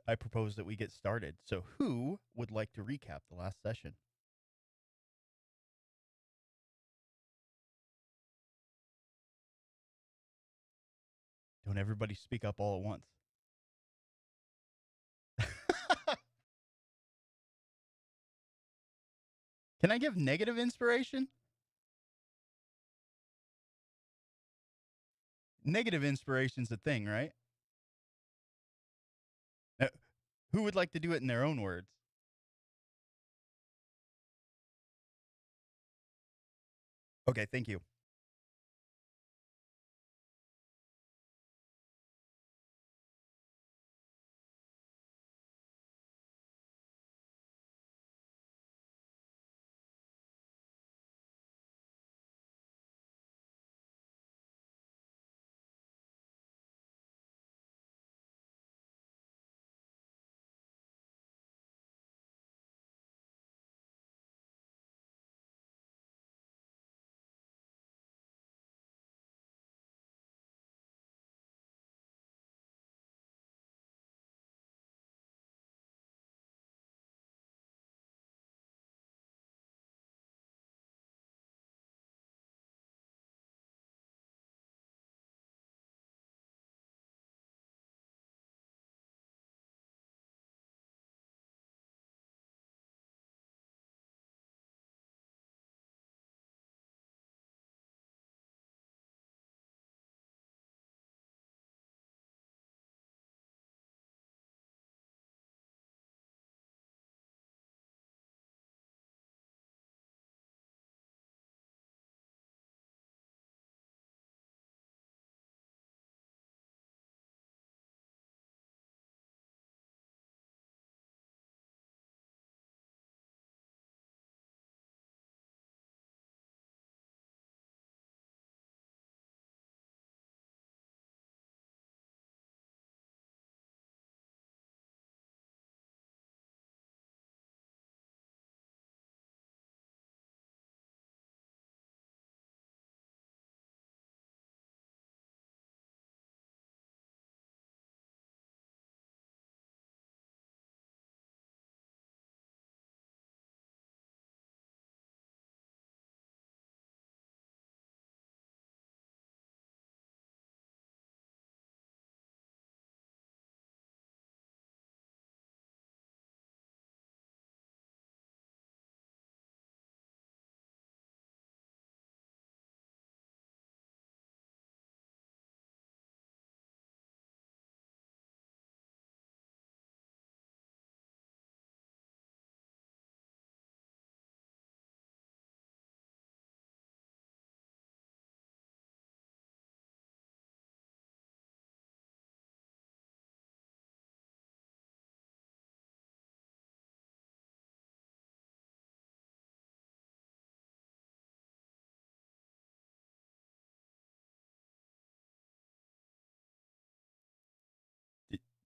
I propose that we get started. So who would like to recap the last session? Don't everybody speak up all at once. Can I give negative inspiration? Negative inspiration's a thing, right? Uh, who would like to do it in their own words? Okay, thank you.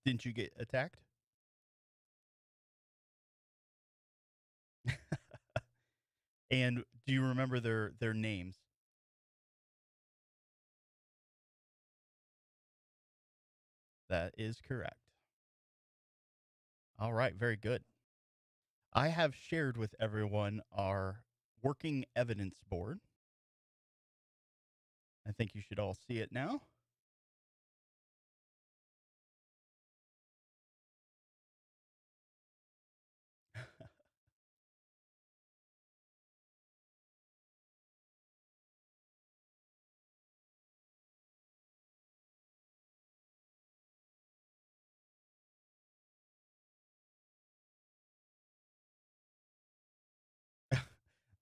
Didn't you get attacked? And do you remember their names? That is correct. All right, very good. I have shared with everyone our working evidence board. I think you should all see it now.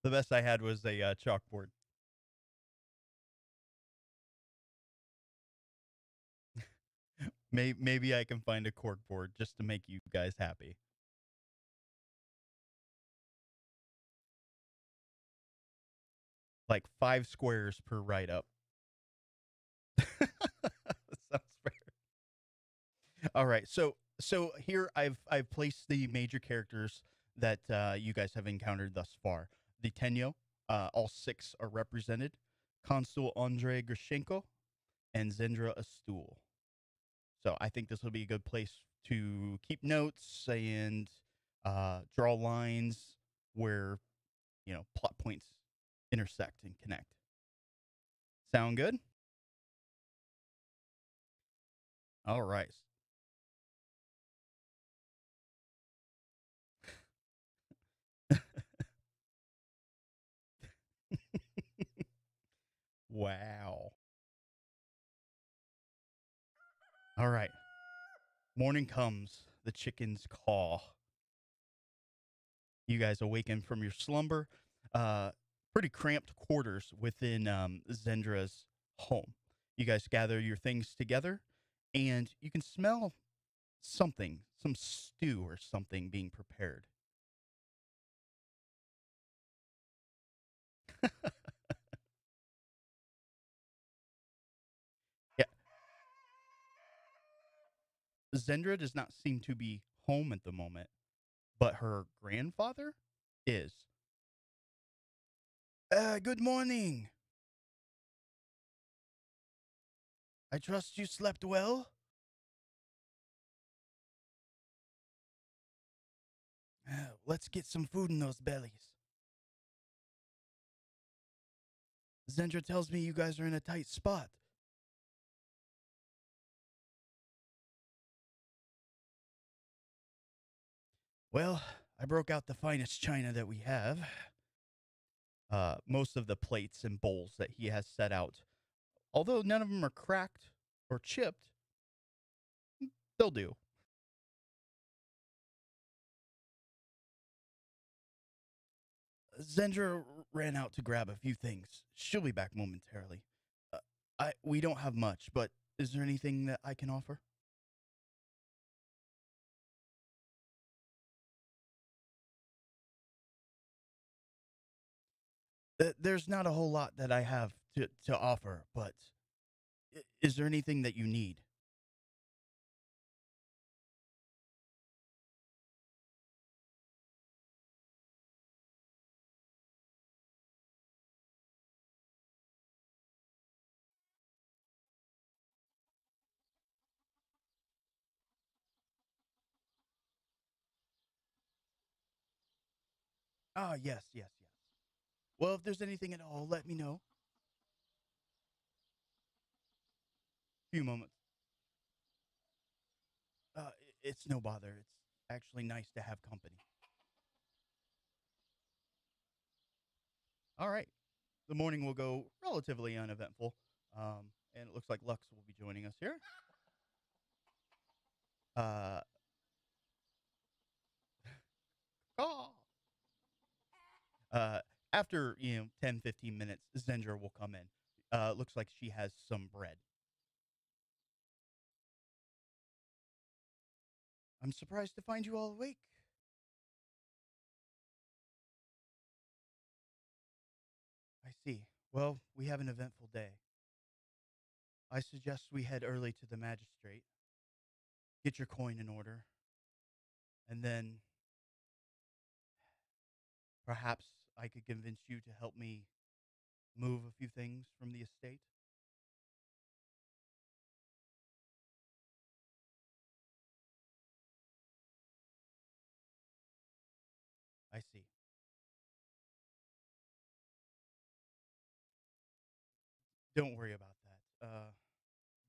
The best I had was a chalkboard. Maybe I can find a cork board just to make you guys happy. Like 5 squares per write up. Sounds fair. All right. So here I've placed the major characters that you guys have encountered thus far. The Tenyo, all 6 are represented. Consul Andrei Grishenko and Zendra Astul. So I think this will be a good place to keep notes and draw lines where plot points intersect and connect. Sound good? All right. Wow. All right. Morning comes. The chickens caw. You guys awaken from your slumber. Uh, Pretty cramped quarters within Zendra's home. You guys gather your things together, and you can smell something, some stew or something being prepared. Yeah, Zendra does not seem to be home at the moment, but her grandfather is. Good morning. I trust you slept well. Let's get some food in those bellies. Zendra tells me you guys are in a tight spot. Well, I broke out the finest china that we have. Most of the plates and bowls that he has set out, although none of them are cracked or chipped, they'll do. Zendra ran out to grab a few things. She'll be back momentarily. Uh, we don't have much, but is there anything that I can offer? There's not a whole lot that I have to offer, but is there anything that you need? Ah, yes, yes, yes. Well, if there's anything at all, let me know. Few moments. It's no bother. It's actually nice to have company. All right. The morning will go relatively uneventful. And it looks like Lux will be joining us here. Uh, ah. uh, After, 10, 15 minutes, Zendra will come in. Looks like she has some bread. I'm surprised to find you all awake. I see. Well, we have an eventful day. I suggest we head early to the magistrate, get your coin in order, and then perhaps I could convince you to help me move a few things from the estate. I see. Don't worry about that.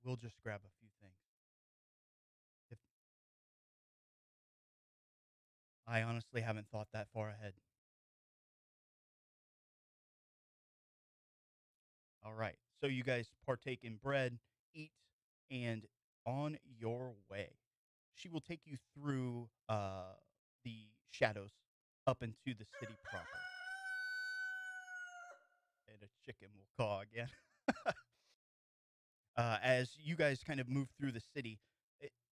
We'll just grab a few things. If I honestly haven't thought that far ahead. All right. So you guys partake in bread, eat, and on your way. She will take you through the shadows up into the city proper. And a chicken will caw again. As you guys kind of move through the city,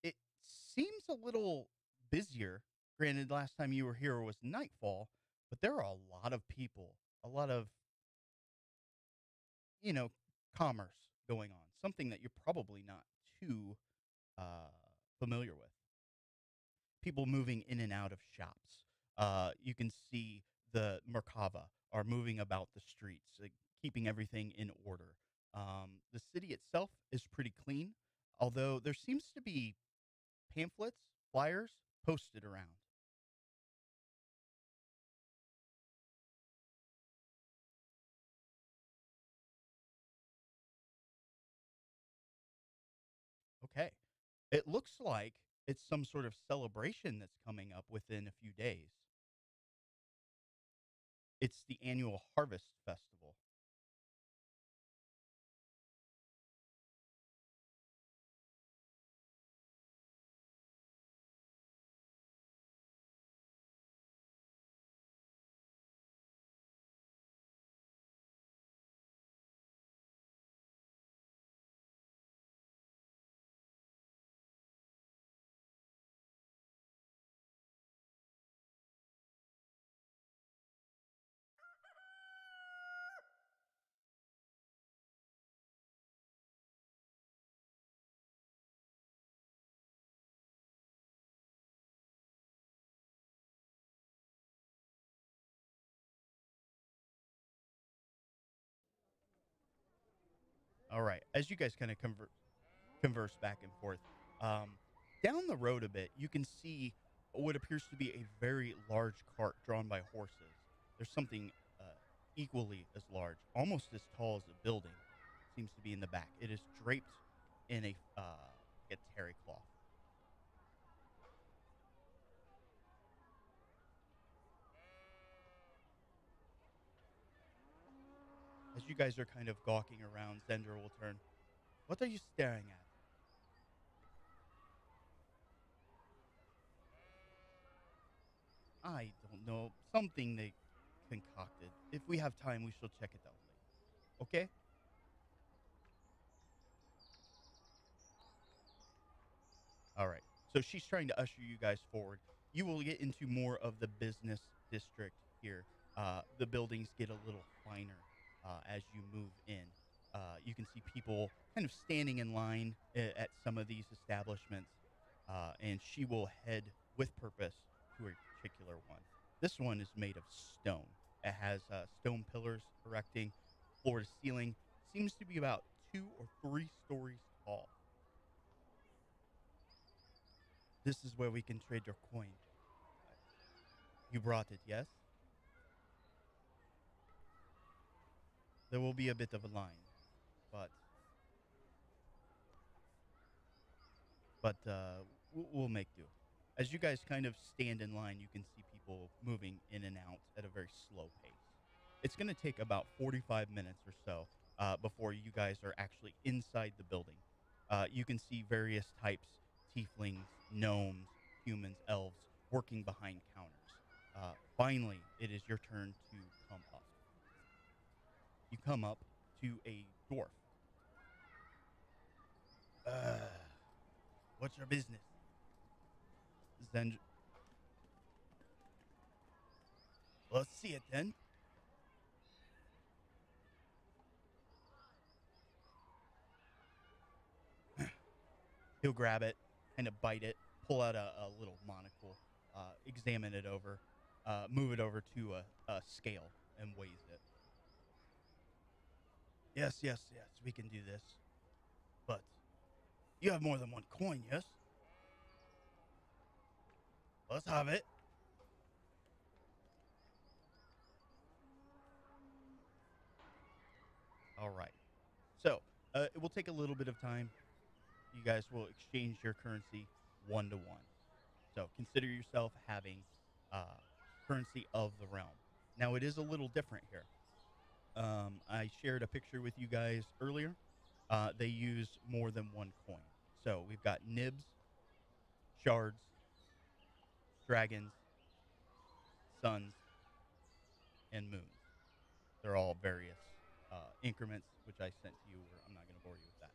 it seems a little busier. Granted, last time you were here was nightfall, but there are a lot of people, a lot of, you know, commerce going on, something that you're probably not too uh, familiar with. People moving in and out of shops. You can see the Merkava are moving about the streets, keeping everything in order. The city itself is pretty clean, although there seems to be pamphlets, flyers posted around. Okay. It looks like it's some sort of celebration that's coming up within a few days. It's the annual Harvest Festival. All right. As you guys kind of converse back and forth, um, down the road a bit, you can see what appears to be a very large cart drawn by horses. There's something uh, equally as large, almost as tall as a building, seems to be in the back. It is draped in like a terry cloth. As you guys are kind of gawking around, Zendra will turn. What are you staring at? I don't know. Something they concocted. If we have time, we shall check it out later. Okay? All right. So she's trying to usher you guys forward. You will get into more of the business district here. The buildings get a little finer as you move in. You can see people kind of standing in line at some of these establishments, and she will head with purpose to a particular one. This one is made of stone. It has stone pillars erecting, floor to ceiling. Seems to be about 2 or 3 stories tall. This is where we can trade your coin. You brought it, yes? There will be a bit of a line, but we'll make do. As you guys kind of stand in line, you can see people moving in and out at a very slow pace. It's going to take about 45 minutes or so before you guys are actually inside the building. You can see various types: tieflings, gnomes, humans, elves working behind counters. Finally, it is your turn to come up. You come up to a dwarf. Uh, what's your business? Zend, let's see it then. He'll grab it, kind of bite it, pull out a little monocle, examine it over, move it over to a scale and weighs it. Yes, yes, yes, we can do this. But you have more than one coin, yes? Let's have it. All right. So it will take a little bit of time. You guys will exchange your currency 1 to 1. So consider yourself having uh, currency of the realm. Now it is a little different here. I shared a picture with you guys earlier. They use more than one coin. So we've got nibs, shards, dragons, suns, and moons. They're all various increments, which I sent to you. Where I'm not going to bore you with that.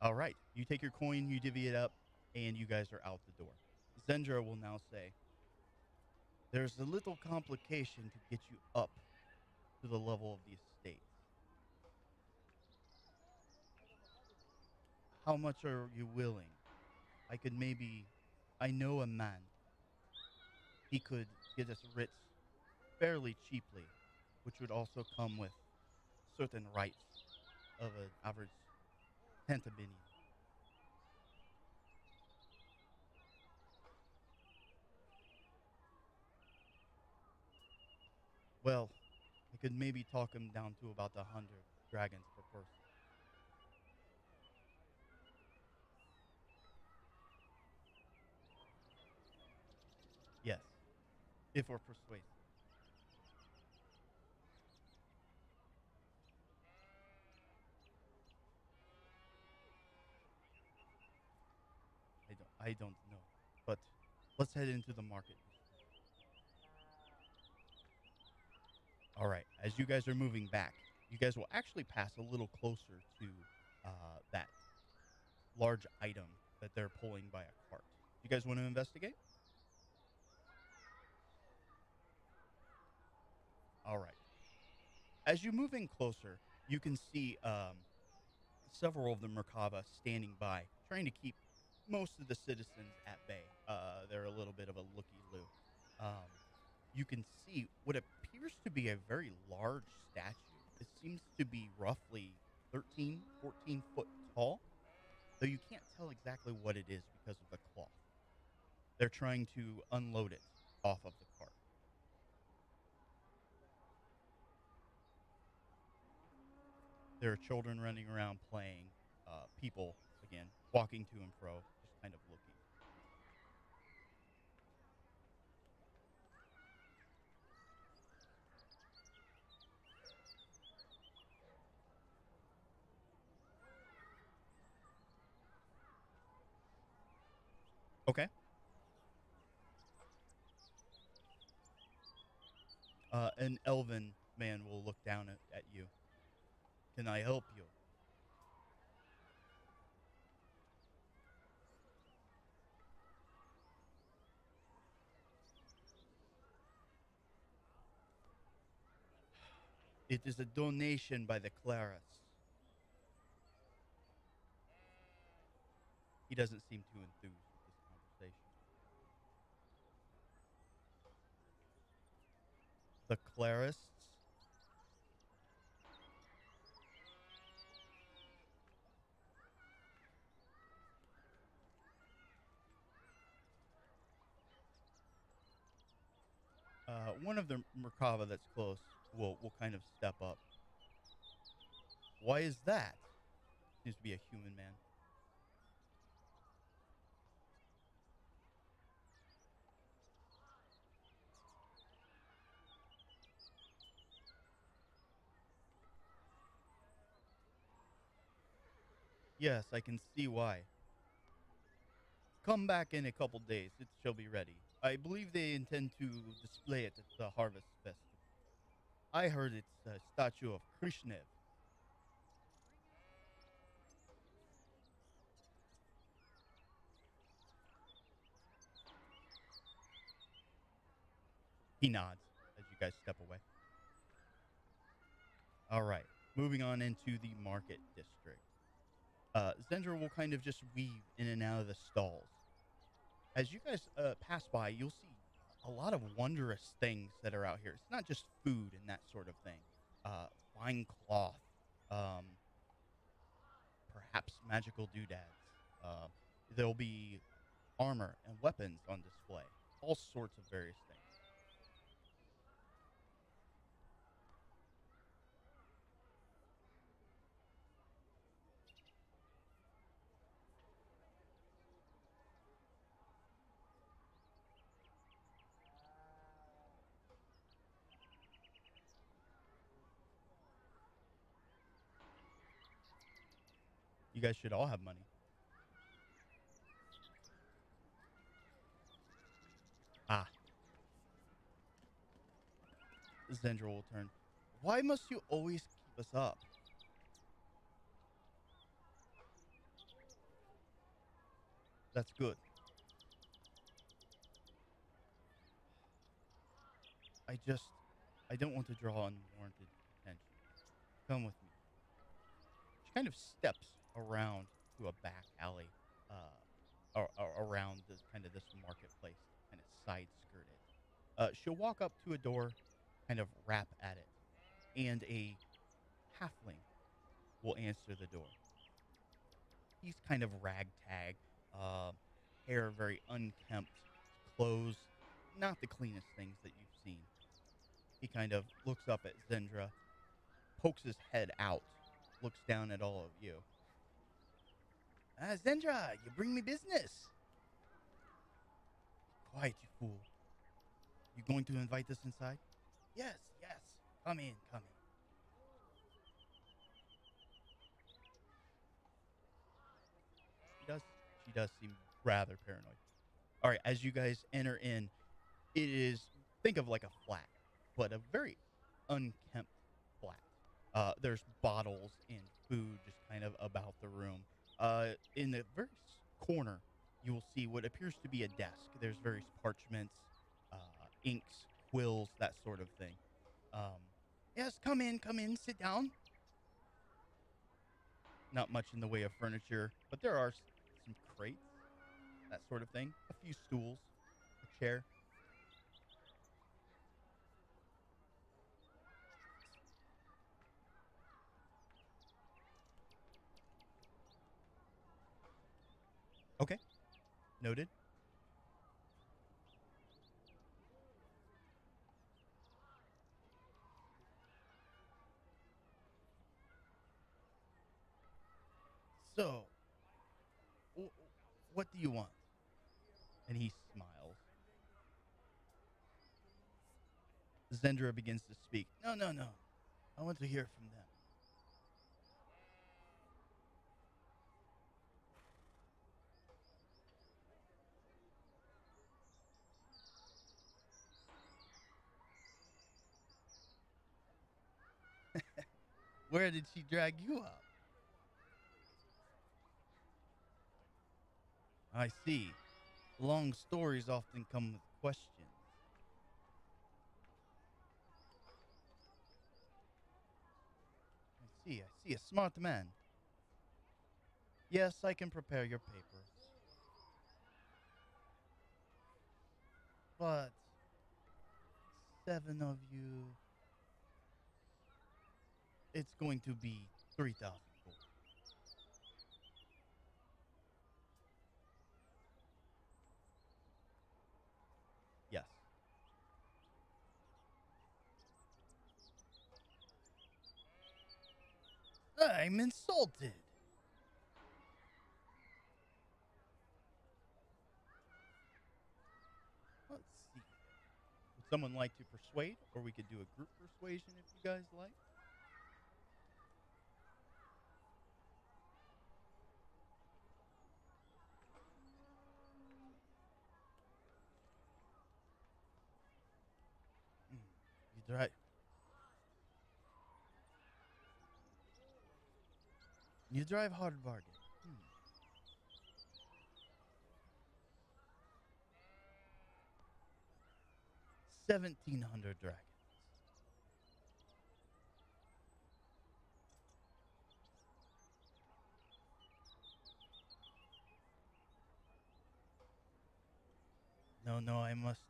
All right, you take your coin, you divvy it up, and you guys are out the door. Zendra will now say, "There's a little complication to get you up to the level of the estate. How much are you willing? I could maybe, I know a man. He could get us writs fairly cheaply, which would also come with certain rights of an average. Tantibini. Well, I could maybe talk him down to about 100 dragons per person. Yes, if we're persuasive. I don't know. But let's head into the market district. All right. As you guys are moving back, you guys will actually pass a little closer to that large item that they're pulling by a cart. You guys want to investigate? All right. As you move in closer, you can see several of the Merkaba standing by, trying to keep most of the citizens at bay. They're a little bit of a looky loo. Um, you can see what appears to be a very large statue. It seems to be roughly 13, 14 foot tall, though you can't tell exactly what it is because of the cloth. They're trying to unload it off of the cart. There are children running around playing, people, again, walking to and fro, just kind of looking. Okay. An elven man will look down at you. Can I help you? It is a donation by the Claris. He doesn't seem too enthused with this conversation. The Clarists, one of the Merkava that's close will kind of step up. Why is that? Seems to be a human man. Yes, I can see why. Come back in a couple days. It shall be ready. I believe they intend to display it at the Harvest Festival. I heard it's a statue of Krishnev. He nods as you guys step away. All right, moving on into the market district. Zendra will kind of just weave in and out of the stalls. As you guys pass by, you'll see a lot of wondrous things that are out here. It's not just food and that sort of thing. Fine cloth, um, perhaps magical doodads. Uh, there'll be armor and weapons on display. All sorts of various things. You guys should all have money. Ah, Zendra will turn. Why must you always keep us up? That's good. I just, I don't want to draw unwarranted attention. Come with me. She kind of steps around to a back alley, around this kind of this marketplace, kind of side skirt it. She'll walk up to a door, kind of rap at it, and a halfling will answer the door. He's kind of ragtag, uh, hair very unkempt, clothes not the cleanest things that you've seen. He kind of looks up at Zendra, pokes his head out, looks down at all of you. Zendra, you bring me business. Quiet, you fool. You going to invite us inside? Yes, yes. Come in, come in. She does. She does seem rather paranoid. All right, as you guys enter in, it is think of like a flat, but a very unkempt flat. There's bottles and food just kind of about the room. In the very corner, you will see what appears to be a desk. There's various parchments, inks, quills, that sort of thing. Um, yes, come in, sit down. Not much in the way of furniture, but there are some crates, that sort of thing. A few stools, a chair. Okay, noted. So, w- what do you want? And he smiles. Zendra begins to speak. No, no, no. I want to hear from them. Where did she drag you up? I see. Long stories often come with questions. I see. A smart man. Yes, I can prepare your papers. But seven of you, it's going to be 3,000 gold. Yes. I'm insulted. Let's see. Would someone like to persuade? Or we could do a group persuasion if you guys like. Hmm. You drive. You drive hard bargain. Hmm. 1,700 dragons. No, no, I must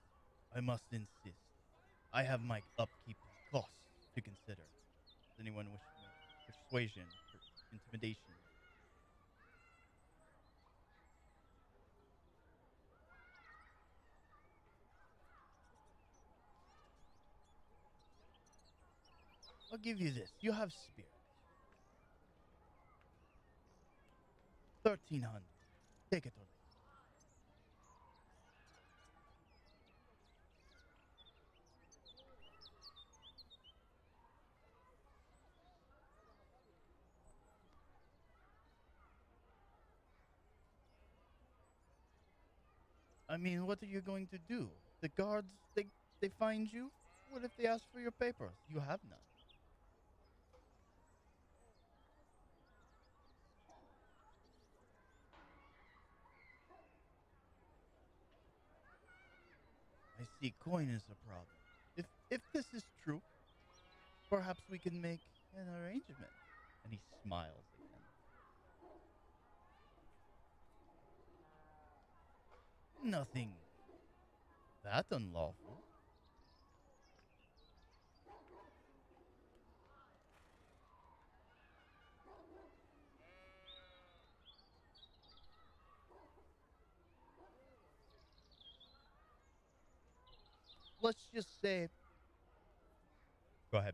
insist. I have my upkeep costs to consider. Does anyone wish to make persuasion, intimidation? I'll give you this. You have spirit. 1,300. Take it or leave. I mean, what are you going to do? The guards, they find you? What if they ask for your papers? You have none. I see coin is a problem. If this is true, perhaps we can make an arrangement. And he smiles again. Nothing that unlawful. let's just say, go ahead.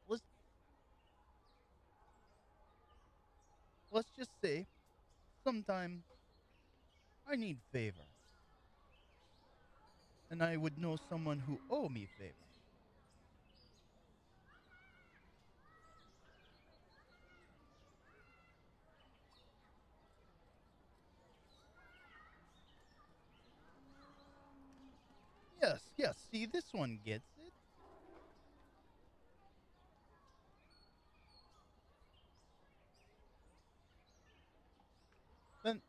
Let's let's just say, sometime I need favor, and I would know someone who owe me favor. Yes, yes. See, this one gets it. Then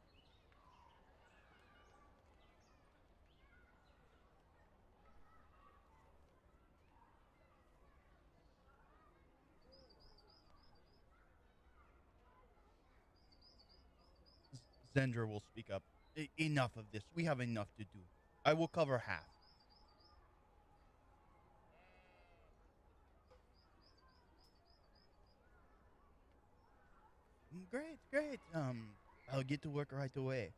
Zendra will speak up. Enough of this. We have enough to do. I will cover half. Great, great. I'll get to work right away.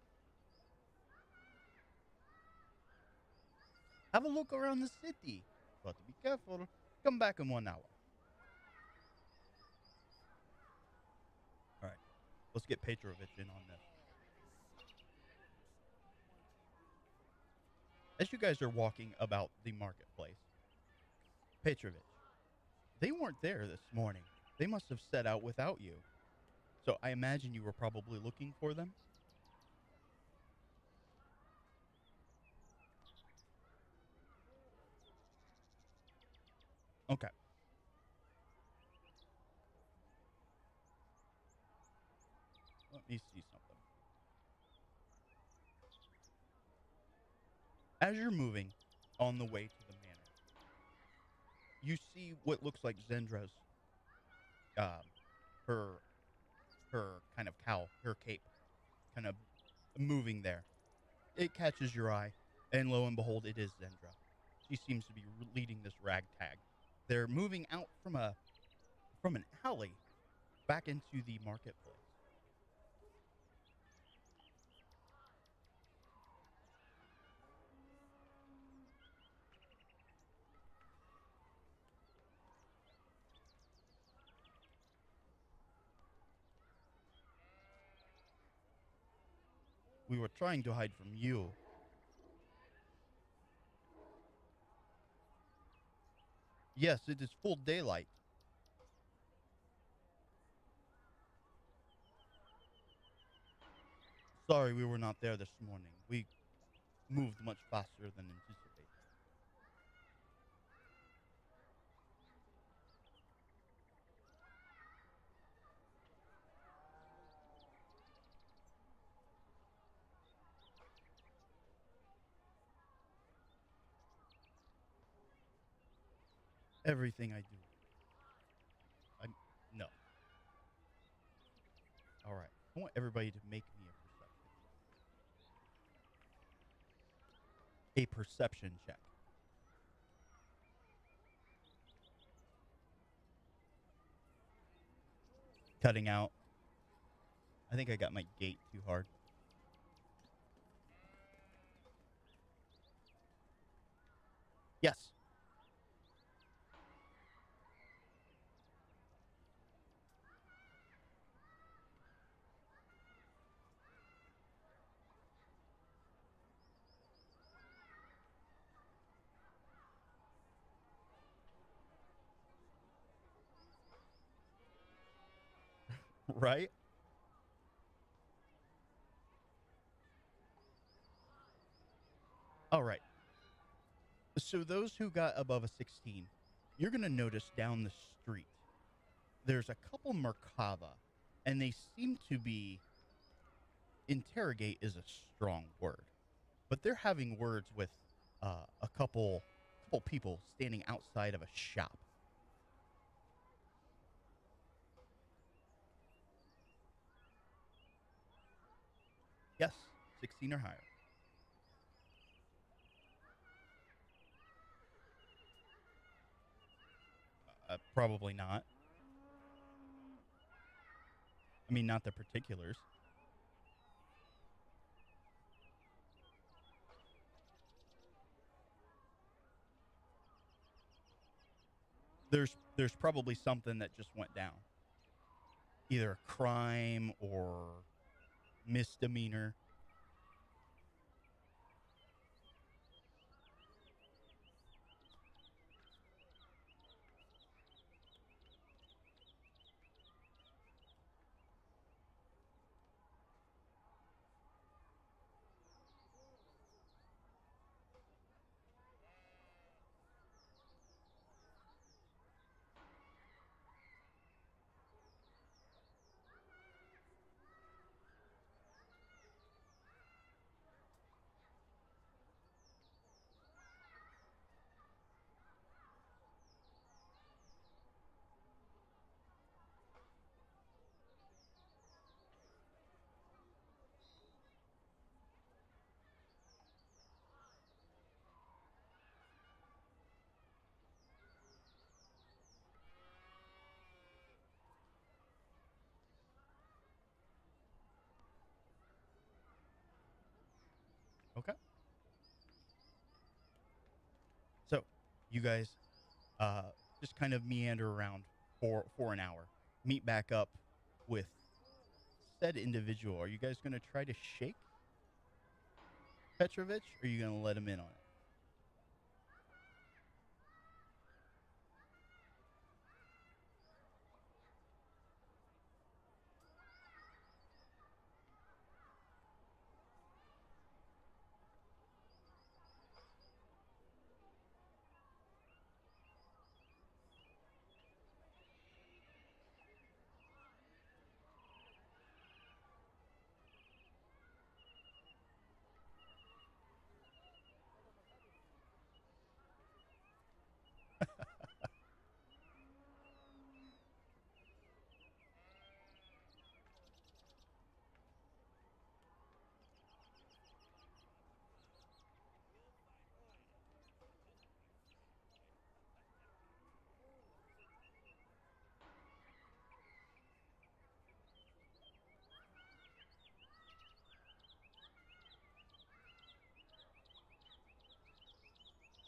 Have a look around the city. But be careful. Come back in 1 hour. All right. Let's get Petrovich in on this. As you guys are walking about the marketplace, Petrovich, they weren't there this morning. They must have set out without you. So I imagine you were probably looking for them. Okay. Let me see something. As you're moving on the way to the manor, you see what looks like Zendra's, um, her her kind of cowl, her cape, kind of moving there. It catches your eye, and lo and behold, it is Zendra. She seems to be leading this ragtag. They're moving out from an alley back into the marketplace. We were trying to hide from you. Yes, it is full daylight. Sorry we were not there this morning. We moved much faster than anticipated. Everything I do. I'm no. All right. I want everybody to make me a perception check. Cutting out. I think I got my gate too hard. Yes. Right? All right. So those who got above a 16, you're going to notice down the street there's a couple Merkava, and they seem to be interrogate is a strong word, but they're having words with a couple people standing outside of a shop. Yes, 16 or higher. Probably not. I mean, not the particulars. there's probably something that just went down, either a crime or misdemeanor. Okay. So you guys uh, just kind of meander around for an hour. Meet back up with said individual. Are you guys going to try to shake Petrovich, or are you going to let him in on it?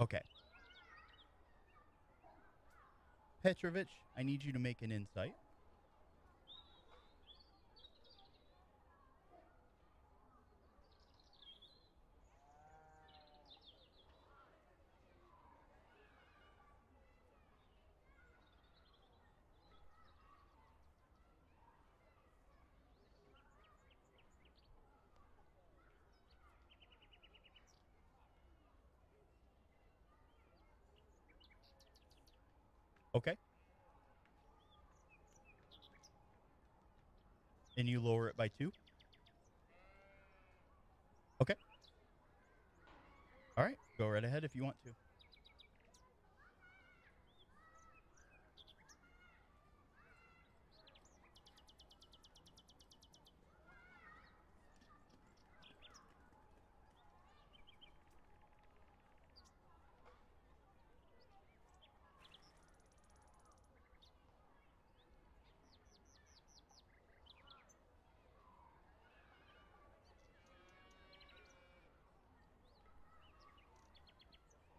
Okay. Petrovich, I need you to make an insight. Okay. And you lower it by two. Okay. All right. Go right ahead if you want to.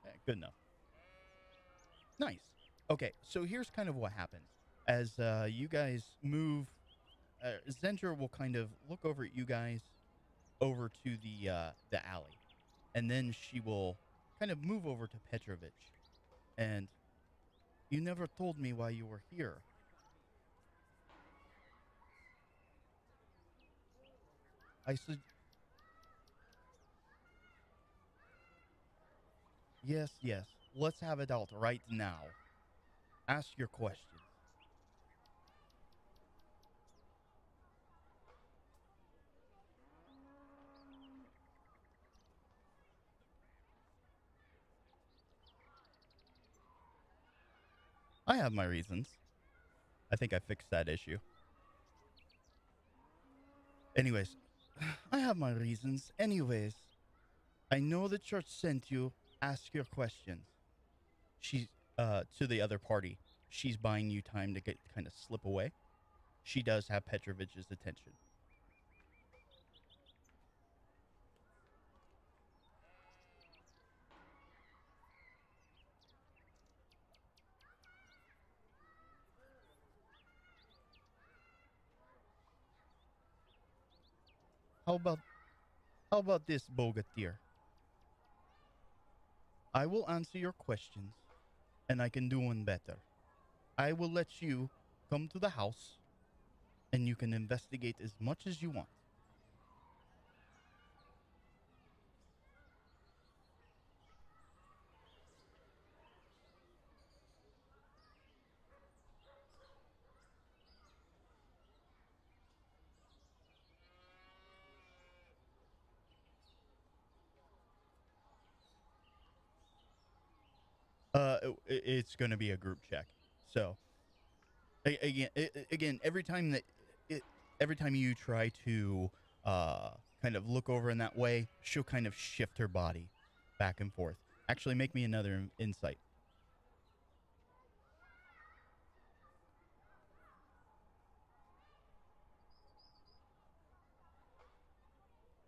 Yeah, good enough. Nice. Okay. So here's kind of what happens as you guys move. Zendra will kind of look over at you guys over to the alley, and then she will kind of move over to Petrovich. And you never told me why you were here. I said, yes, yes. Let's have it out right now. Ask your questions. I have my reasons. I think I fixed that issue. Anyways, I have my reasons. Anyways, I know the church sent you. Ask your questions. She's to the other party. She's buying you time to get kind of slip away. She does have Petrovich's attention. How about this, Bogatir? I will answer your questions, and I can do one better. I will let you come to the house, and you can investigate as much as you want. It's going to be a group check. So again, it, every time you try to uh, kind of look over in that way, she'll kind of shift her body back and forth. Actually, make me another insight.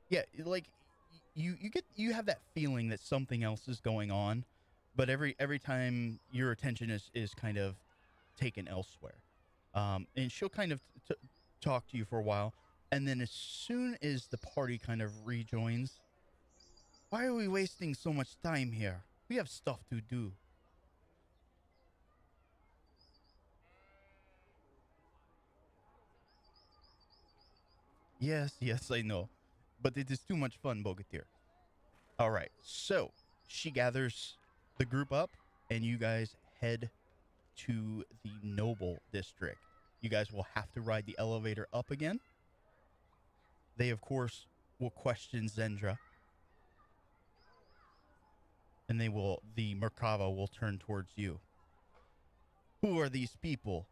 Yeah, like you have that feeling that something else is going on, but every time your attention is kind of taken elsewhere, and she'll kind of talk to you for a while, and then as soon as the party kind of rejoins, why are we wasting so much time here? We have stuff to do. Yes, yes, I know, but it is too much fun, Bogatir. All right, so she gathers the group up, and you guys head to the Noble District. You guys will have to ride the elevator up again. They, of course, will question Zendra, and the Merkava will turn towards you. Who are these people?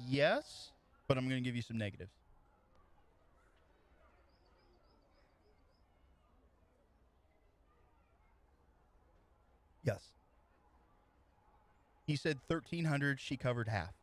Yes, but I'm going to give you some negatives. Yes. He said 1,300. She covered half.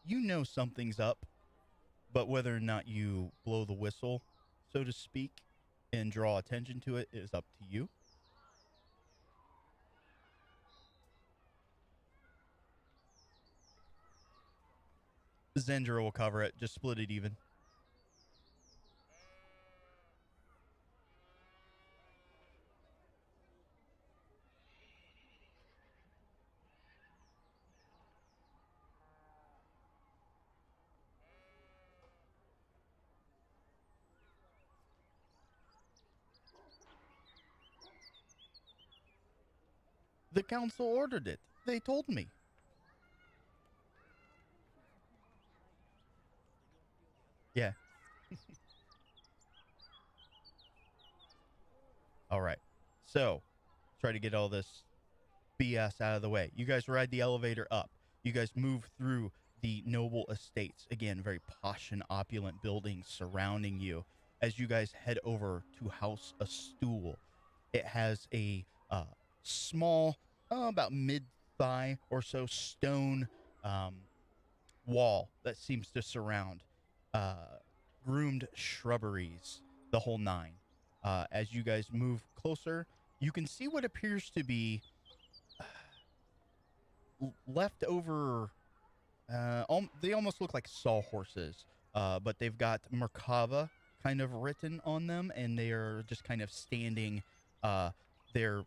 You know something's up, but whether or not you blow the whistle, so to speak, and draw attention to it is up to you. Zendra will cover it. Just split it even. The council ordered it. They told me. Yeah. All right. So, try to get all this BS out of the way. You guys ride the elevator up. You guys move through the noble estates. Again, very posh and opulent buildings surrounding you. As you guys head over to House a Stool, it has a small, about mid thigh or so stone um, wall that seems to surround uh, groomed shrubberies, the whole nine. As you guys move closer, you can see what appears to be leftover. They almost look like sawhorses, but they've got Merkava kind of written on them, and they are just kind of standing there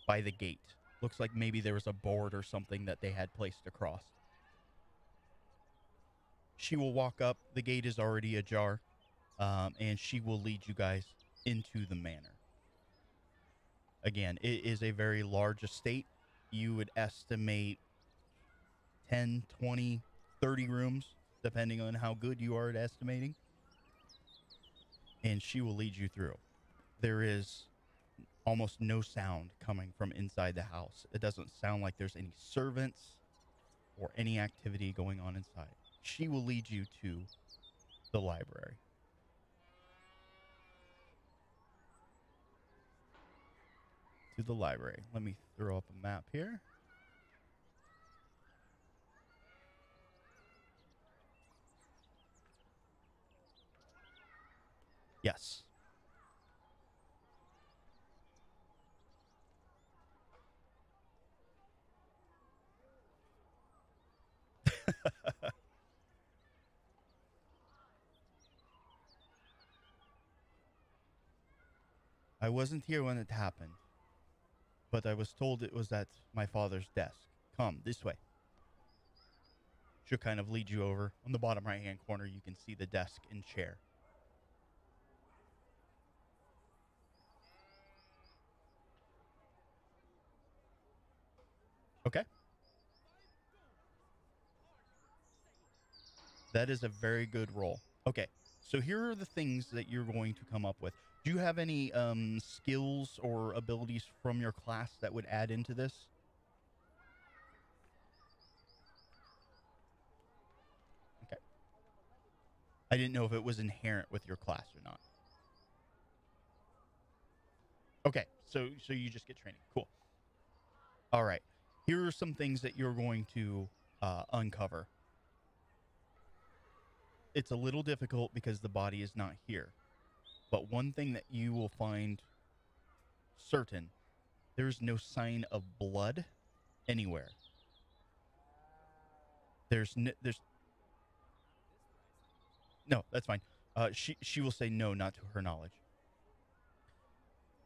by the gate. Looks like maybe there was a board or something that they had placed across. She will walk up. The gate is already ajar, and she will lead you guys into the manor. Again, it is a very large estate. You would estimate 10, 20, 30 rooms, depending on how good you are at estimating. And she will lead you through. There is almost no sound coming from inside the house. It doesn't sound like there's any servants. or any activity going on inside. She will lead you to the library. To the library. Let me throw up a map here. Yes. I wasn't here when it happened, but I was told it was at my father's desk. Come, this way. She'll kind of lead you over. On the bottom right-hand corner, you can see the desk and chair. Okay. That is a very good roll. Okay, so here are the things that you're going to come up with. Do you have any skills or abilities from your class that would add into this? Okay. I didn't know if it was inherent with your class or not. Okay, so you just get training. Cool. All right. Here are some things that you're going to uncover. It's a little difficult because the body is not here. But one thing that you will find certain, there's no sign of blood anywhere. There's no, that's fine. She will say no, not to her knowledge.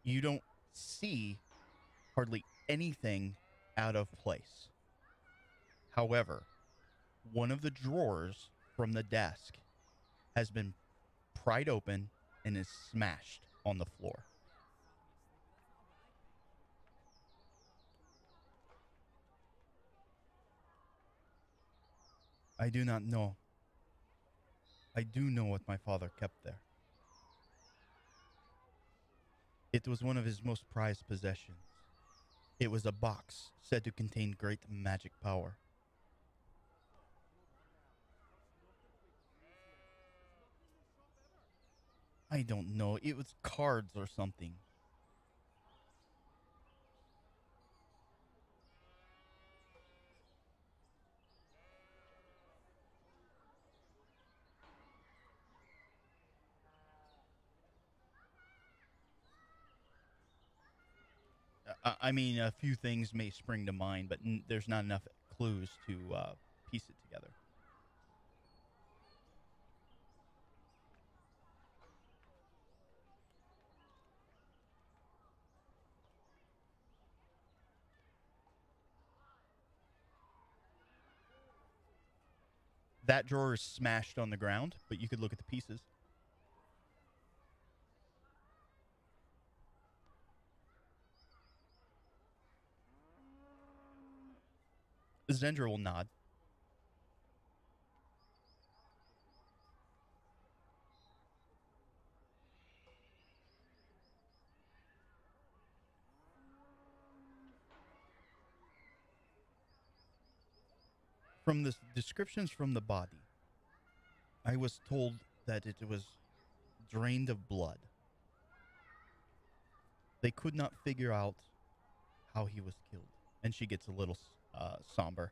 You don't see hardly anything out of place. However, one of the drawers from the desk has been pried open and is smashed on the floor. I do not know. I do know what my father kept there. It was one of his most prized possessions. It was a box said to contain great magic power. I don't know. It was cards or something. I mean, a few things may spring to mind, but there's not enough clues to piece it together. That drawer is smashed on the ground, but you could look at the pieces. Zendra will nod. From the descriptions from the body, I was told that it was drained of blood. They could not figure out how he was killed. And she gets a little somber.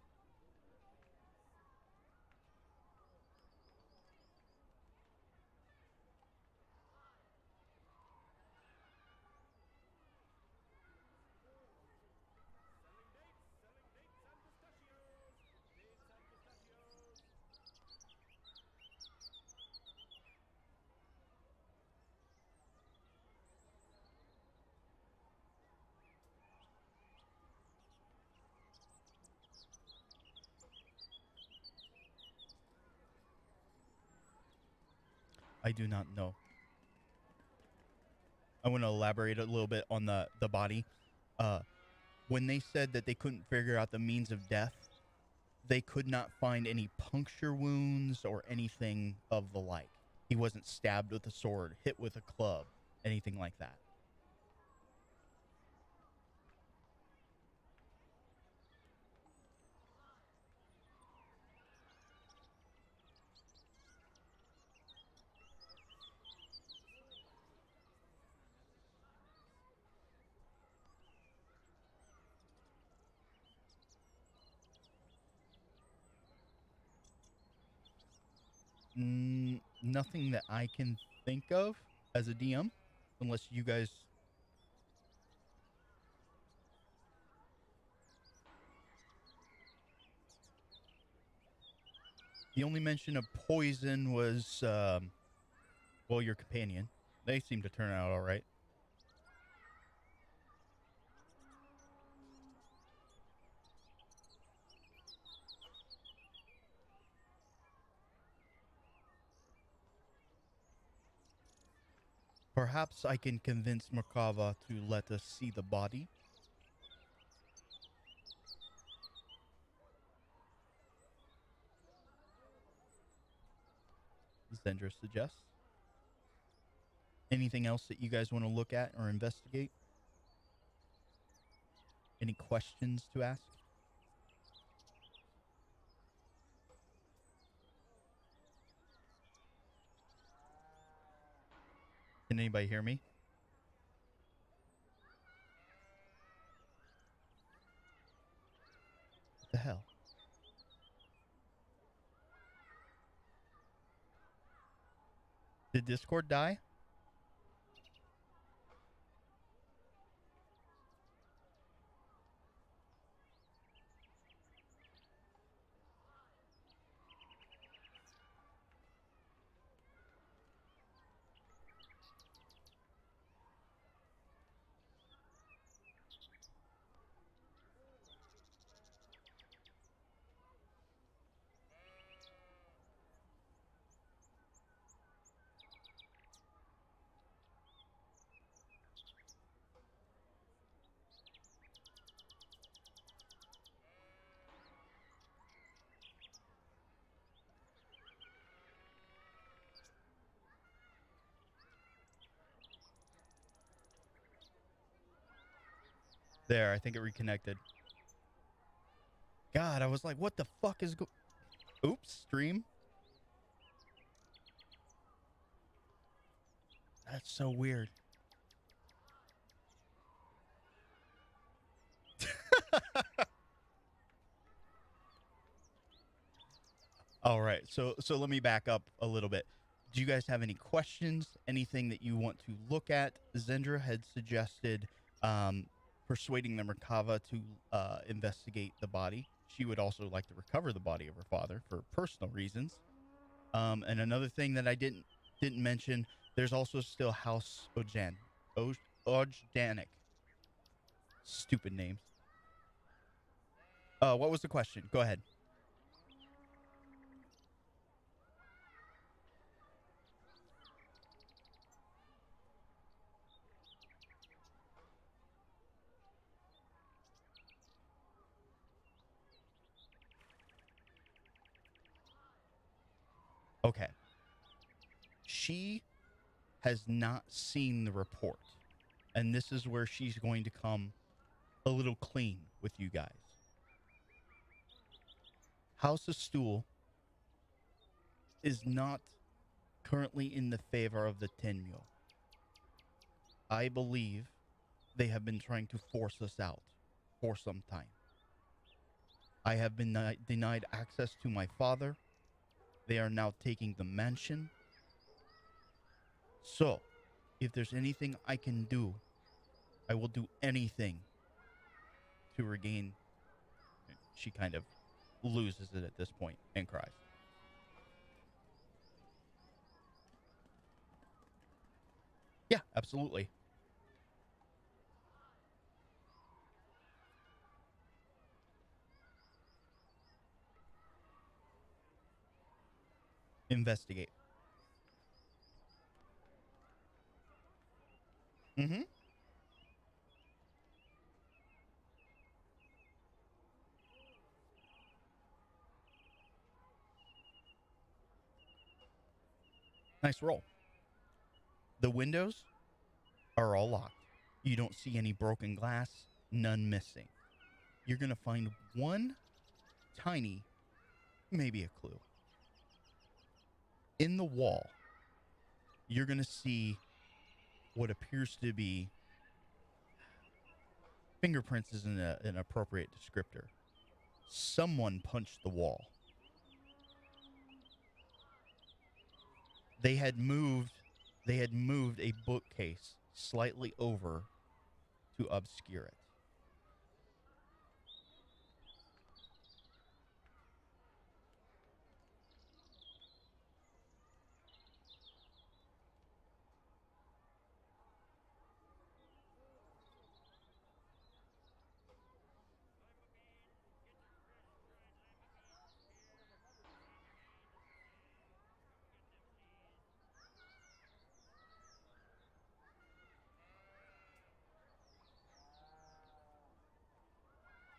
I do not know. I want to elaborate a little bit on the body. Uh, when they said that they couldn't figure out the means of death, they could not find any puncture wounds or anything of the like. He wasn't stabbed with a sword, hit with a club, anything like that. Nothing that I can think of as a DM, unless you guys. The only mention of poison was, well, your companion. They seem to turn out all right. Perhaps I can convince Merkava to let us see the body. Zendra suggests. Anything else that you guys want to look at or investigate? Any questions to ask? Can anybody hear me? What the hell? Did Discord die? There, I think it reconnected. God, I was like, what the fuck is Oops, stream. That's so weird. All right, so let me back up a little bit. Do you guys have any questions? Anything that you want to look at? Zendra had suggested persuading the Merkava to investigate the body. She would also like to recover the body of her father for personal reasons. And another thing that I didn't mention, there's also still House Ojdanic. Stupid names. What was the question? Go ahead. Okay. She has not seen the report. And this is where she's going to come a little clean with you guys. House of Stool is not currently in the favor of the Tenyo. I believe they have been trying to force us out for some time. I have been denied access to my father. They are now taking the mansion. So, if there's anything I can do, I will do anything to regain. She kind of loses it at this point and cries. Yeah, absolutely. Investigate. Mm-hmm. Nice roll. The windows are all locked. You don't see any broken glass, none missing. You're going to find one tiny, maybe a clue. In the wall, you're going to see what appears to be fingerprints isn't an appropriate descriptor. Someone punched the wall. They had moved a bookcase slightly over to obscure it.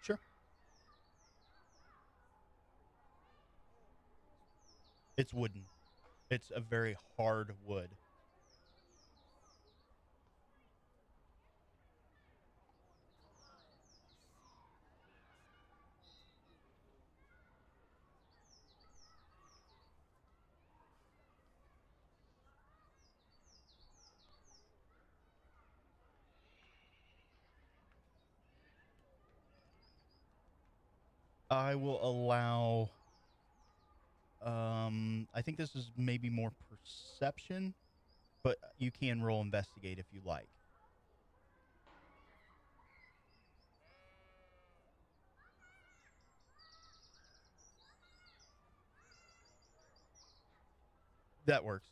Sure. It's wooden. It's a very hard wood. I will allow I think this is maybe more perception, but you can roll investigate if you like. That works.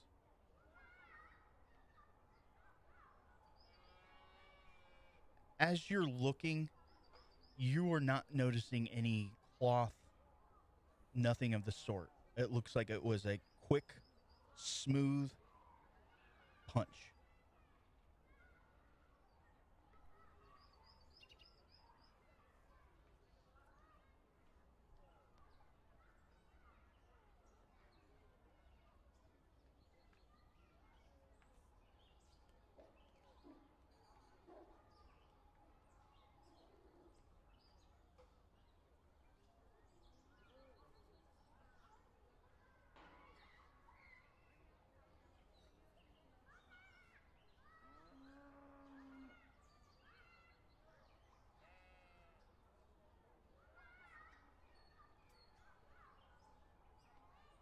As you're looking, you are not noticing any cloth, nothing of the sort. It looks like it was a quick, smooth punch.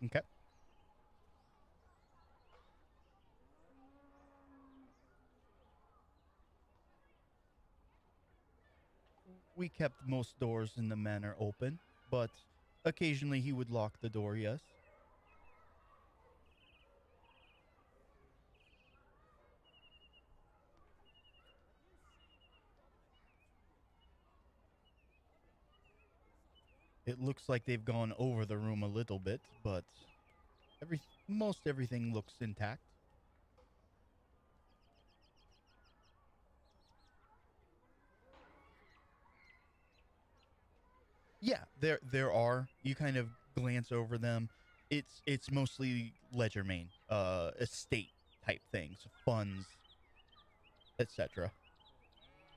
Okay. We kept most doors in the manor open, but occasionally he would lock the door, yes. It looks like they've gone over the room a little bit, but most everything looks intact. Yeah, there are. You kind of glance over them. It's mostly ledger main, estate type things, funds, etc.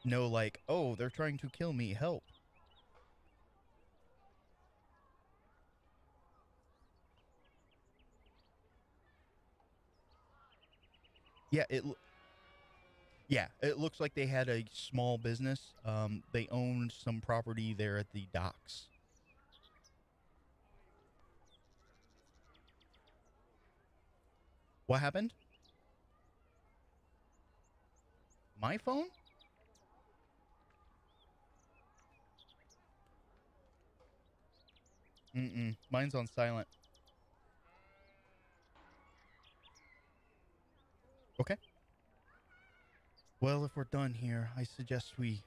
No like, oh, they're trying to kill me, help. Yeah, it looks like they had a small business. They owned some property there at the docks. What happened? My phone? Mm-mm. Mine's on silent. Okay. Well, if we're done here, I suggest we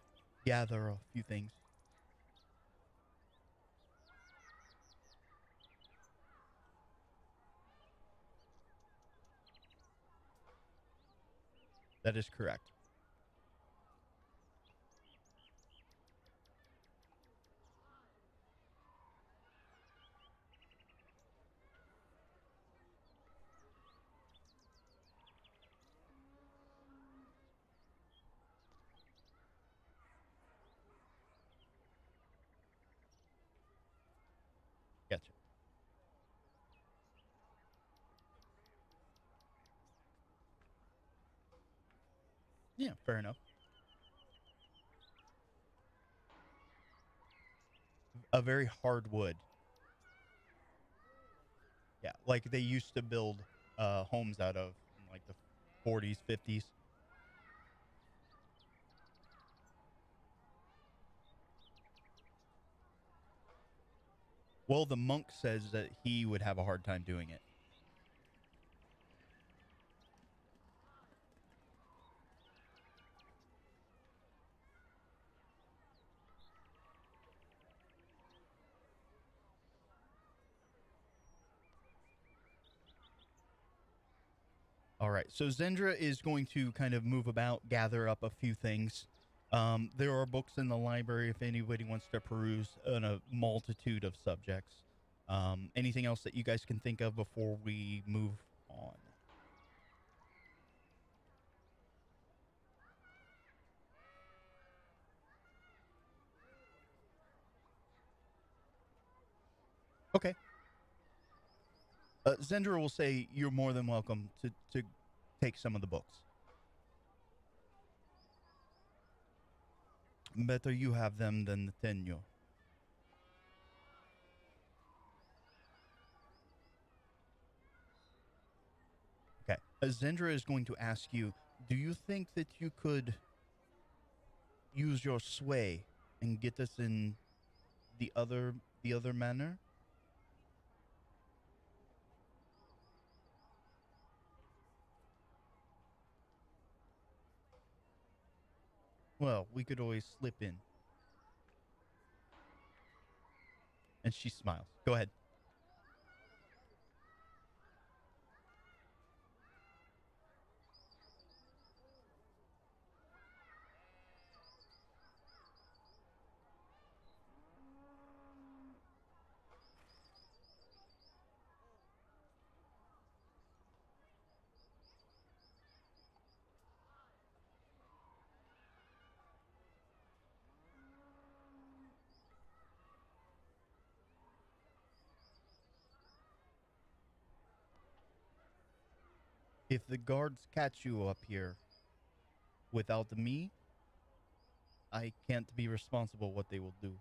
gather a few things. That is correct. Gotcha. Yeah, fair enough. A very hard wood. Yeah, like they used to build homes out of in like the 40s, 50s. Well, the monk says that he would have a hard time doing it. All right. So Zendra is going to kind of move about, gather up a few things. There are books in the library if anybody wants to peruse on a multitude of subjects. Anything else that you guys can think of before we move on? Okay. Zendra will say you're more than welcome to take some of the books. Better you have them than the Tenyo. Okay. Zendra is going to ask you, do you think that you could use your sway and get us in the other manner? Well, we could always slip in. And she smiles. Go ahead. If the guards catch you up here without me, I can't be responsible what they will do.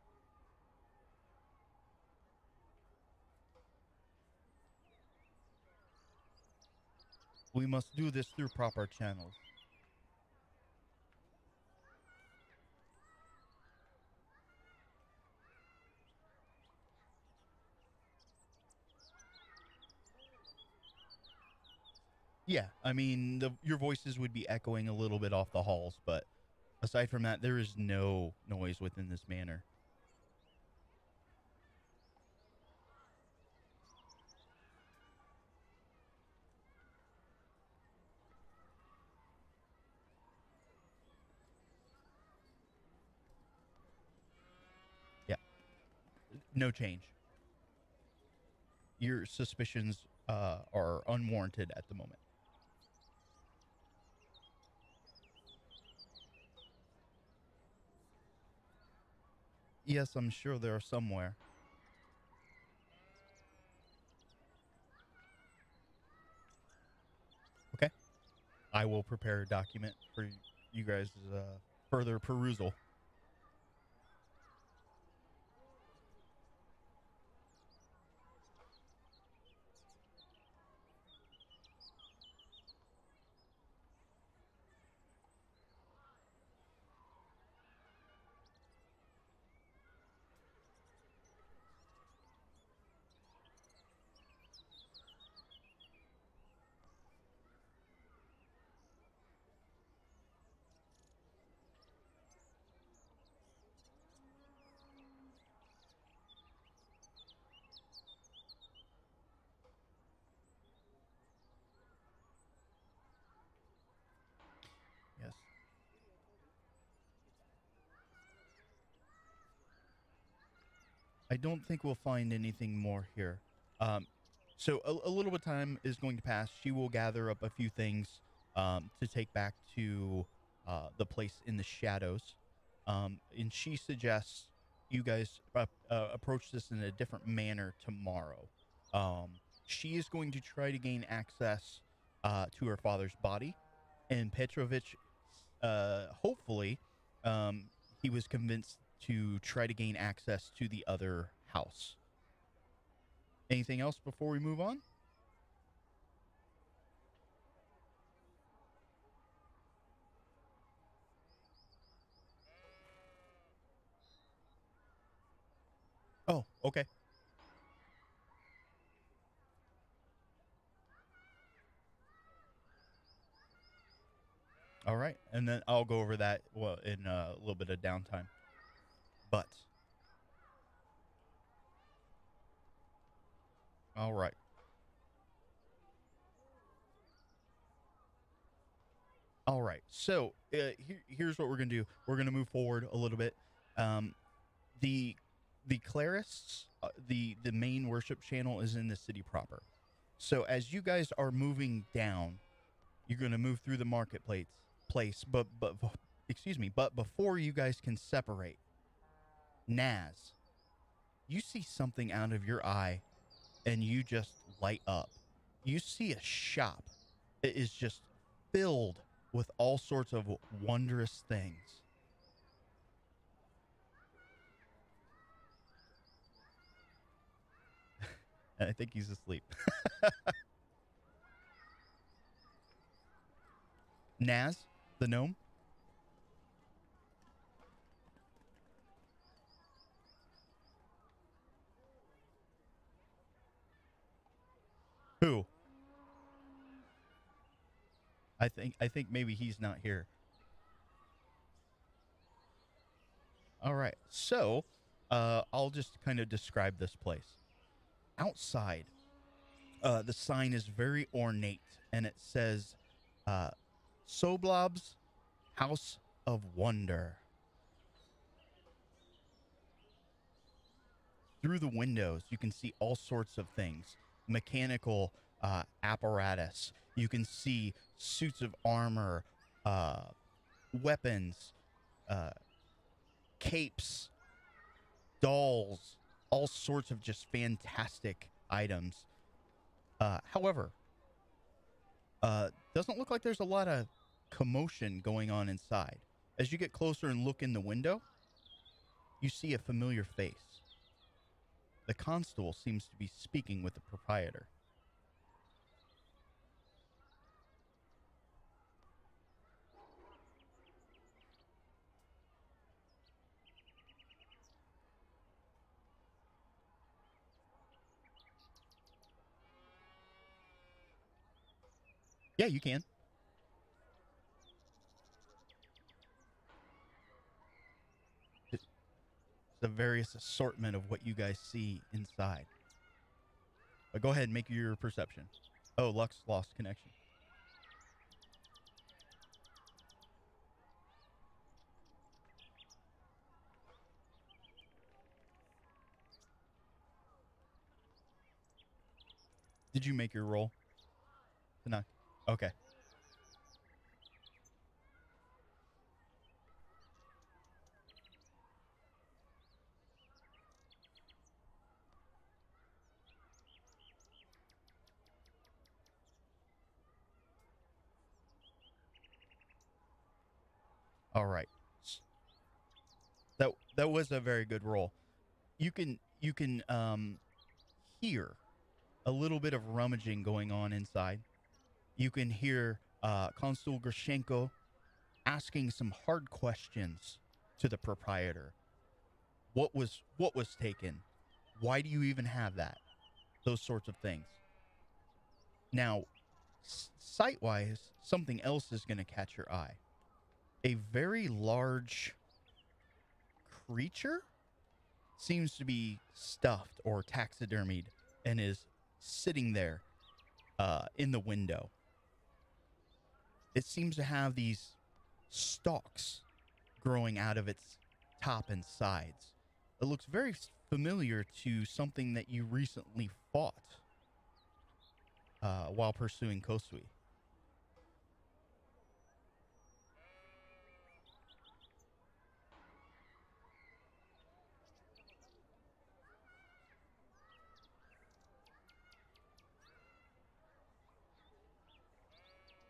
We must do this through proper channels. Yeah, I mean, your voices would be echoing a little bit off the halls, but aside from that, there is no noise within this manor. Yeah, no change. Your suspicions are unwarranted at the moment. Yes, I'm sure there are somewhere. Okay. I will prepare a document for you guys' further perusal. Yes. I don't think we'll find anything more here. Um, so a little bit of time is going to pass. She will gather up a few things to take back to the place in the shadows. And she suggests you guys approach this in a different manner tomorrow. Um, she is going to try to gain access to her father's body, and Petrovich, hopefully, um, he was convinced to try to gain access to the other house. Anything else before we move on? Okay. All right. And then I'll go over that well in a little bit of downtime. But all right. All right. So here's what we're gonna do. We're gonna move forward a little bit. Um, the the clerists, the main worship channel is in the city proper. So as you guys are moving down, you're gonna move through the marketplace. Excuse me. But before you guys can separate, Naz, you see something out of your eye, and you just light up. You see a shop. It is just filled with all sorts of wondrous things. I think he's asleep. Naz, the gnome. Who? I think maybe he's not here. All right. So, I'll just kind of describe this place. Outside, the sign is very ornate, and it says, uh, "Soblob's House of Wonder." Through the windows, you can see all sorts of things, mechanical apparatus. You can see suits of armor, uh, weapons, uh, capes, dolls, all sorts of just fantastic items. However, doesn't look like there's a lot of commotion going on inside. As you get closer and look in the window, you see a familiar face. The constable seems to be speaking with the proprietor. Yeah, you can. It's the various assortment of what you guys see inside. But go ahead and make your perception. Oh, Lux lost connection. Did you make your roll? No. Okay. All right. That was a very good roll. You can hear a little bit of rummaging going on inside. You can hear Consul Gershenko asking some hard questions to the proprietor. What was taken? Why do you even have that? Those sorts of things. Now, sight wise, something else is going to catch your eye. A very large creature seems to be stuffed or taxidermied and is sitting there in the window. It seems to have these stalks growing out of its top and sides. It looks very familiar to something that you recently fought while pursuing Kosui.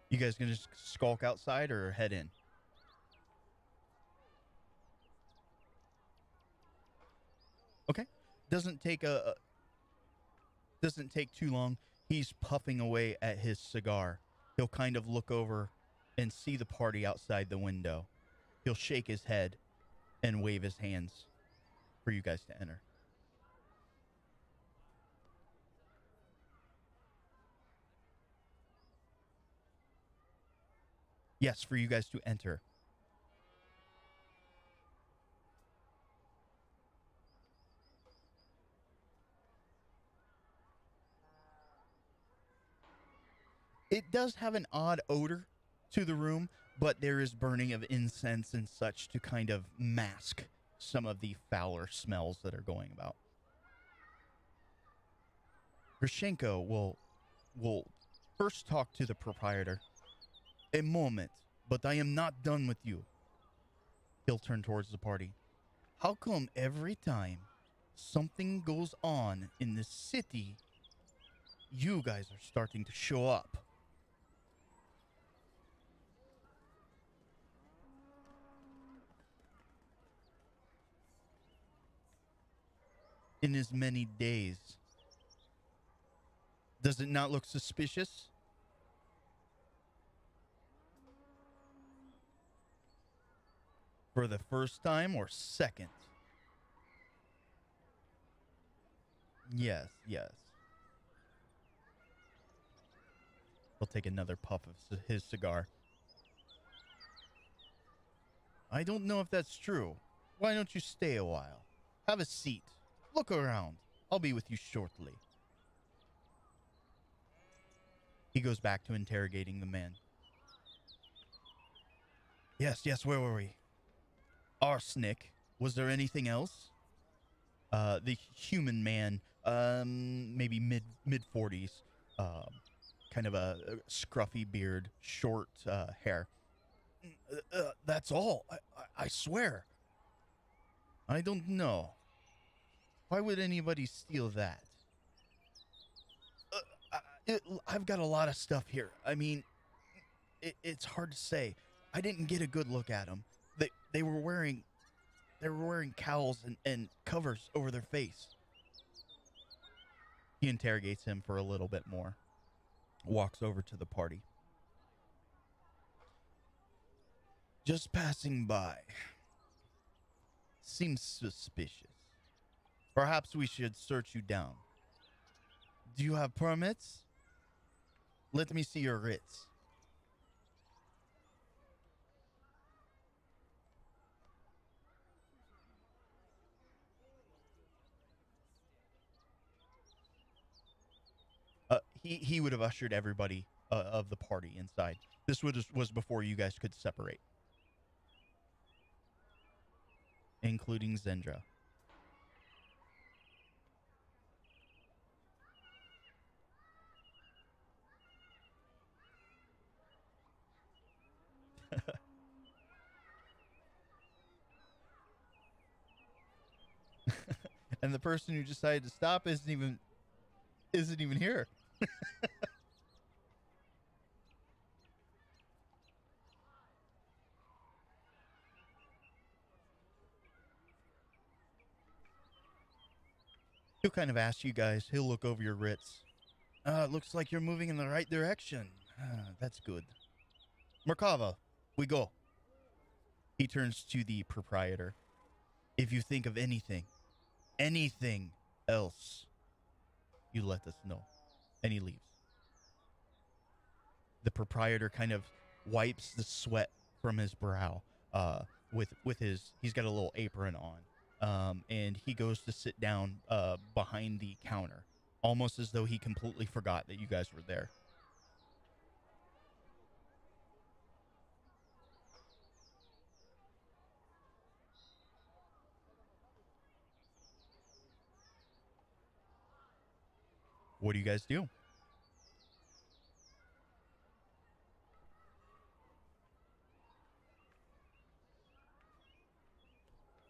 You guys gonna just skulk outside or head in? Okay. Doesn't take doesn't take too long. He's puffing away at his cigar. He'll kind of look over and see the party outside the window. He'll shake his head and wave his hands for you guys to enter. Yes, for you guys to enter. It does have an odd odor to the room, but there is burning of incense and such to kind of mask some of the fouler smells that are going about. Grushenko will first talk to the proprietor. A moment, but I am not done with you. He'll turn towards the party. How come every time something goes on in the city, you guys are starting to show up? In as many days. Does it not look suspicious? For the first time or second? Yes, yes. He'll take another puff of his cigar. I don't know if that's true. Why don't you stay a while? Have a seat. Look around. I'll be with you shortly. He goes back to interrogating the man. Yes, where were we? Arsenic. Was there anything else? The human man, maybe mid 40s, kind of a scruffy beard, short hair. That's all. I swear. I don't know. Why would anybody steal that? I've got a lot of stuff here. I mean, it's hard to say. I didn't get a good look at them. They were wearing cowls and covers over their face. He interrogates him for a little bit more. Walks over to the party. Just passing by. Seems suspicious. Perhaps we should search you down. Do you have permits? Let me see your writs. He would have ushered everybody of the party inside. This was before you guys could separate, including Zendra. And the person who decided to stop isn't even here. He'll kind of ask you guys. He'll look over your writs. Looks like you're moving in the right direction. That's good. Merkava, we go. He turns to the proprietor. If you think of anything else, you let us know. And he leaves. The proprietor kind of wipes the sweat from his brow with his, he's got a little apron on, and he goes to sit down behind the counter, almost as though he completely forgot that you guys were there. What do you guys do?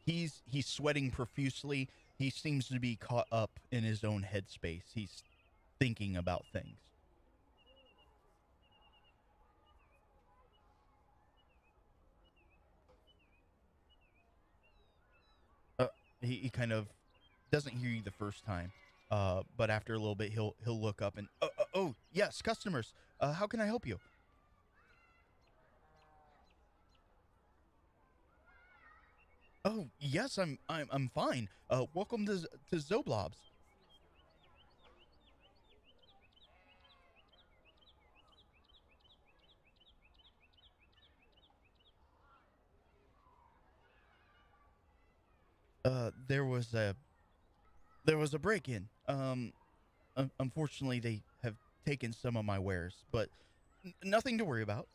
He's sweating profusely. He seems to be caught up in his own headspace. He's thinking about things. Uh, he kind of doesn't hear you the first time, but after a little bit, he'll look up and oh yes, customers. How can I help you? Oh yes, I'm fine. Welcome to Zoblobs. There was a break-in. Unfortunately, they have taken some of my wares, but nothing to worry about.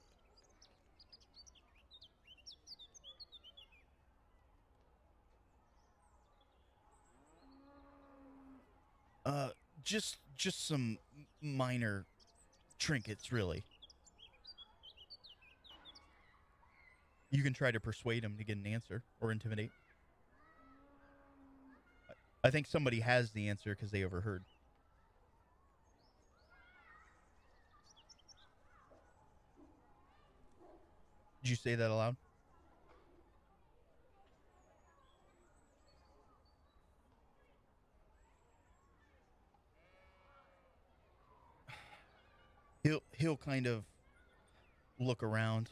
Uh, just some minor trinkets, really. You can try to persuade him to get an answer or intimidate. I think somebody has the answer because they overheard. Did you say that aloud? He'll kind of look around.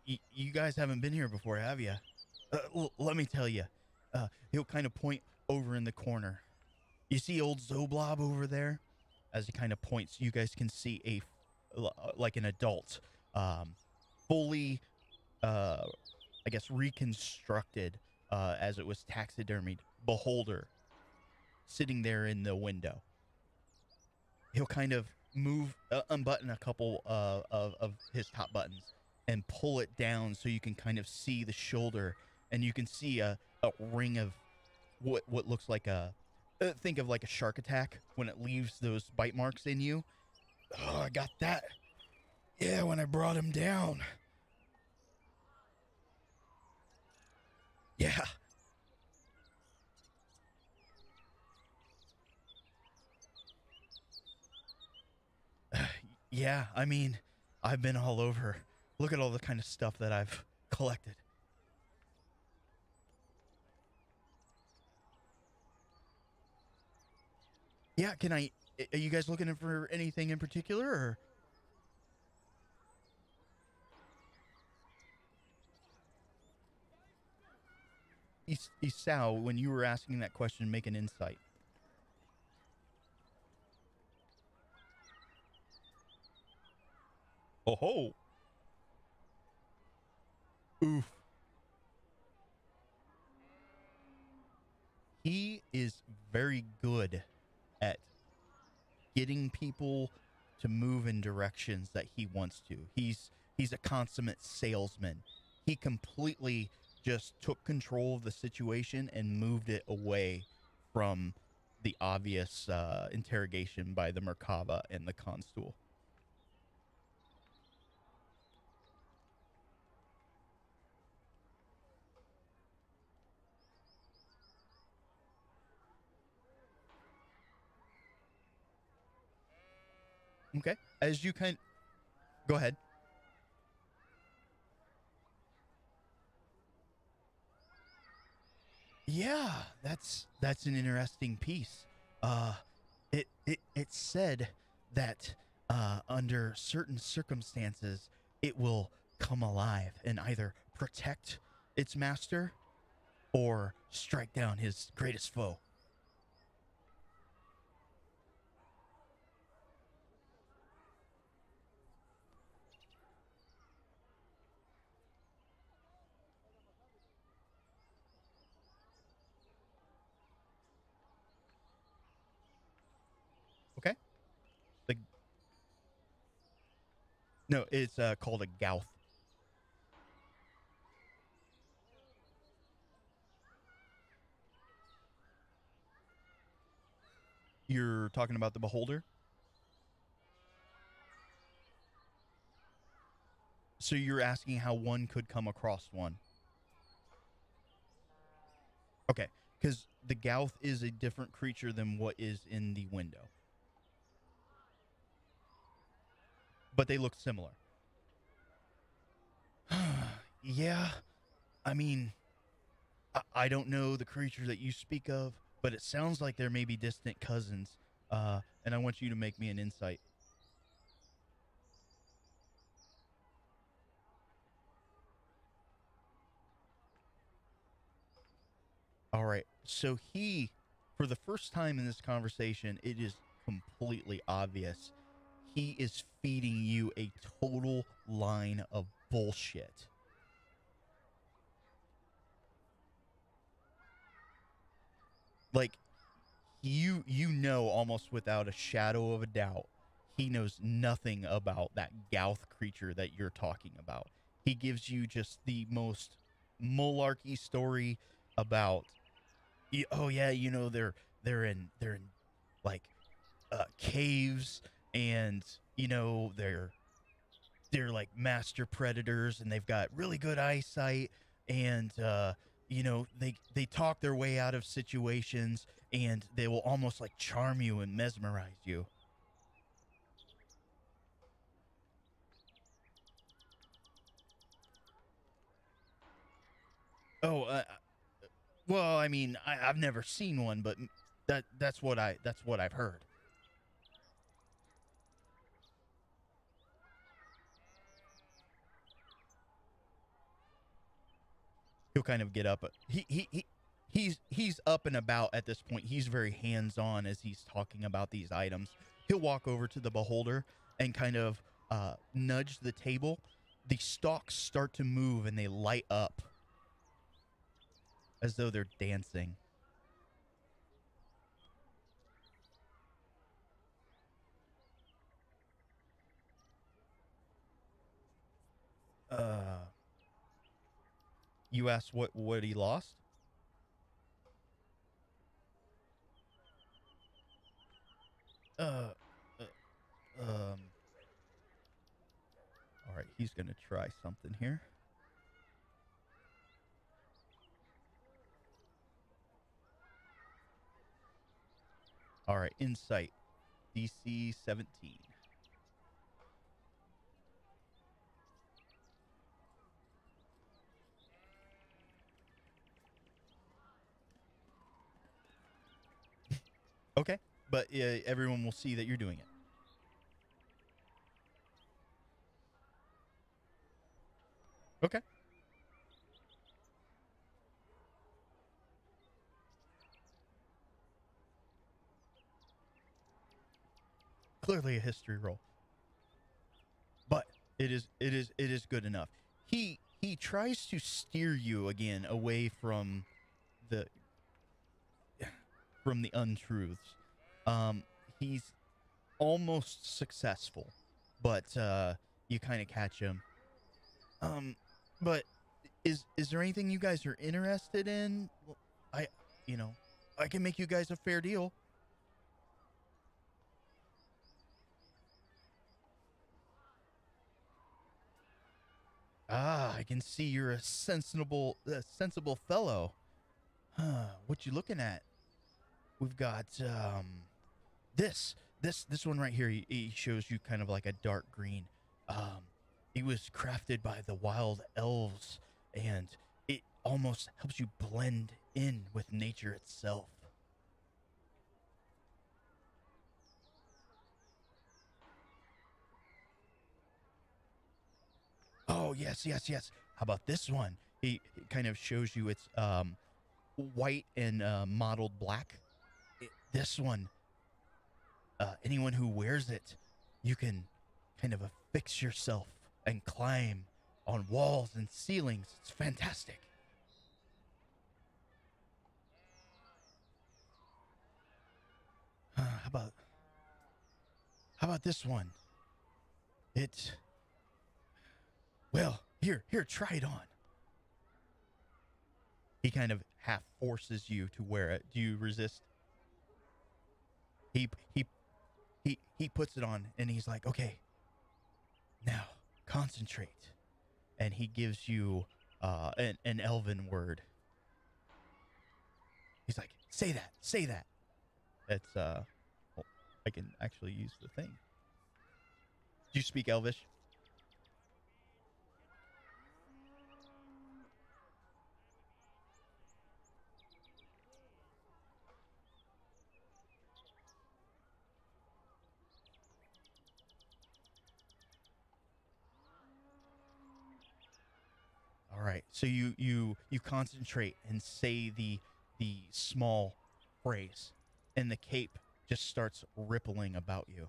You guys haven't been here before, have you? Let me tell you. He'll kind of point over in the corner. You see old Zoblob over there? As he kind of points, you guys can see like an adult, um, fully, uh, I guess, reconstructed as it was taxidermied beholder sitting there in the window. He'll kind of move, unbutton a couple of his top buttons and pull it down so you can kind of see the shoulder, and you can see a ring of what looks like a think of like a shark attack when it leaves those bite marks in you. Oh, I got that. Yeah, when I brought him down. Yeah. Yeah, I mean, I've been all over. Look at all the kind of stuff that I've collected. Yeah, can I? Are you guys looking for anything in particular, or Isao? When you were asking that question, make an insight. Oh ho! Oof. He is very good at getting people to move in directions that he wants to. He's a consummate salesman. He completely just took control of the situation and moved it away from the obvious interrogation by the Merkava and the Constable. Okay, as you can go ahead. Yeah, that's an interesting piece. Uh, it said that under certain circumstances it will come alive and either protect its master or strike down his greatest foe. Okay. The No, it's called a gouth. You're talking about the beholder. So you're asking how one could come across one. Okay, because the gouth is a different creature than what is in the window, but they look similar. Yeah, I mean, I don't know the creature that you speak of, but it sounds like there may be distant cousins. And I want you to make me an insight. All right. So for the first time in this conversation, it is completely obvious. He is feeding you a total line of bullshit. Like you know almost without a shadow of a doubt, he knows nothing about that Gouth creature that you're talking about. He gives you just the most malarkey story about, oh yeah, they're in like caves, and they're like master predators, and they've got really good eyesight, and they talk their way out of situations, and they will almost like charm you and mesmerize you. Oh, well, I mean, I've never seen one, but that's what I've heard. He'll kind of get up. He's up and about at this point. He's very hands on as he's talking about these items. He'll walk over to the beholder and kind of nudge the table. The stalks start to move and they light up as though they're dancing. Uh, you asked what he lost. Uh, uh um. All right, he's gonna try something here. All right, insight, DC 17. Okay, but everyone will see that you're doing it. Okay. Clearly a history roll, but it is good enough. He tries to steer you again away the the untruths. Um, he's almost successful, but you kind of catch him. Um, but is there anything you guys are interested in? Well, I you know I can make you guys a fair deal. Ah, I can see you're a sensible fellow. Huh, what you looking at? We've got this one right here. He shows you kind of like a dark green. Um, it was crafted by the wild elves, and it almost helps you blend in with nature itself. Oh yes, yes, yes. How about this one? He kind of shows you it's white and mottled black. This one, anyone who wears it, you can kind of affix yourself and climb on walls and ceilings. It's fantastic. How about this one? It well, here, try it on. He kind of half forces you to wear it. Do you resist? He he he puts it on and he's like, "Okay, now concentrate." And he gives you an elven word. He's like, "Say that. Say that." It's well, I can actually use the thing. Do you speak Elvish? All right. So you concentrate and say the small phrase, and the cape just starts rippling about you.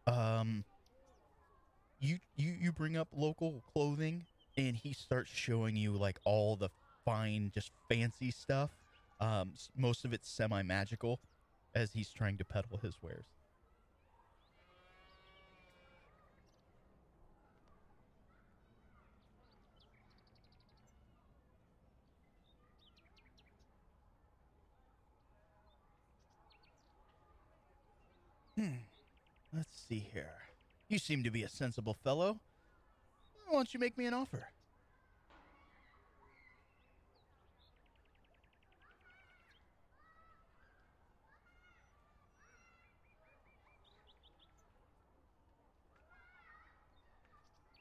Um, you bring up local clothing, and he starts showing you like all the fine, just fancy stuff. Most of it's semi magical, as he's trying to peddle his wares. Hmm. Let's see here. You seem to be a sensible fellow. Why don't you make me an offer?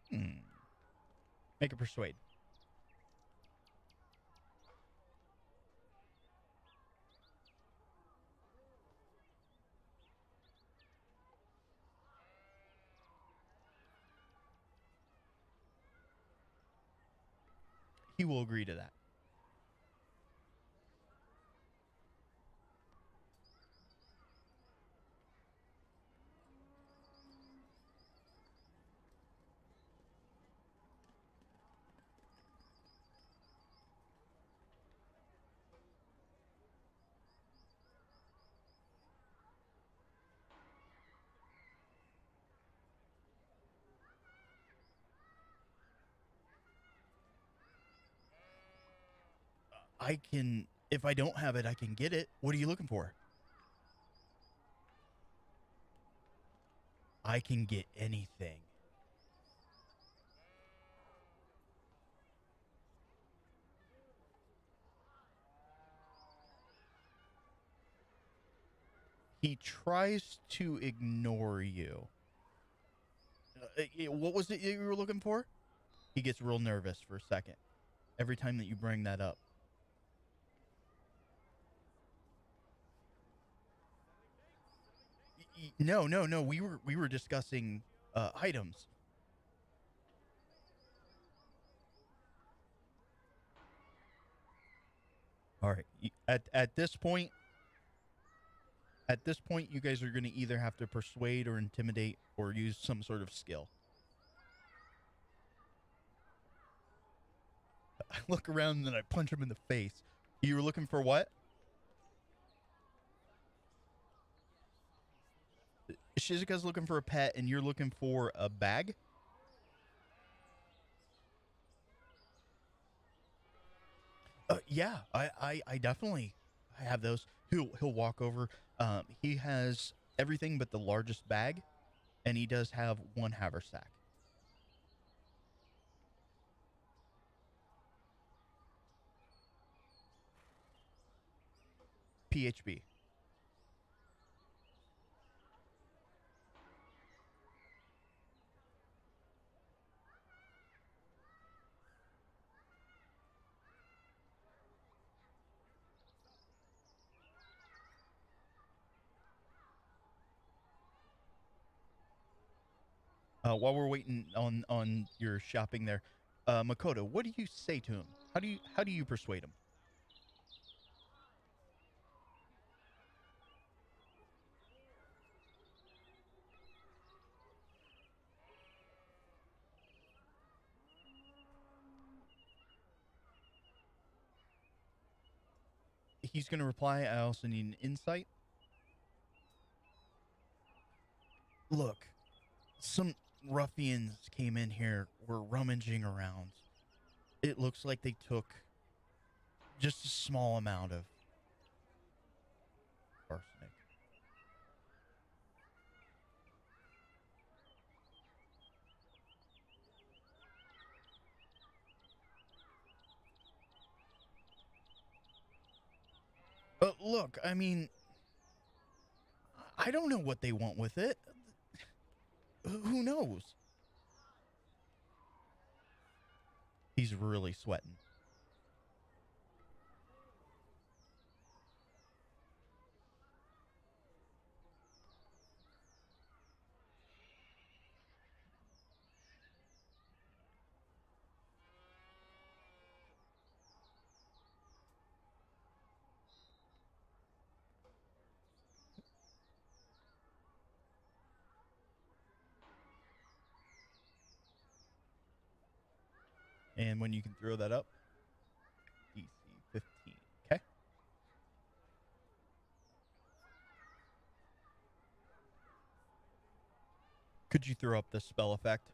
Hmm. Make a persuade. He will agree to that. I can, if I don't have it, I can get it. What are you looking for? I can get anything. He tries to ignore you. What was it you were looking for? He gets real nervous for a second every time that you bring that up. No, no, no. We were discussing items. All right. At this point, you guys are going to either have to persuade or intimidate or use some sort of skill. I look around and then I punch him in the face. You were looking for what? Shizuka's looking for a pet, and you're looking for a bag. Yeah, I definitely have those. He'll walk over. He has everything but the largest bag, and he does have one haversack. PHB. While we're waiting on your shopping there, Makoto, what do you say to him? How do you persuade him? He's gonna reply. I also need an insight. Look, some ruffians came in here, were rummaging around. It looks like they took just a small amount of arsenic. Look, I mean, I don't know what they want with it. Who knows? He's really sweating. And when you can throw that up, DC 15. Okay. Could you throw up the spell effect?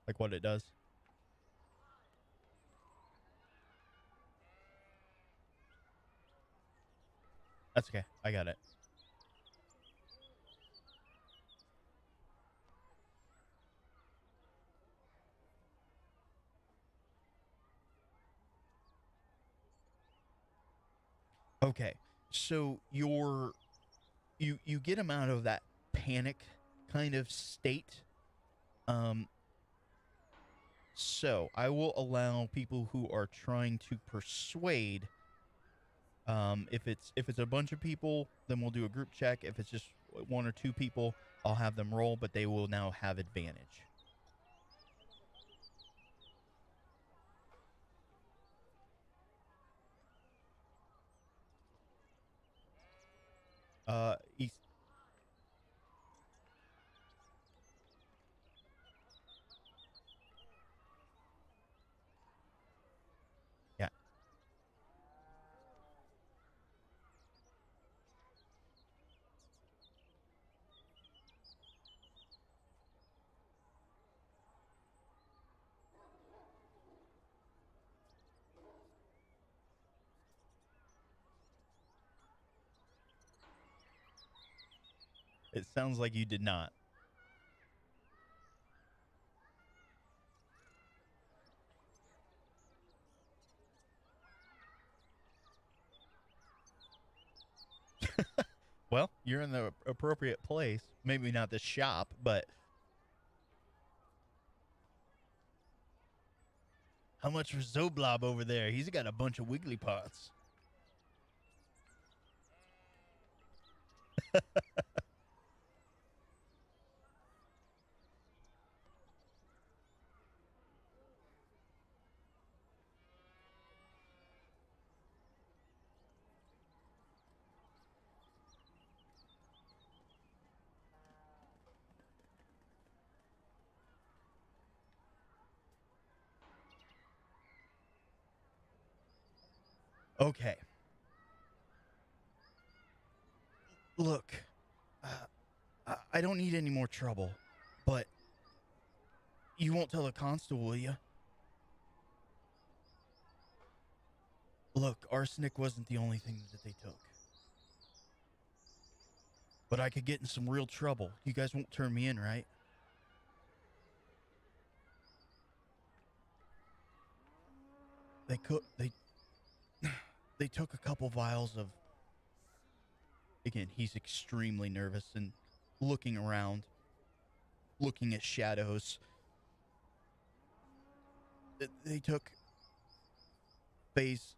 Like what it does? That's okay. I got it. Okay. So you get him out of that panic kind of state. Um so I will allow people who are trying to persuade. If it's a bunch of people, then we'll do a group check. If it's just one or two people, I'll have them roll, but they will now have advantage. East. Yeah. It sounds like you did not. Well, you're in the appropriate place. Maybe not the shop, but how much for Zoblob over there? He's got a bunch of wiggly parts. Okay. Look, I don't need any more trouble, but you won't tell the constable, will you? Look, arsenic wasn't the only thing that they took. But I could get in some real trouble. You guys won't turn me in, right? They they took a couple vials of. Again, he's extremely nervous and looking around, looking at shadows. They took phase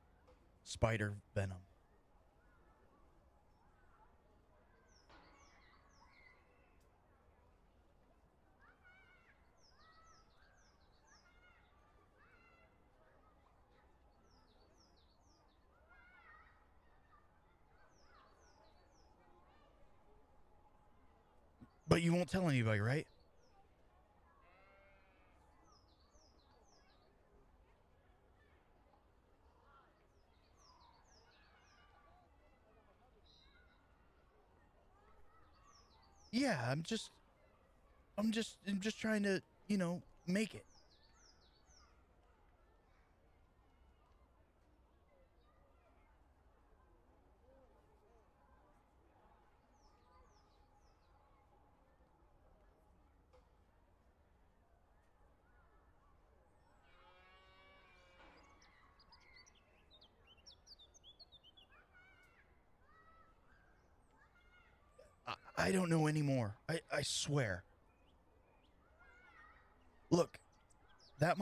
spider venom. But you won't tell anybody, right? Yeah, I'm just trying to, make it. I don't know anymore. I swear. Look, that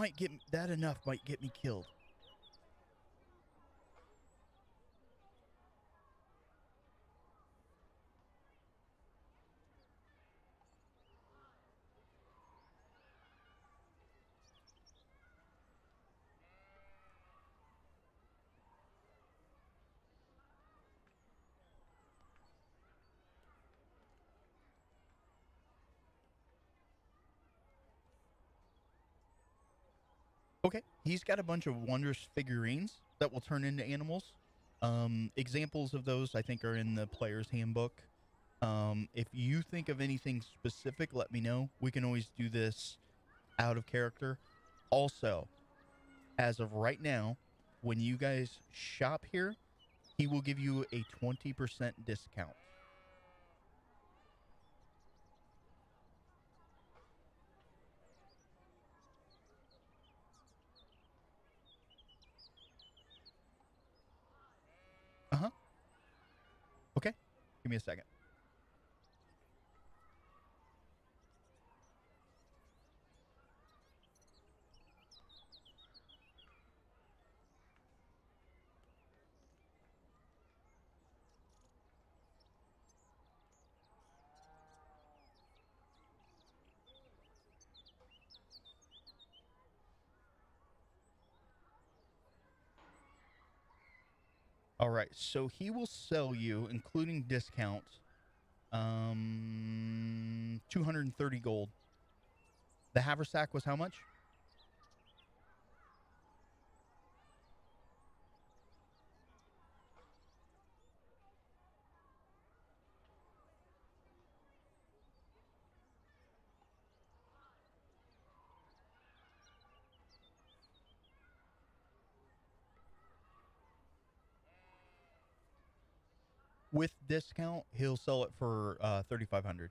enough might get me killed. Okay, he's got a bunch of wondrous figurines that will turn into animals. Examples of those, I think, are in the player's handbook. If you think of anything specific, let me know. We can always do this out of character. Also, as of right now, when you guys shop here, he will give you a 20% discount. Uh huh. Okay. Give me a second. All right. So he will sell you, including discount, 230 gold. The haversack was how much? With discount, he'll sell it for 3,500.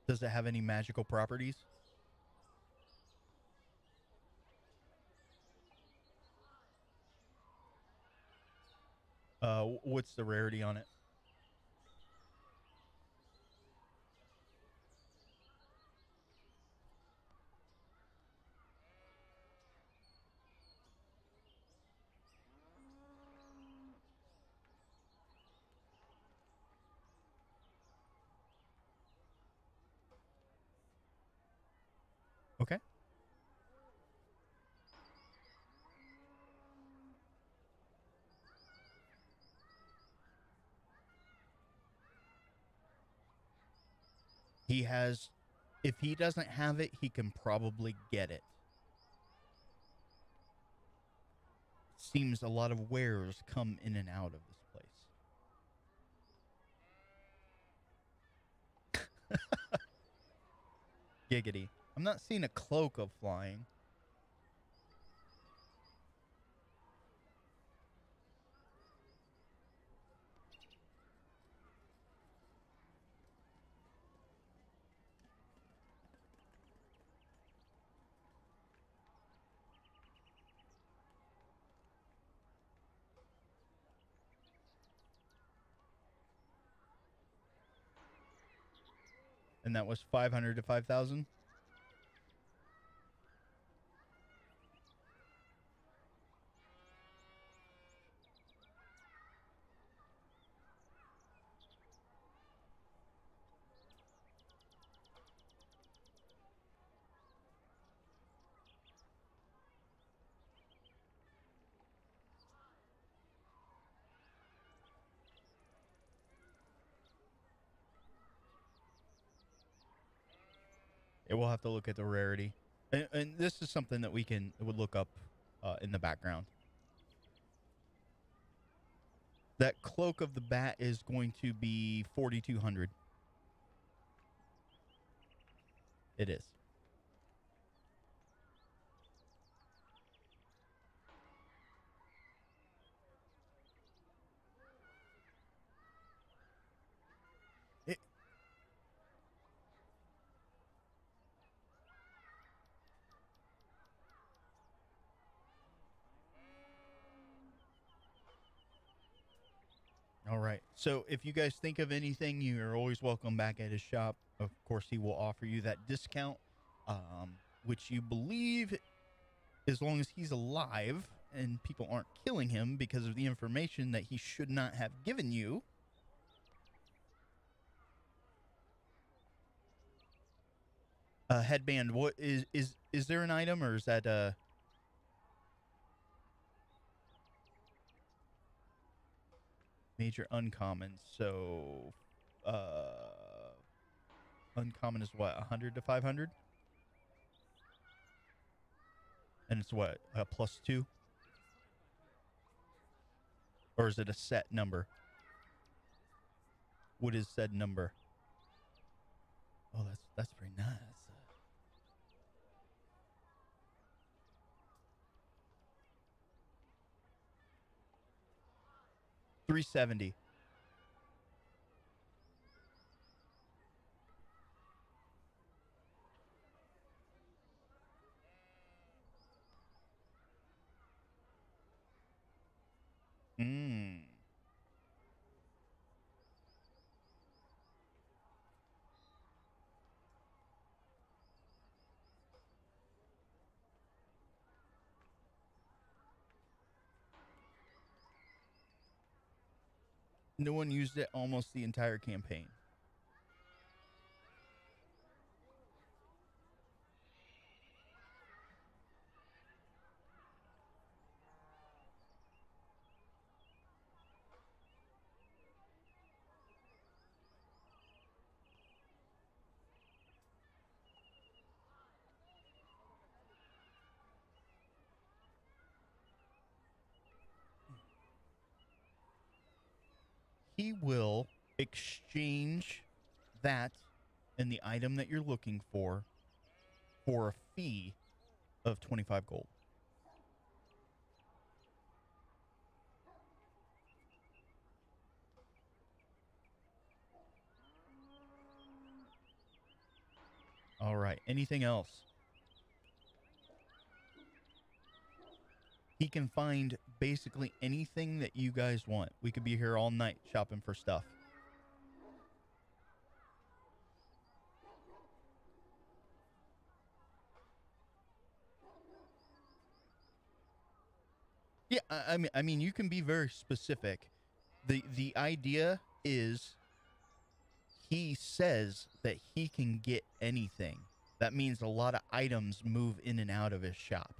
Does it have any magical properties? What's the rarity on it? Okay. He has, if he doesn't have it, he can probably get it. Seems a lot of wares come in and out of this place. Giggity. I'm not seeing a cloak of flying. And that was 500 to 5,000. It will have to look at the rarity. And this is something that we can would look up in the background. That cloak of the bat is going to be 4,200. It is. It, all right. So if you guys think of anything, you are always welcome back at his shop. Of course, he will offer you that discount which you believe, as long as he's alive and people aren't killing him because of the information that he should not have given you. Headband, what is there an item, or is that major uncommon? So uncommon is what, 100 to 500? And it's what, +2? Or is it a set number? What is said number? Oh, that's pretty nice. 370. No one used it almost the entire campaign. He will exchange that and the item that you're looking for a fee of 25 gold. All right. Anything else? He can find basically anything that you guys want. We could be here all night shopping for stuff. Yeah, I mean, you can be very specific. The idea is, he says that he can get anything. That means a lot of items move in and out of his shop.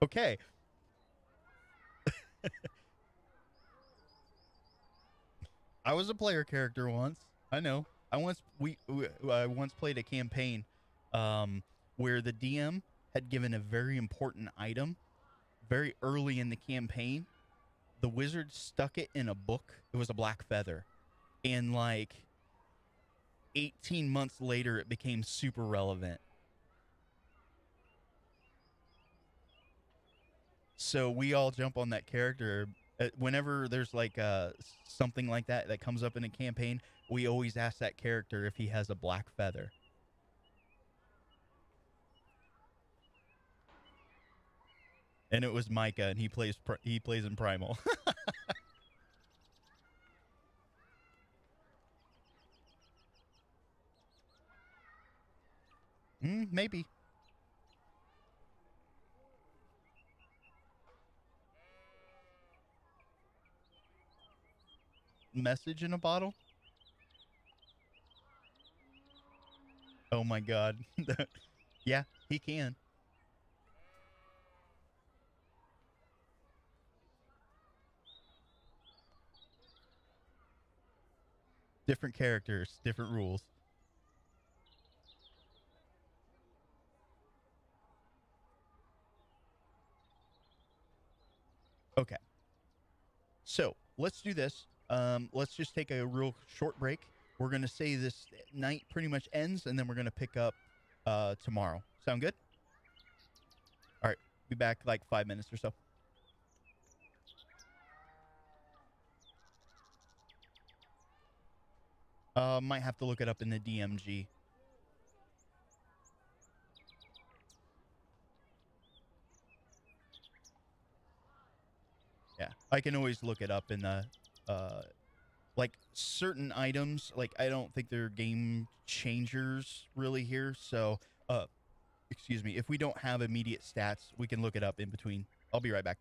Okay. I was a player character once. I know. I once played a campaign where the DM had given a very important item very early in the campaign. The wizard stuck it in a book. It was a black feather. And like 18 months later, it became super relevant. So we all jump on that character. Whenever there's like something like that comes up in a campaign, we always ask that character if he has a black feather. And it was Micah, and he plays in Primal. Maybe. Message in a bottle? Oh my god. Yeah, he can. Different characters, different rules. Okay. So let's do this. Let's just take a real short break. We're going to say this night pretty much ends, and then we're going to pick up tomorrow. Sound good? All right. Be back like 5 minutes or so. Might have to look it up in the DMG. Yeah, I can always look it up in the like certain items. Like I don't think they're game changers really here. So excuse me. If we don't have immediate stats, we can look it up in between. I'll be right back.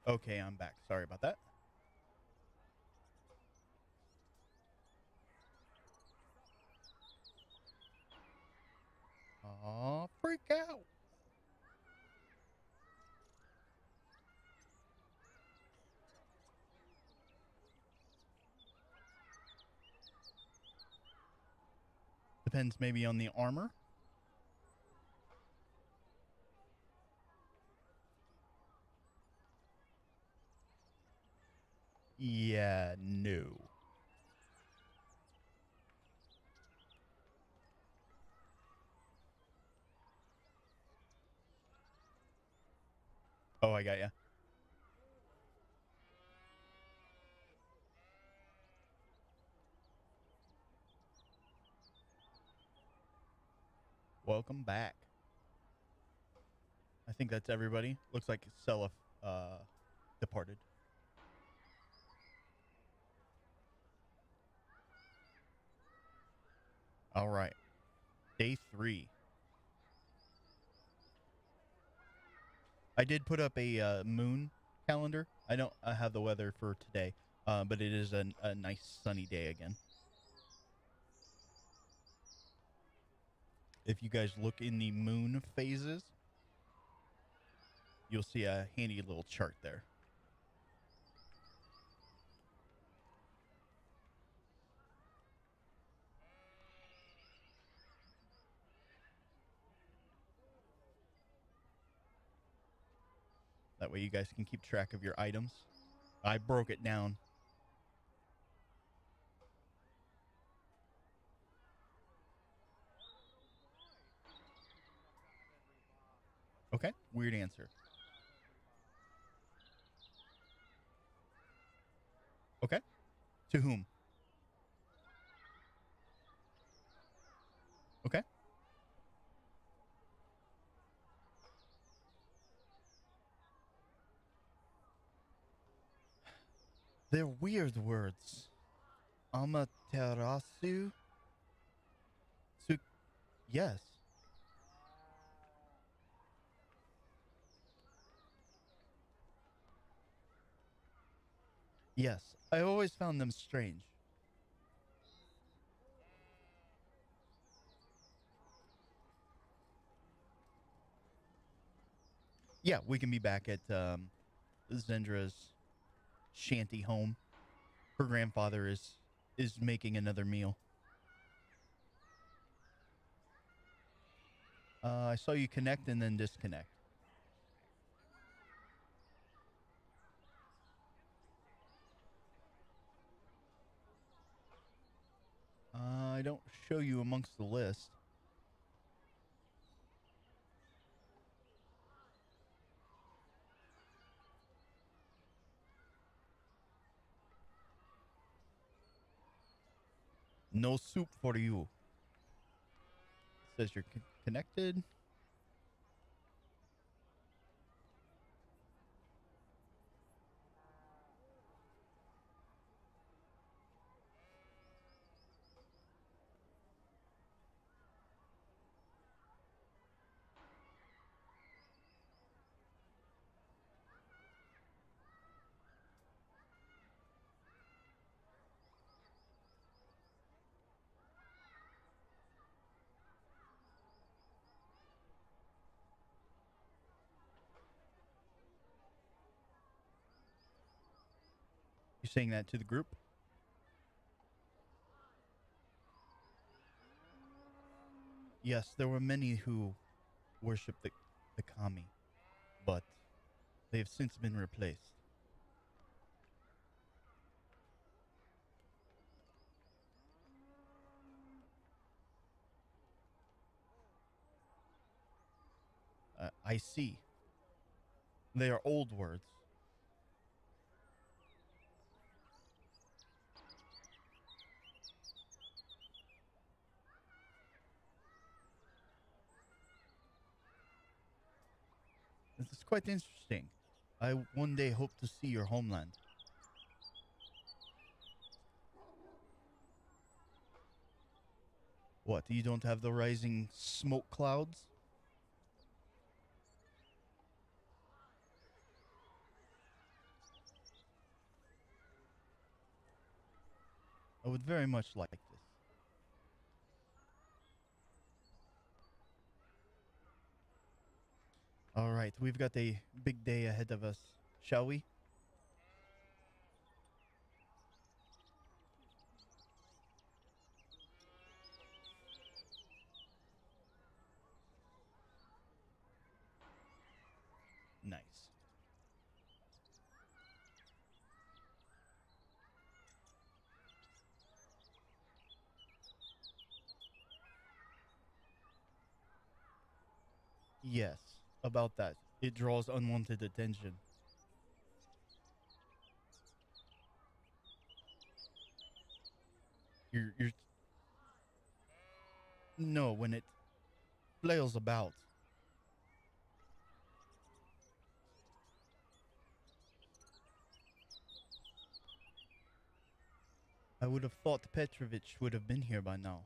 Okay, I'm back. Sorry about that. Aw, freak out. Depends maybe on the armor. Yeah, no. Oh, I got ya. Welcome back. I think that's everybody. Looks like Seliph departed. All right. Day 3. I did put up a moon calendar. I don't have the weather for today, but it is a nice sunny day again. If you guys look in the moon phases, you'll see a handy little chart there. That way you guys can keep track of your items. I broke it down. Okay, weird answer. Okay, to whom? Okay. They're weird words. Amaterasu? Su- yes. Yes. I always found them strange. Yeah, we can be back at Zendra's shanty home. Her grandfather is making another meal. I saw you connect and then disconnect. I don't show you amongst the list. No soup for you. It says you're connected. You're saying that to the group? Yes, there were many who worshipped the kami, but they have since been replaced. I see. They are old words. This is quite interesting. I one day hope to see your homeland. What, you don't have the rising smoke clouds? – I would very much like this. All right, we've got a big day ahead of us, shall we? Nice. Yes, about that. It draws unwanted attention. You're no, when it flails about. I would have thought Petrovich would have been here by now.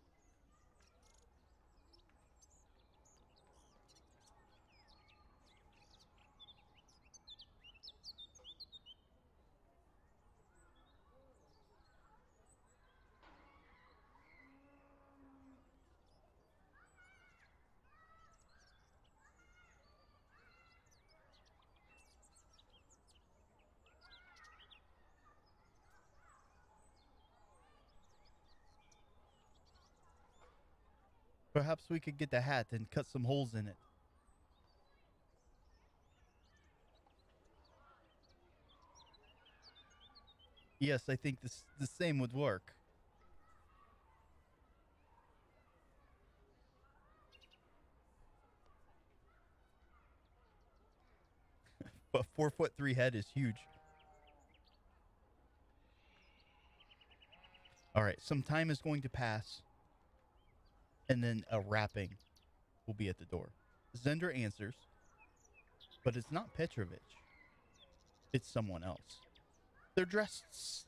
Perhaps we could get the hat and cut some holes in it. Yes, I think this the same would work. But 4'3" head is huge. All right, some time is going to pass, and then a rapping will be at the door. Zender answers, but it's not Petrovich. It's someone else. They're dressed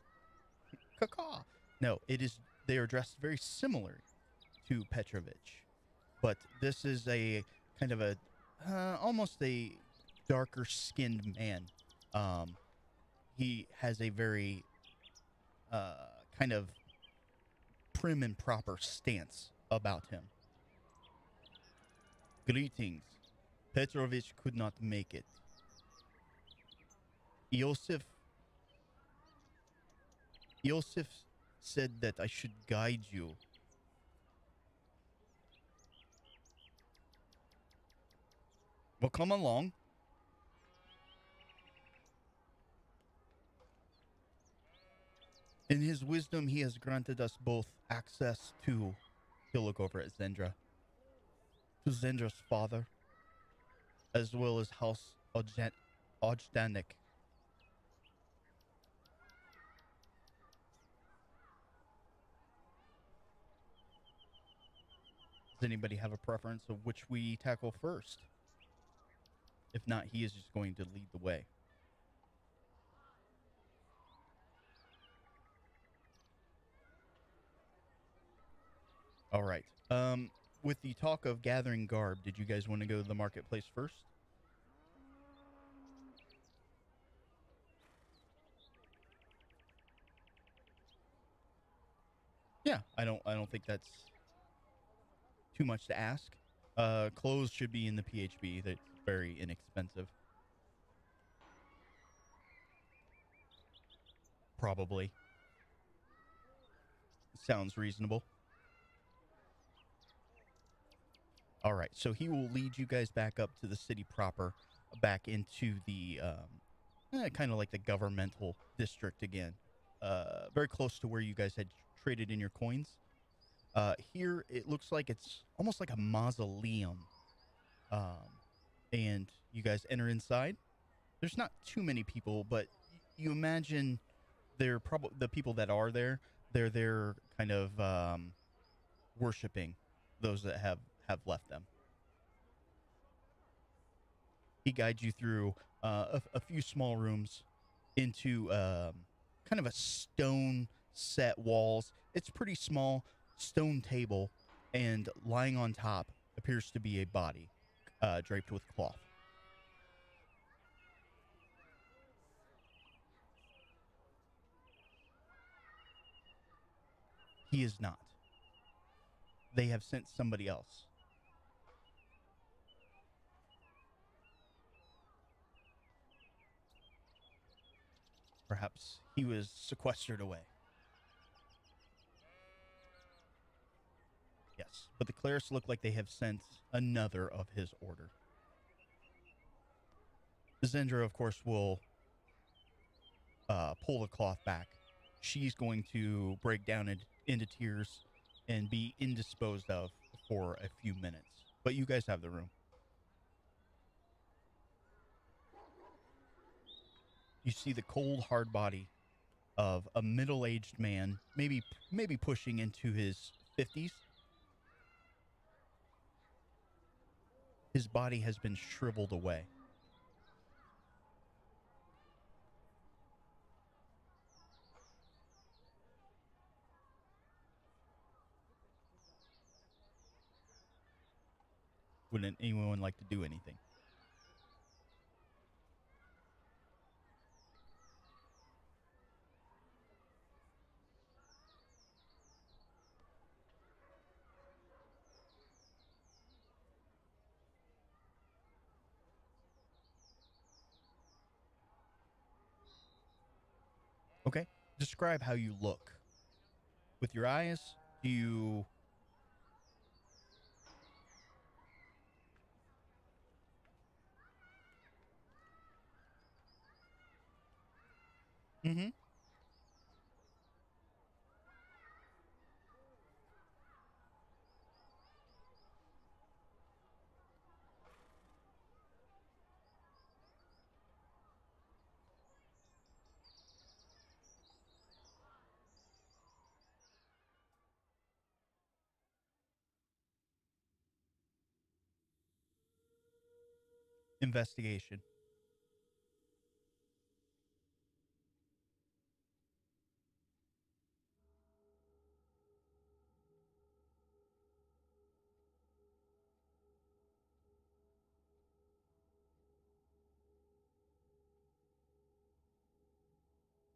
caca. No, it is. They are dressed very similar to Petrovich, but this is a kind of a almost a darker skinned man. Um, he has a very kind of prim and proper stance about him. Greetings. Petrovich could not make it. Yosef Yosef said that I should guide you. Well, come along. In his wisdom, he has granted us both access to, he'll look over at Zendra, to Zendra's father, as well as House Ojdanik. Does anybody have a preference of which we tackle first? If not, he is just going to lead the way. All right. With the talk of gathering garb, did you guys want to go to the marketplace first? Yeah, I don't think that's too much to ask. Clothes should be in the PHB. That's very inexpensive. Probably. Sounds reasonable. All right, so he will lead you guys back up to the city proper, back into the kind of like the governmental district again. Very close to where you guys had traded in your coins. Here it looks like it's almost like a mausoleum. Um, and you guys enter inside. There's not too many people, but you imagine they're probably the people that are there. They're there, kind of worshiping those that have left them. He guides you through a few small rooms into kind of a stone set walls. It's pretty small, stone table, and lying on top appears to be a body draped with cloth. He is not. They have sent somebody else. Perhaps he was sequestered away. Yes, but the clerics look like they have sent another of his order. Zendra, of course, will pull the cloth back. She's going to break down into tears and be indisposed of for a few minutes. But you guys have the room. You see the cold, hard body of a middle-aged man, maybe pushing into his 50s. His body has been shriveled away. Wouldn't anyone like to do anything? Okay. Describe how you look. With your eyes, do you... Mm-hmm. Investigation.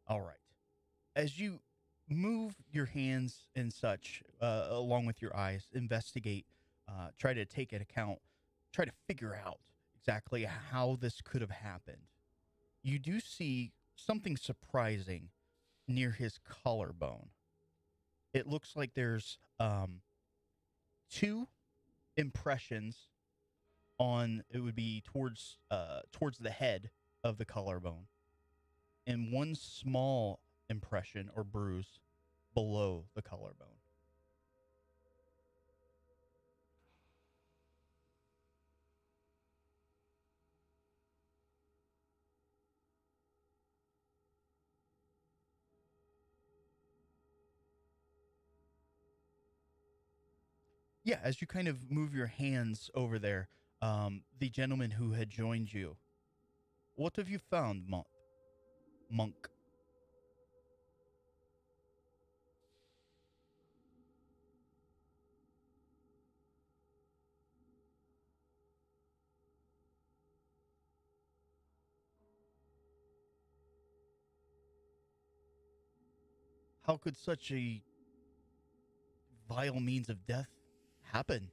All right. As you move your hands and such, along with your eyes, investigate, try to take into account, try to figure out exactly how this could have happened. You do see something surprising near his collarbone. It looks like there's two impressions on it would be towards the head of the collarbone, and one small impression or bruise below the collarbone. Yeah, as you kind of move your hands over there, the gentleman who had joined you, what have you found, monk? How could such a vile means of death happen?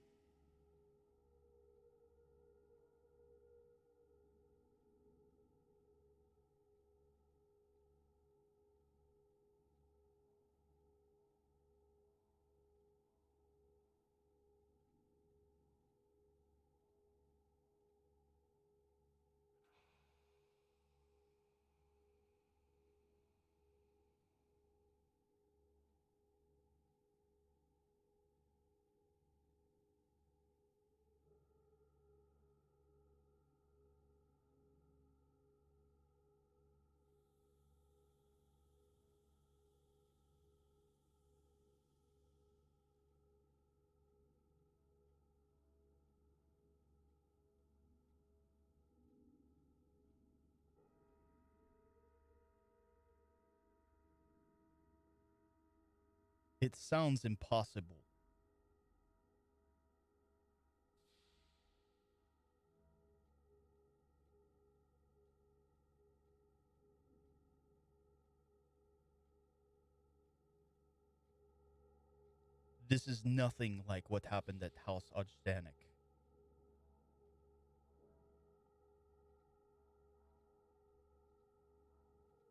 It sounds impossible. This is nothing like what happened at House Ojdanik.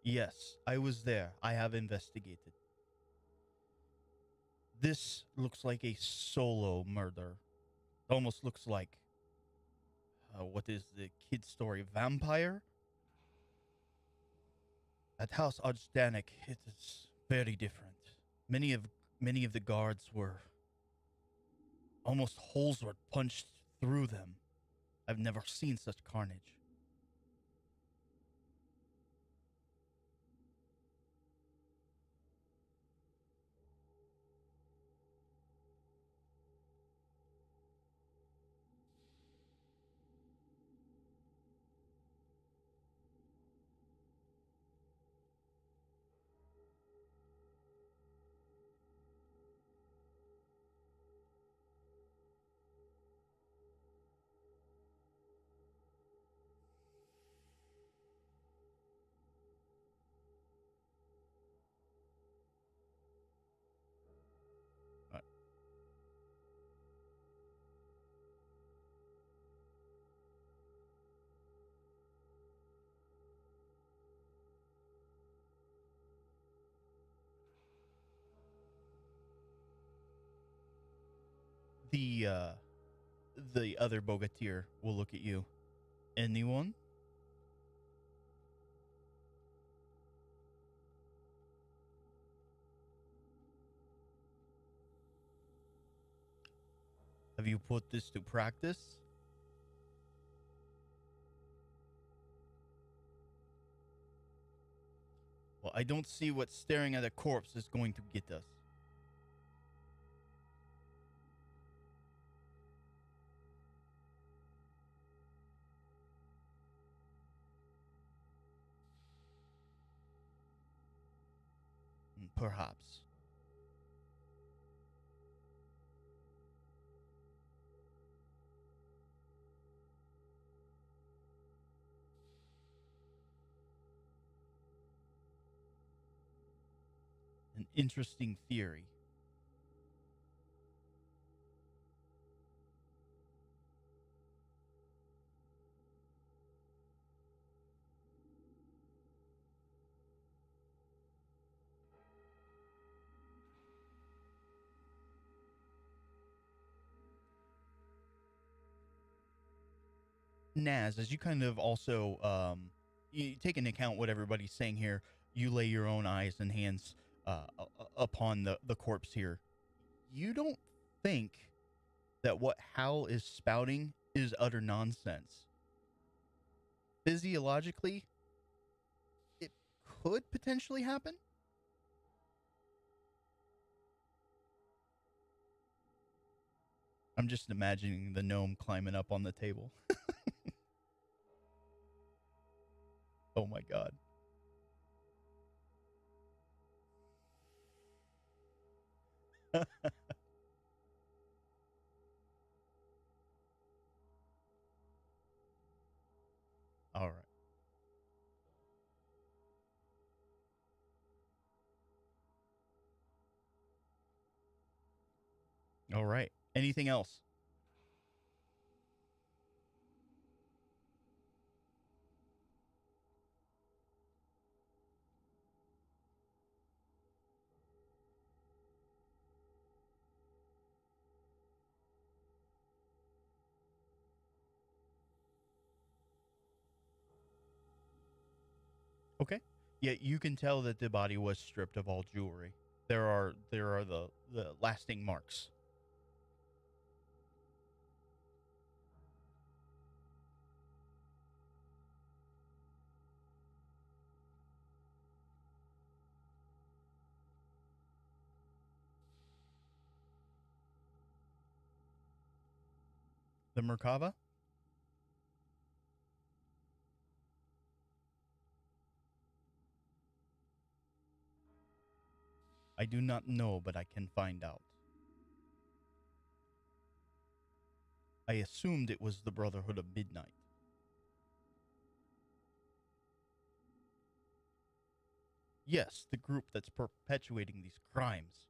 Yes, I was there. I have investigated. This looks like a solo murder. Almost looks like what is the kid story? Vampire? At House Ojdanik, it is very different. Many of many of the guards were almost holes were punched through them. I've never seen such carnage. Uh, the uh, the other Bogatir will look at you. Anyone? Have you put this to practice? Well, I don't see what staring at a corpse is going to get us. Perhaps. An interesting theory. Naz, as you kind of also you take into account what everybody's saying here, you lay your own eyes and hands upon the corpse here. You don't think that what Hal is spouting is utter nonsense. Physiologically, it could potentially happen. I'm just imagining the gnome climbing up on the table. Oh my god. All right. All right. Anything else? Okay. Yeah, you can tell that the body was stripped of all jewelry. There are the lasting marks. The Merkava? I do not know, but I can find out. I assumed it was the Brotherhood of Midnight. Yes, the group that's perpetuating these crimes.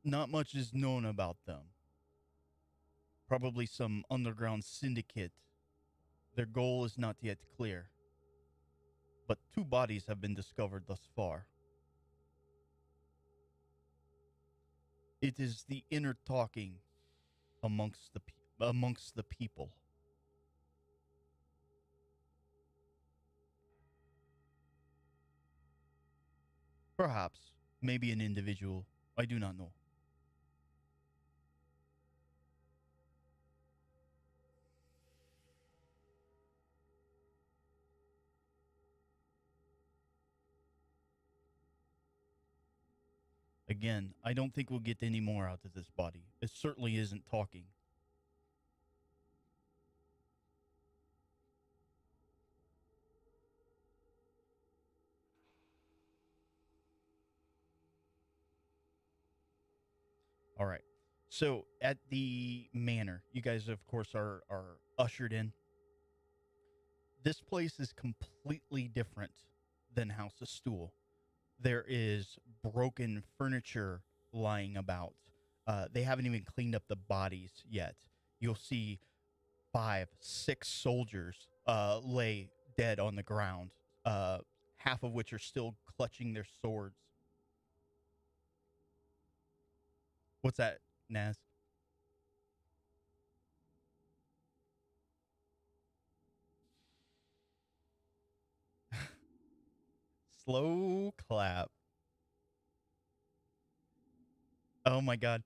Not much is known about them. Probably some underground syndicate. Their goal is not yet clear. But 2 bodies have been discovered thus far. It is the inner talking amongst the people. Perhaps, maybe an individual. I do not know. Again, I don't think we'll get any more out of this body. It certainly isn't talking. All right. So at the manor, you guys, of course, are ushered in. This place is completely different than House of Stool. There is broken furniture lying about. They haven't even cleaned up the bodies yet. You'll see 5, 6 soldiers lay dead on the ground, half of which are still clutching their swords. What's that, Naz? Slow clap. Oh my god.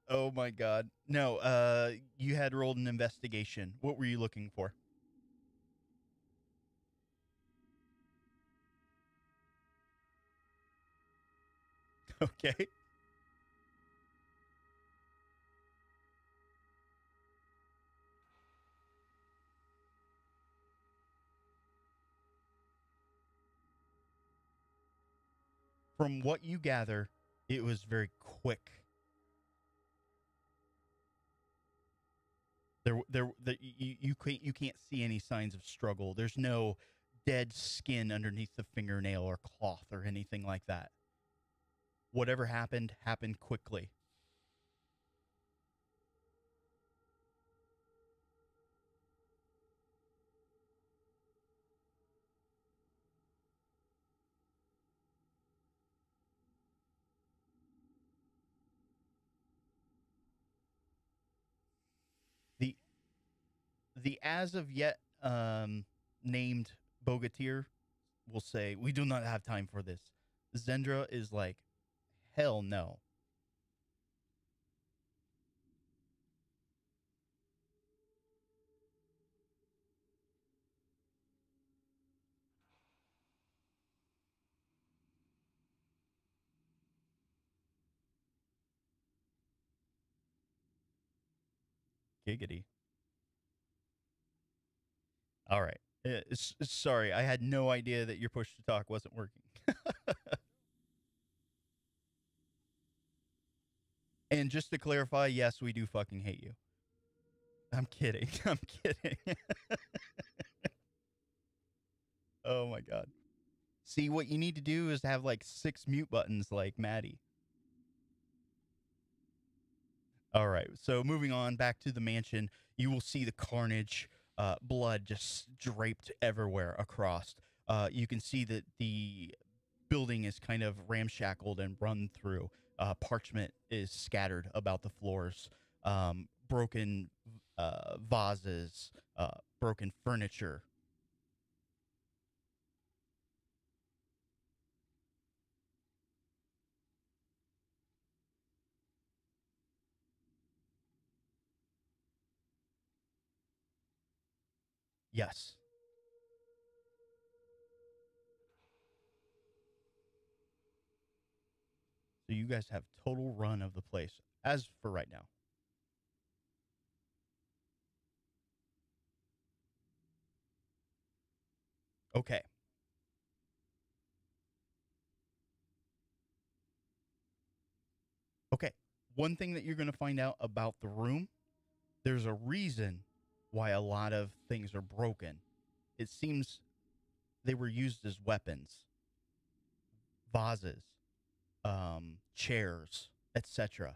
Oh my god. No, you had rolled an investigation. What were you looking for? Okay. From what you gather, it was very quick. You can't see any signs of struggle. There's no dead skin underneath the fingernail or cloth or anything like that. Whatever happened quickly. The the as of yet named Bogatir will say, "We do not have time for this." Zendra is like, "Hell no." Giggity. All right. Sorry, I had no idea that your push to talk wasn't working. And just to clarify, yes, we do fucking hate you. I'm kidding. I'm kidding. Oh my god. See, what you need to do is have like 6 mute buttons like Maddie. All right. So moving on back to the mansion, you will see the carnage, blood just draped everywhere across. You can see that the building is kind of ramshackled and run through. Parchment is scattered about the floors. Broken vases, broken furniture. Yes. So you guys have total run of the place as for right now. Okay. Okay. One thing that you're going to find out about the room, there's a reason why a lot of things are broken. It seems they were used as weapons, vases, chairs, etc.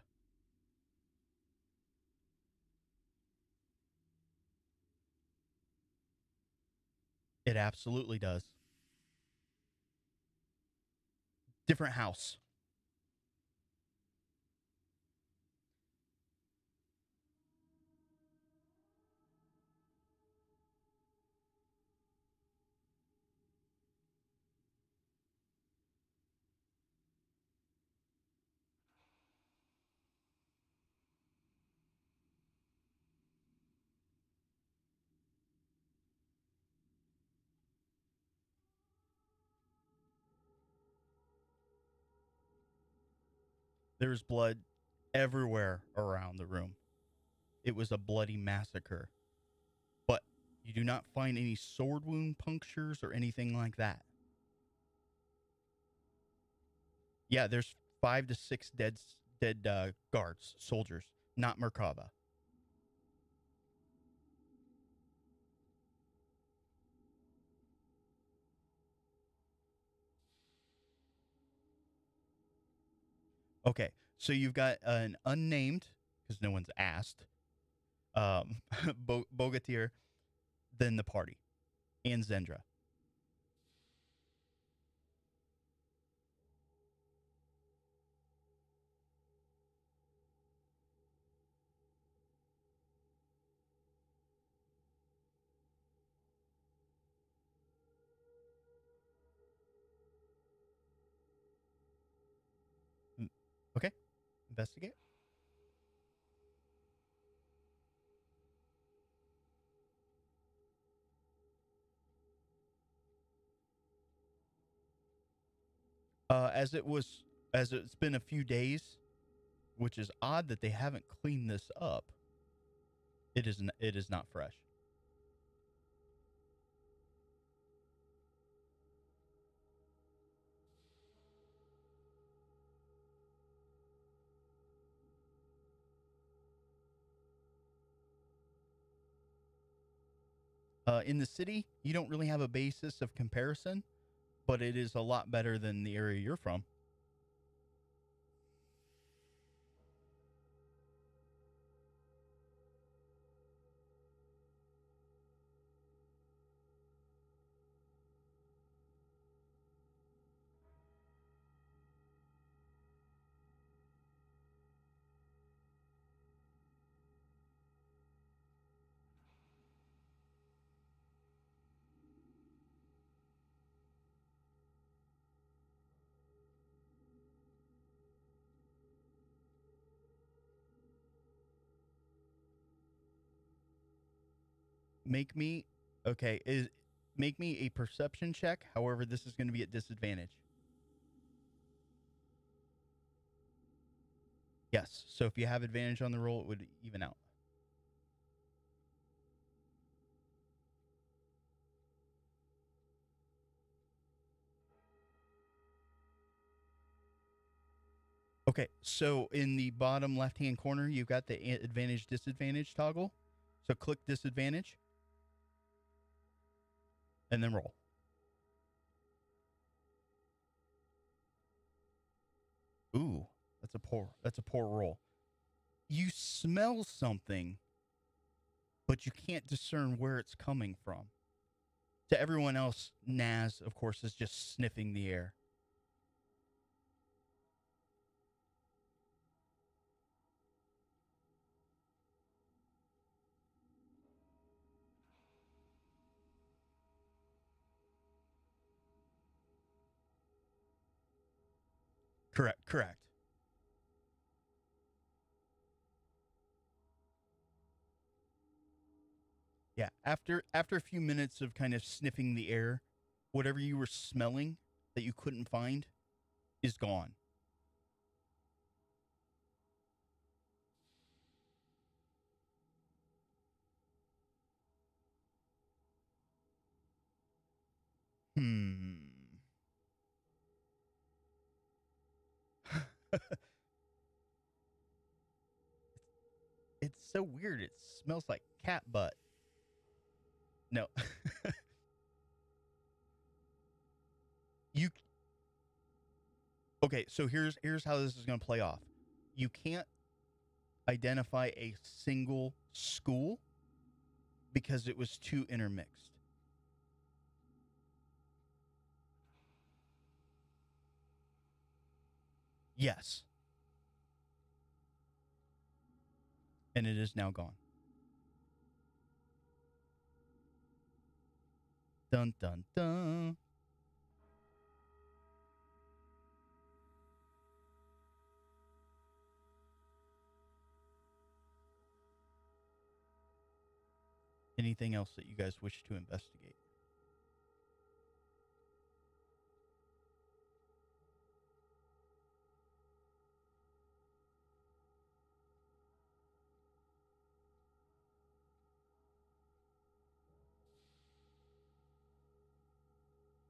It absolutely does. Different house. There's blood everywhere around the room. It was a bloody massacre. But you do not find any sword wound punctures or anything like that. Yeah, there's 5 to 6 dead guards, soldiers, not Merkaba. Okay, so you've got an unnamed, because no one's asked, Bogatir, then the party, and Zendra. Mm, okay, investigate. As it's been a few days, which is odd that they haven't cleaned this up. It is not fresh. In the city, you don't really have a basis of comparison, but it is a lot better than the area you're from. Make me okay. Is Make me a perception check. However, this is going to be at disadvantage. Yes. So if you have advantage on the roll, it would even out. Okay. So in the bottom left hand corner, you've got the advantage disadvantage toggle. So click disadvantage and then roll. Ooh, that's a poor roll. You smell something, but you can't discern where it's coming from. To everyone else, Naz, of course, is just sniffing the air. Correct. Yeah, after a few minutes of kind of sniffing the air, whatever you were smelling that you couldn't find is gone. Hmm. It's so weird. It smells like cat butt. No. Okay, so here's how this is going to play off. You can't identify a single school because it was too intermixed. Yes. And it is now gone. Dun dun dun. Anything else that you guys wish to investigate?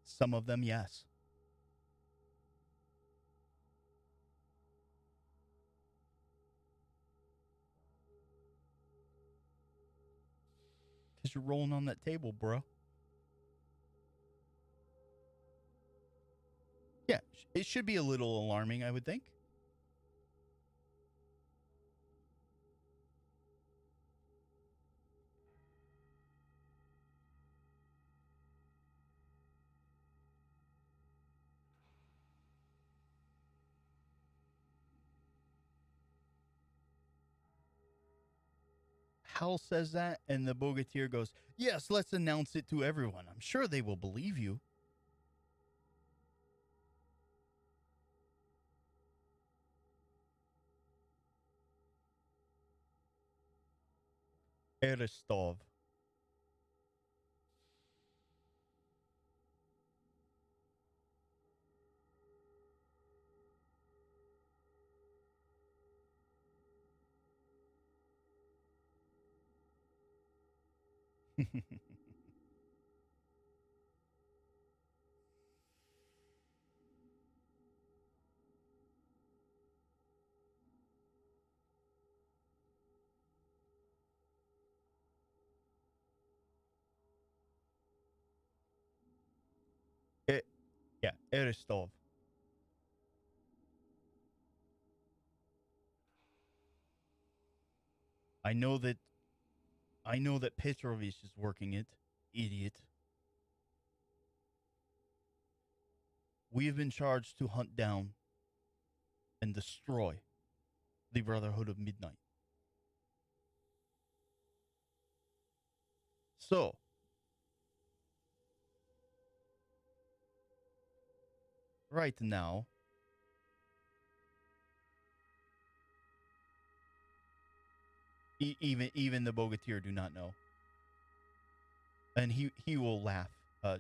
Some of them, yes. Because you're rolling on that table, bro. Yeah, it should be a little alarming, I would think. Hal says that, and the Bogatir goes, "Yes, let's announce it to everyone. I'm sure they will believe you." Eristov. It, yeah, Eristov. I know that Petrovich is working it. Idiot. We have been charged to hunt down and destroy the Brotherhood of Midnight. So, right now, even the Bogatir do not know, and he will laugh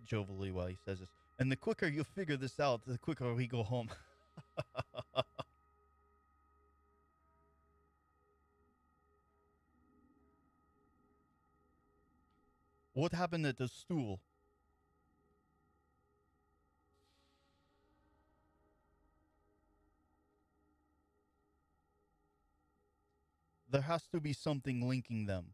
jovially while he says this. And the quicker you figure this out, the quicker we go home. What happened at the stool? There has to be something linking them.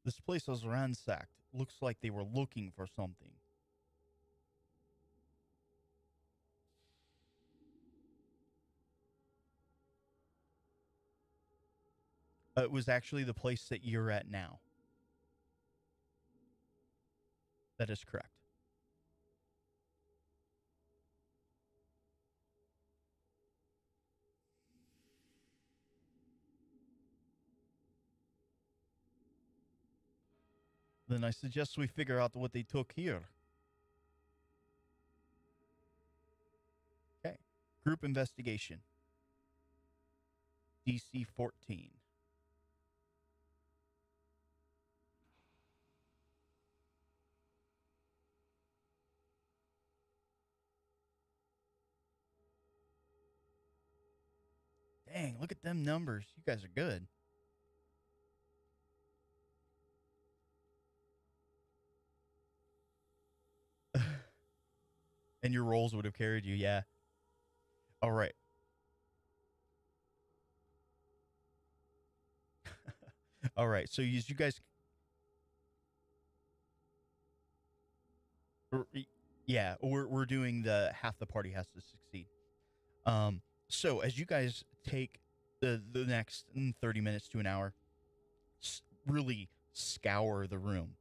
This place was ransacked. Looks like they were looking for something. It was actually the place that you're at now. That is correct. Then I suggest we figure out what they took here. Okay. Group investigation. DC 14. look at them numbers. You guys are good. And your rolls would have carried you, yeah. All right. All right. So you guys, yeah, we're doing the half the party has to succeed. So as you guys take the next 30 minutes to an hour, really scour the room,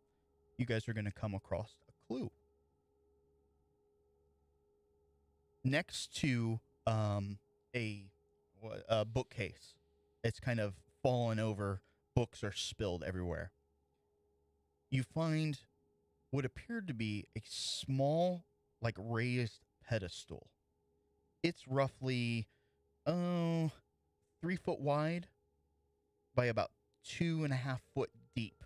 you guys are going to come across a clue next to a a bookcase. It's kind of fallen over. Books are spilled everywhere. You find what appeared to be a small, like raised pedestal. It's roughly, oh, 3 foot wide by about 2.5 foot deep.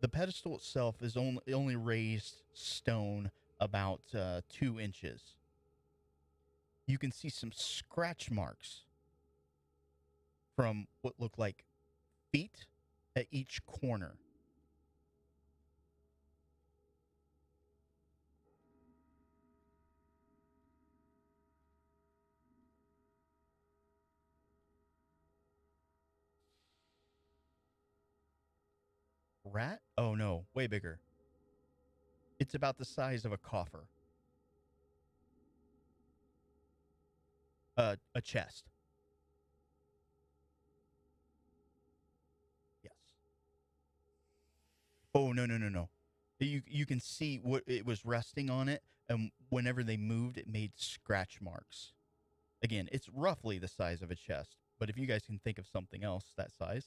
The pedestal itself is only raised stone about 2 inches. You can see some scratch marks from what look like feet at each corner. Rat? Oh no, way bigger. It's about the size of a coffer. A chest. Yes. Oh no, no, no, no. You can see what it was resting on it, and whenever they moved, it made scratch marks. Again, it's roughly the size of a chest, but if you guys can think of something else that size.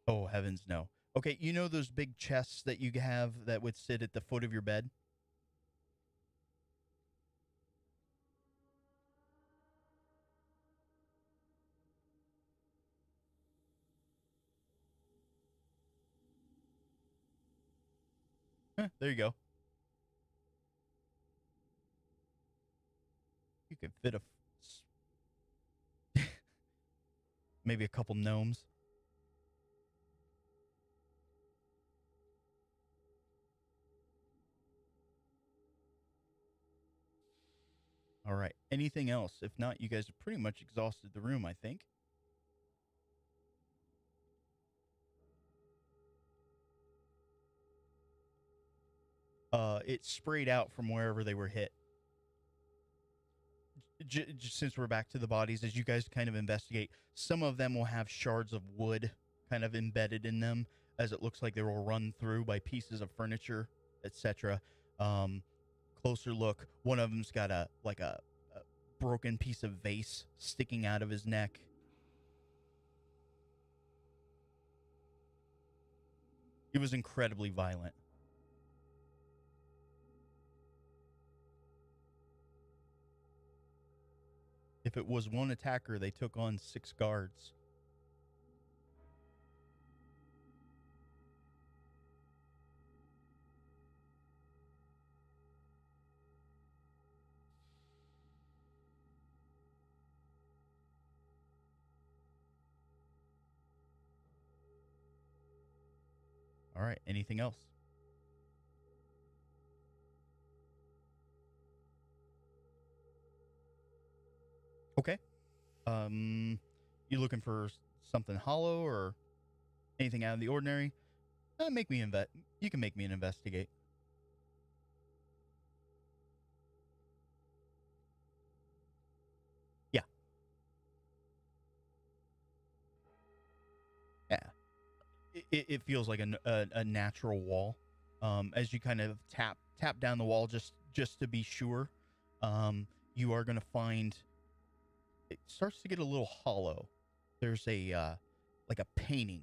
Oh heavens, no. Okay, you know those big chests that you have that would sit at the foot of your bed? There you go. You could fit maybe a couple gnomes. All right. Anything else? If not, you guys have pretty much exhausted the room, I think. It sprayed out from wherever they were hit. Since we're back to the bodies, as you guys kind of investigate, some of them will have shards of wood kind of embedded in them, as it looks like they were run through by pieces of furniture, etc. Closer look, one of them's got a broken piece of vase sticking out of his neck. It was incredibly violent. If it was one attacker, they took on 6 guards. All right. Anything else? Okay. You looking for something hollow or anything out of the ordinary? Make me invest. You can make me an investigate. Yeah. Yeah. It feels like a natural wall. As you kind of tap down the wall just to be sure, you are going to find it starts to get a little hollow. There's a like a painting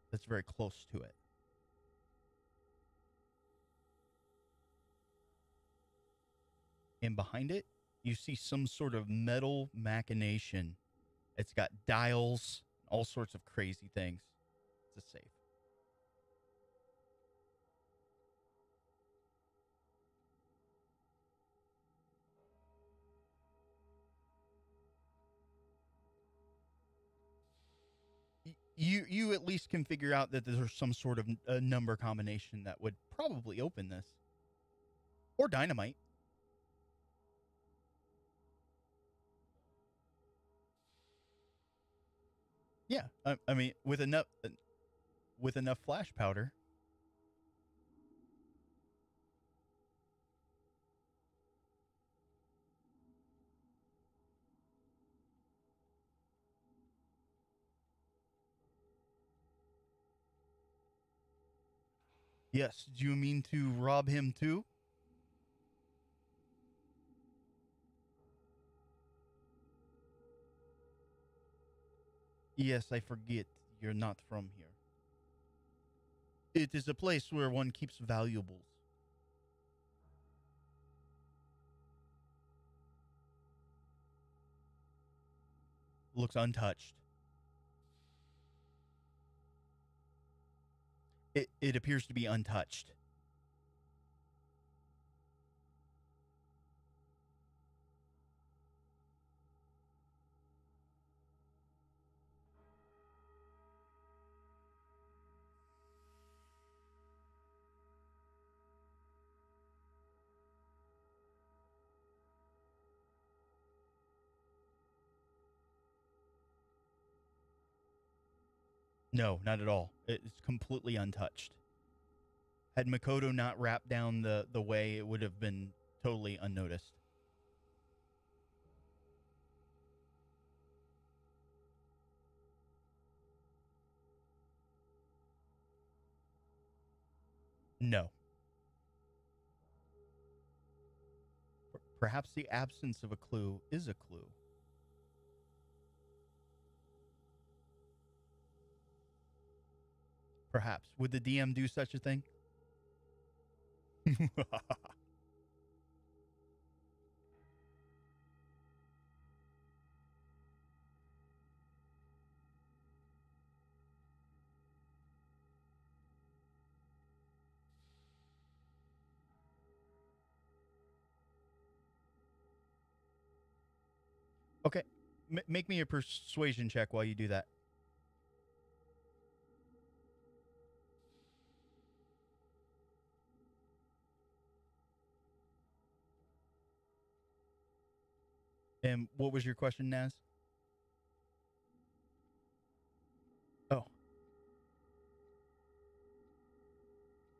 that's very close to it. And behind it, you see some sort of metal machination. It's got dials, all sorts of crazy things. It's a safe. You at least can figure out that there's some sort of a number combination that would probably open this, or dynamite. Yeah, I mean, with enough flash powder. Yes. Do you mean to rob him too? Yes, I forget. You're not from here. It is a place where one keeps valuables. Looks untouched. It appears to be untouched. No, not at all. It's completely untouched. Had Makoto not wrapped down the way, it would have been totally unnoticed. No. Perhaps the absence of a clue is a clue. Perhaps. Would the DM do such a thing? Okay. Make me a persuasion check while you do that. And what was your question, Naz? Oh.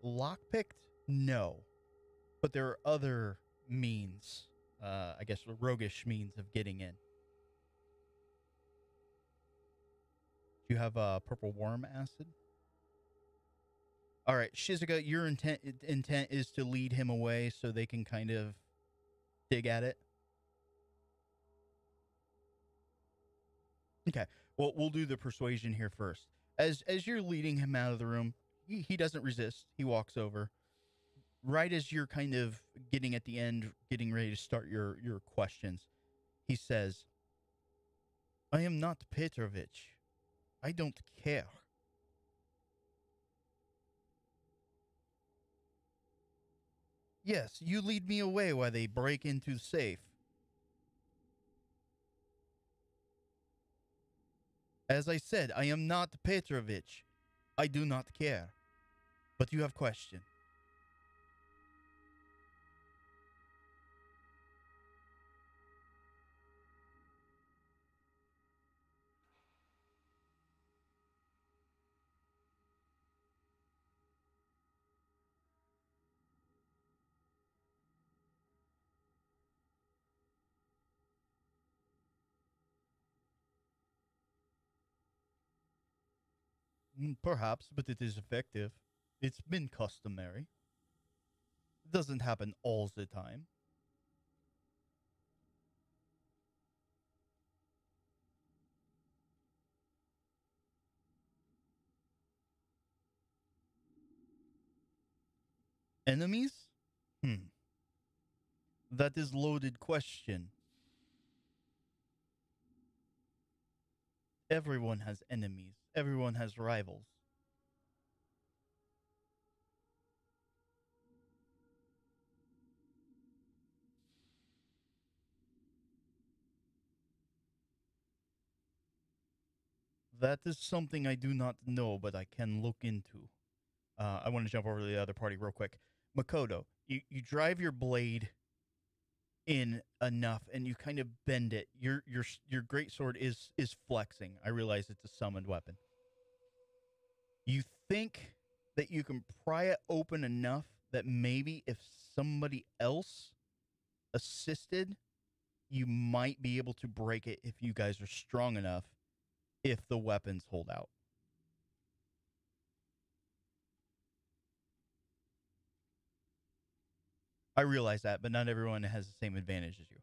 Lockpicked? No. But there are other means, I guess roguish means of getting in. Do you have purple worm acid? All right, Shizuka, your intent is to lead him away so they can kind of dig at it. Okay. Well, we'll do the persuasion here first. As you're leading him out of the room, he doesn't resist. He walks over. Right as you're kind of getting at the end, getting ready to start your questions, he says, "I am not Petrovich. I don't care." Yes, you lead me away while they break into the safe. As I said, I am not Petrovich. I do not care. But you have question. Perhaps, but it is effective. It's been customary. It doesn't happen all the time. Enemies? Hmm. That is loaded question. Everyone has enemies. Everyone has rivals. That is something I do not know, but I can look into. I want to jump over to the other party real quick. Makoto, you drive your blade in enough, and you kind of bend it. Your great sword is flexing. I realize it's a summoned weapon. You think that you can pry it open enough that maybe if somebody else assisted, you might be able to break it if you guys are strong enough. If the weapons hold out. I realize that, but not everyone has the same advantage as you.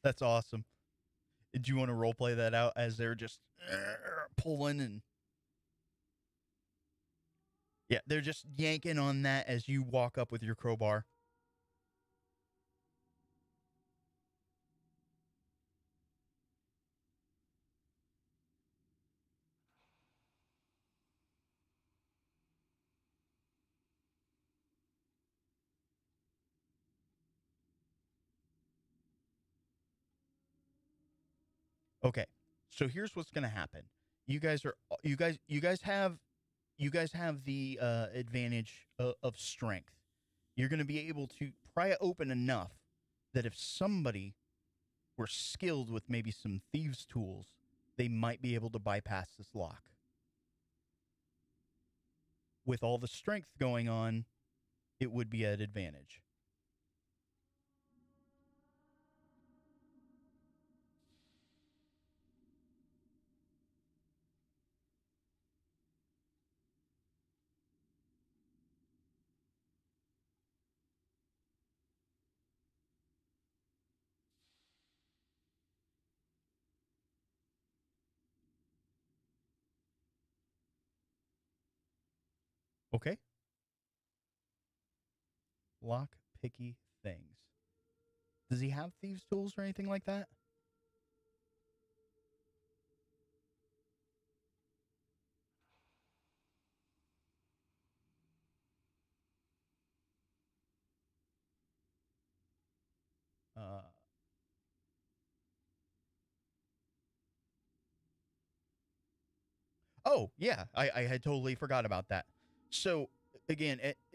That's awesome. Did you want to role play that out as they're just pulling and yeah, they're just yanking on that as you walk up with your crowbar. Okay. So here's what's going to happen. You guys are you guys have the advantage of strength. You're going to be able to pry it open enough that if somebody were skilled with maybe some thieves' tools, they might be able to bypass this lock. With all the strength going on, it would be at advantage. Okay? Lock picky things. Does he have thieves' tools or anything like that? Uh, oh, yeah. I had totally forgot about that. So, again, it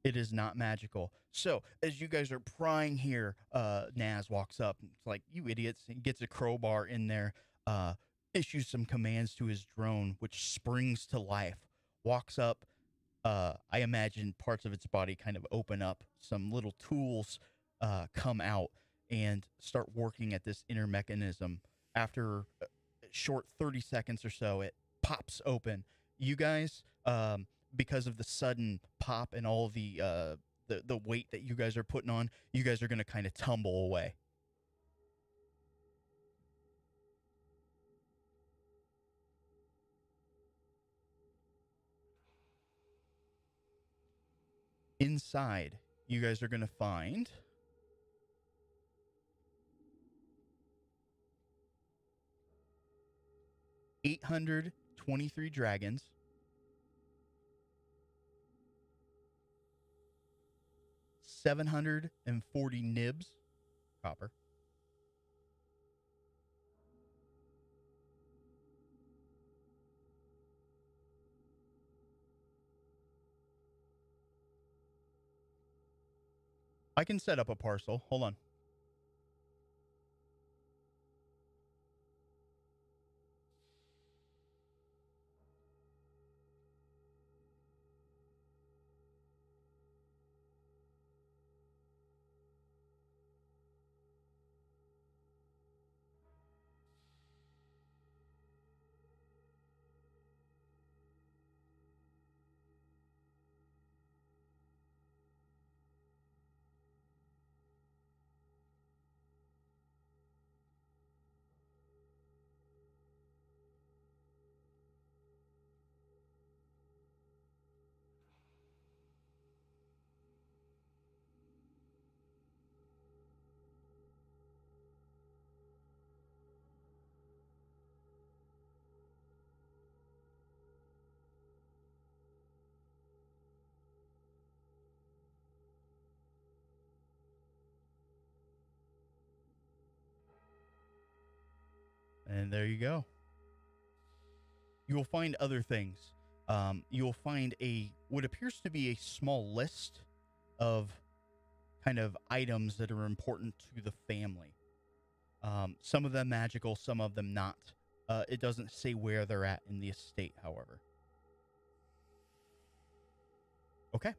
is not magical. So, as you guys are prying here, Naz walks up and it's like, you idiots. He gets a crowbar in there, uh, issues some commands to his drone, which springs to life, walks up. I imagine parts of its body kind of open up, some little tools come out and start working at this inner mechanism. After a short 30 seconds or so, it pops open. You guys, because of the sudden pop and all the weight that you guys are putting on, you guys are going to kind of tumble away. Inside, you guys are going to find 823 dragons, 740 nibs, copper. I can set up a parcel. Hold on. And there you go. You will find other things. You will find what appears to be a small list of kind of items that are important to the family. Some of them magical, some of them not. It doesn't say where they're at in the estate, however. Okay.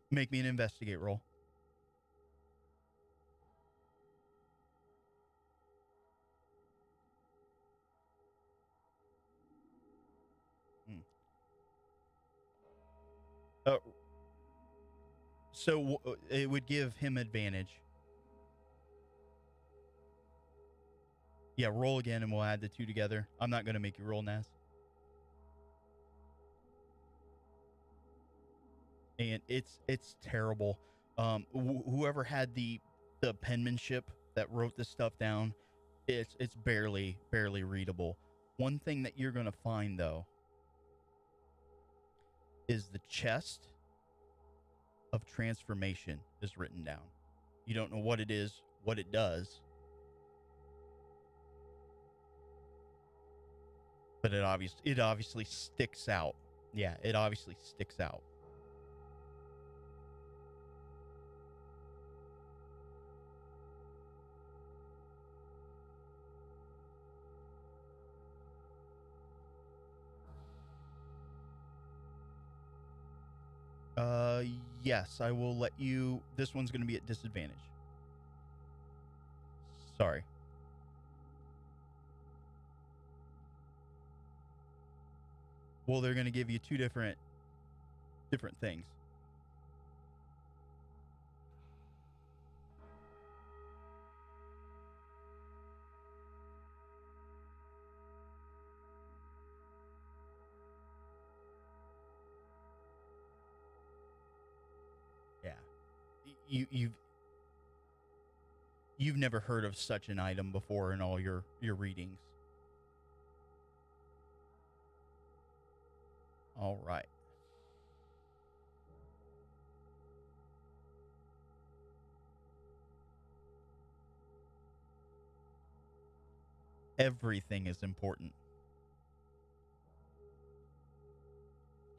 Make me an investigate roll. So it would give him advantage. Yeah, roll again and we'll add the two together. I'm not going to make you roll, Naz. And it's terrible. Whoever had the penmanship that wrote this stuff down, it's barely readable. One thing that you're going to find, though, is the chest of transformation is written down. You don't know what it is, what it does, but it obviously sticks out. Yeah, it obviously sticks out. Yes, I will let you. This one's going to be at disadvantage. Sorry. Well, they're going to give you two different things. Yeah. You've never heard of such an item before in all your readings. All right. Everything is important.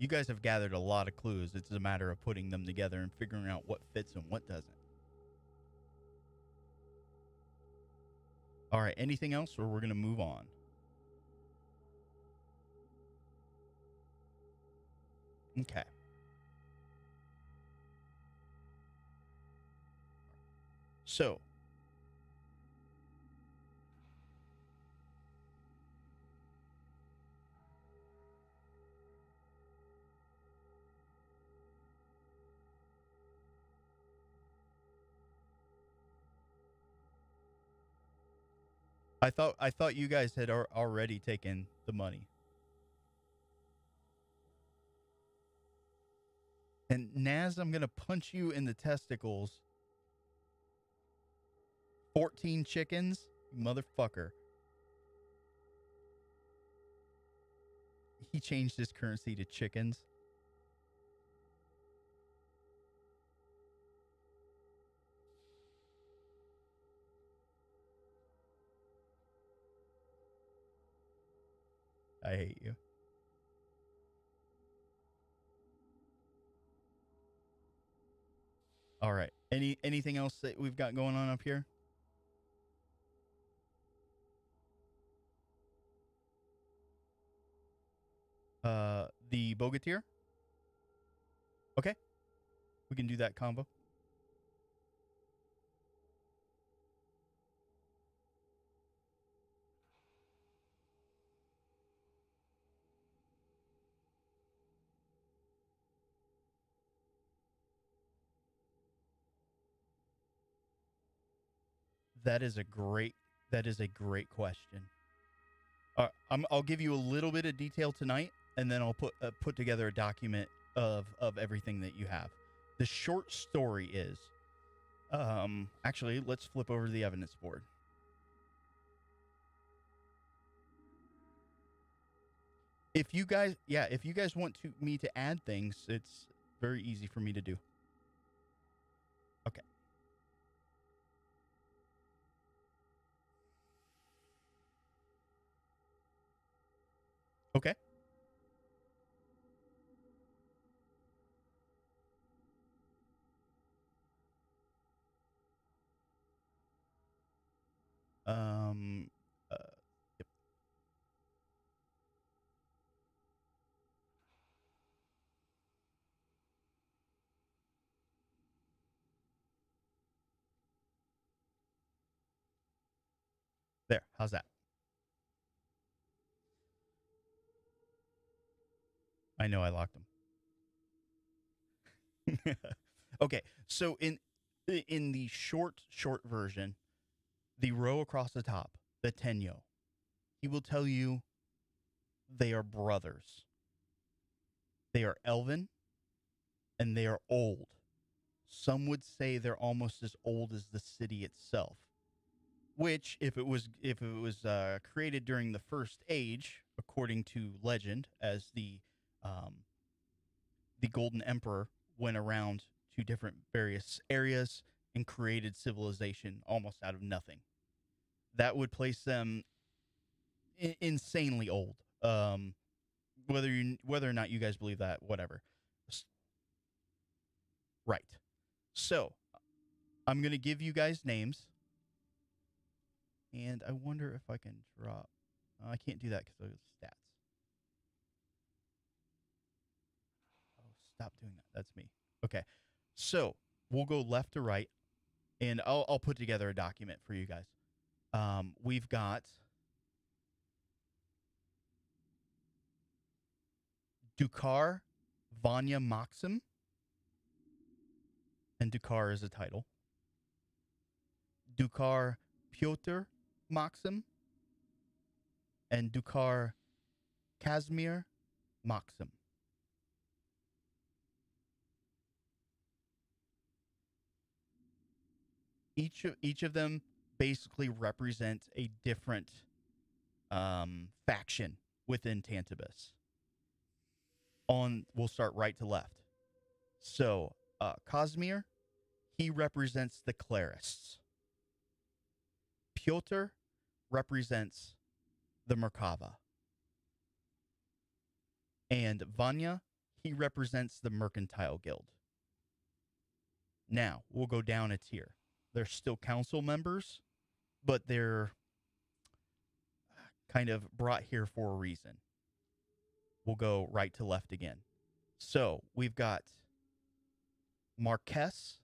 You guys have gathered a lot of clues. It's a matter of putting them together and figuring out what fits and what doesn't. All right, anything else, or we're going to move on? Okay. So, I thought you guys had already taken the money. And Naz, I'm going to punch you in the testicles. 14 chickens? You motherfucker. He changed his currency to chickens. I hate you. All right. Anything else that we've got going on up here? The Bogatir? Okay. We can do that combo. That is a great question. I'll give you a little bit of detail tonight, and then I'll put together a document of everything that you have. The short story is, actually, let's flip over to the evidence board. If you guys want me to add things, it's very easy for me to do. Okay. Okay. Um. Uh, yep. There. How's that? I know I locked them. Okay. So in the short version, the row across the top, the Tenyo, he will tell you they are brothers. They are elven and they are old. Some would say they're almost as old as the city itself. Which, if it was created during the First Age, according to legend, as the Golden Emperor went around to different various areas and created civilization almost out of nothing, that would place them insanely old. Whether or not you guys believe that, whatever. Right. So I'm gonna give you guys names, and I wonder if I can drop. I can't do that because of stats. Oh, stop doing that. That's me. Okay. So we'll go left to right, and I'll put together a document for you guys. We've got Dukar Vanya Maxim, and Dukar is a title. Dukar Pyotr Maxim, and Dukar Kazimir Maxim. Each of them basically represents a different faction within Tantibus. We'll start right to left. So Kazimir, he represents the clerists. Pyotr represents the Merkava. And Vanya, he represents the Mercantile Guild. Now, we'll go down a tier. They're still council members, but they're kind of brought here for a reason. We'll go right to left again. So we've got Marquess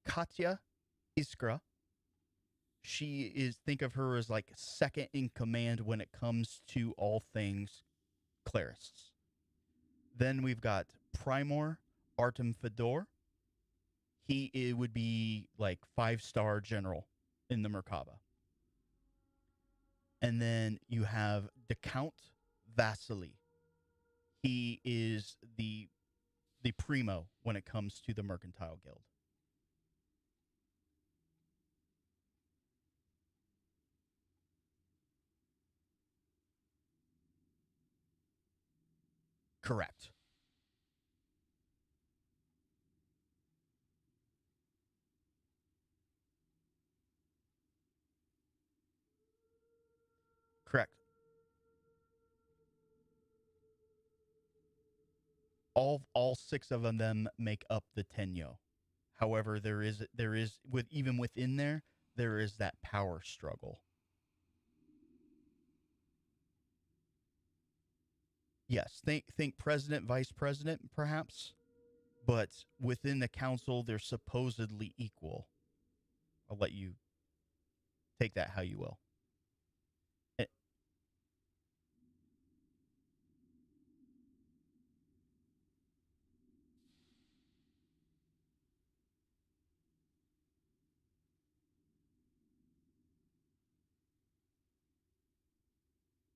Katya Iskra. She is, think of her as like second in command when it comes to all things clerists. Then we've got Primor Artem Fedor. It would be like 5-star general in the Merkava. And then you have the Count Vasily. He is the primo when it comes to the Mercantile Guild. Correct. Correct. All six of them make up the Tenyo. However, there is with even within there is that power struggle. Yes, think president, vice president, perhaps, but within the council they're supposedly equal. I'll let you take that how you will. Eh,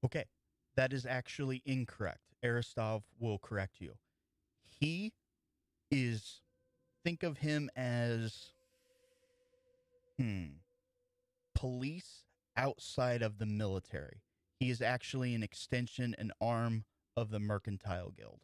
Okay, that is actually incorrect. Aristov will correct you. He is, think of him as hmm, police outside of the military. He is actually an extension, an arm of the Mercantile Guild.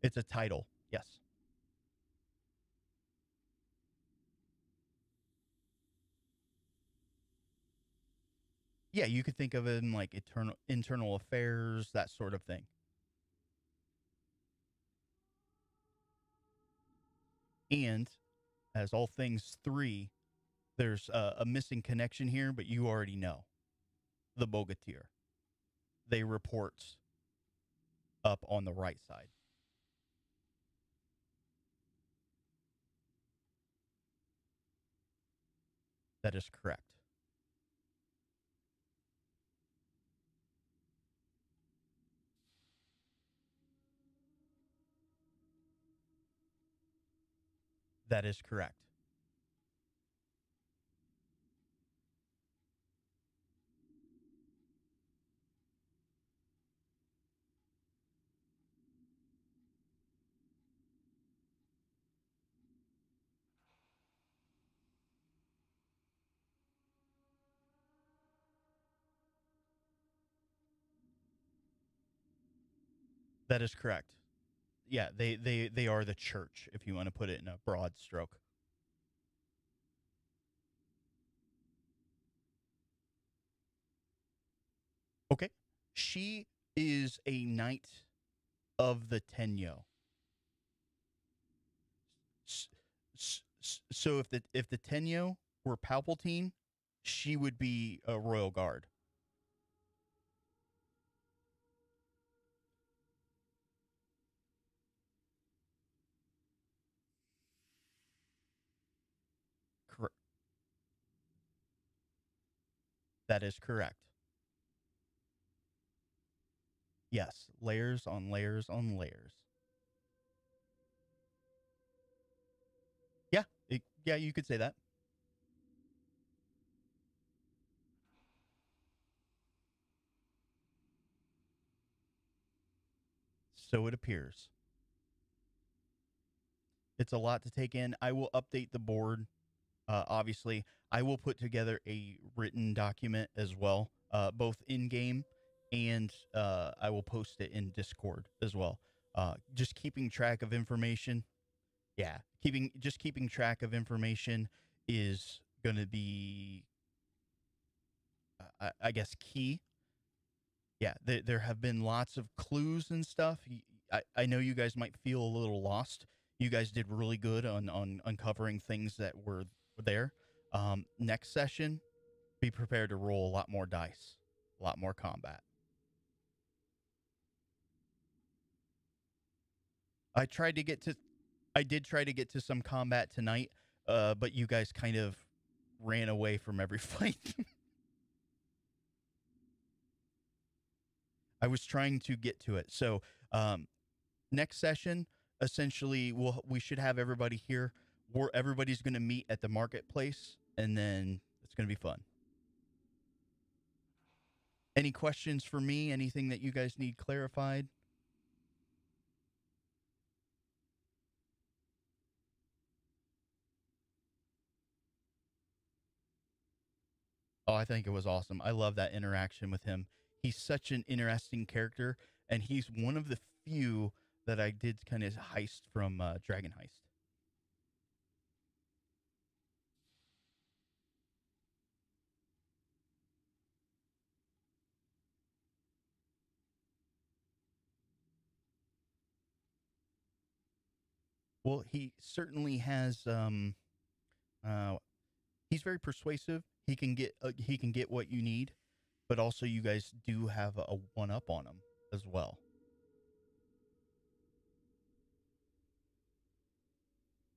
It's a title. Yes. Yeah, you could think of it in like internal affairs, that sort of thing. And as all things three, there's a missing connection here, but you already know the Bogatir. They report up on the right side. That is correct. That is correct. That is correct. Yeah, they are the church, if you want to put it in a broad stroke. Okay. She is a knight of the Tenyo. So if the Tenyo were Palpatine, she would be a royal guard. Cor- that is correct. Yes, layers on layers on layers. Yeah, yeah, you could say that. So it appears. It's a lot to take in. I will update the board. Obviously, I will put together a written document as well, both in game and I will post it in Discord as well. Just keeping track of information. Yeah, keeping track of information is going to be, I guess, key. Yeah, there have been lots of clues and stuff. I know you guys might feel a little lost. You guys did really good on uncovering things that were there. Next session, be prepared to roll a lot more dice, a lot more combat. I tried to get to, I did try to get to some combat tonight, but you guys kind of ran away from every fight. I was trying to get to it. So next session, essentially, we should have everybody here. Everybody's going to meet at the marketplace, and then it's going to be fun. Any questions for me? Anything that you guys need clarified? Oh, I think it was awesome. I love that interaction with him. He's such an interesting character, and he's one of the few that I did kind of heist from Dragon Heist. Well, he certainly has. Uh, he's very persuasive. He can get what you need, but also you guys do have a one up on him as well.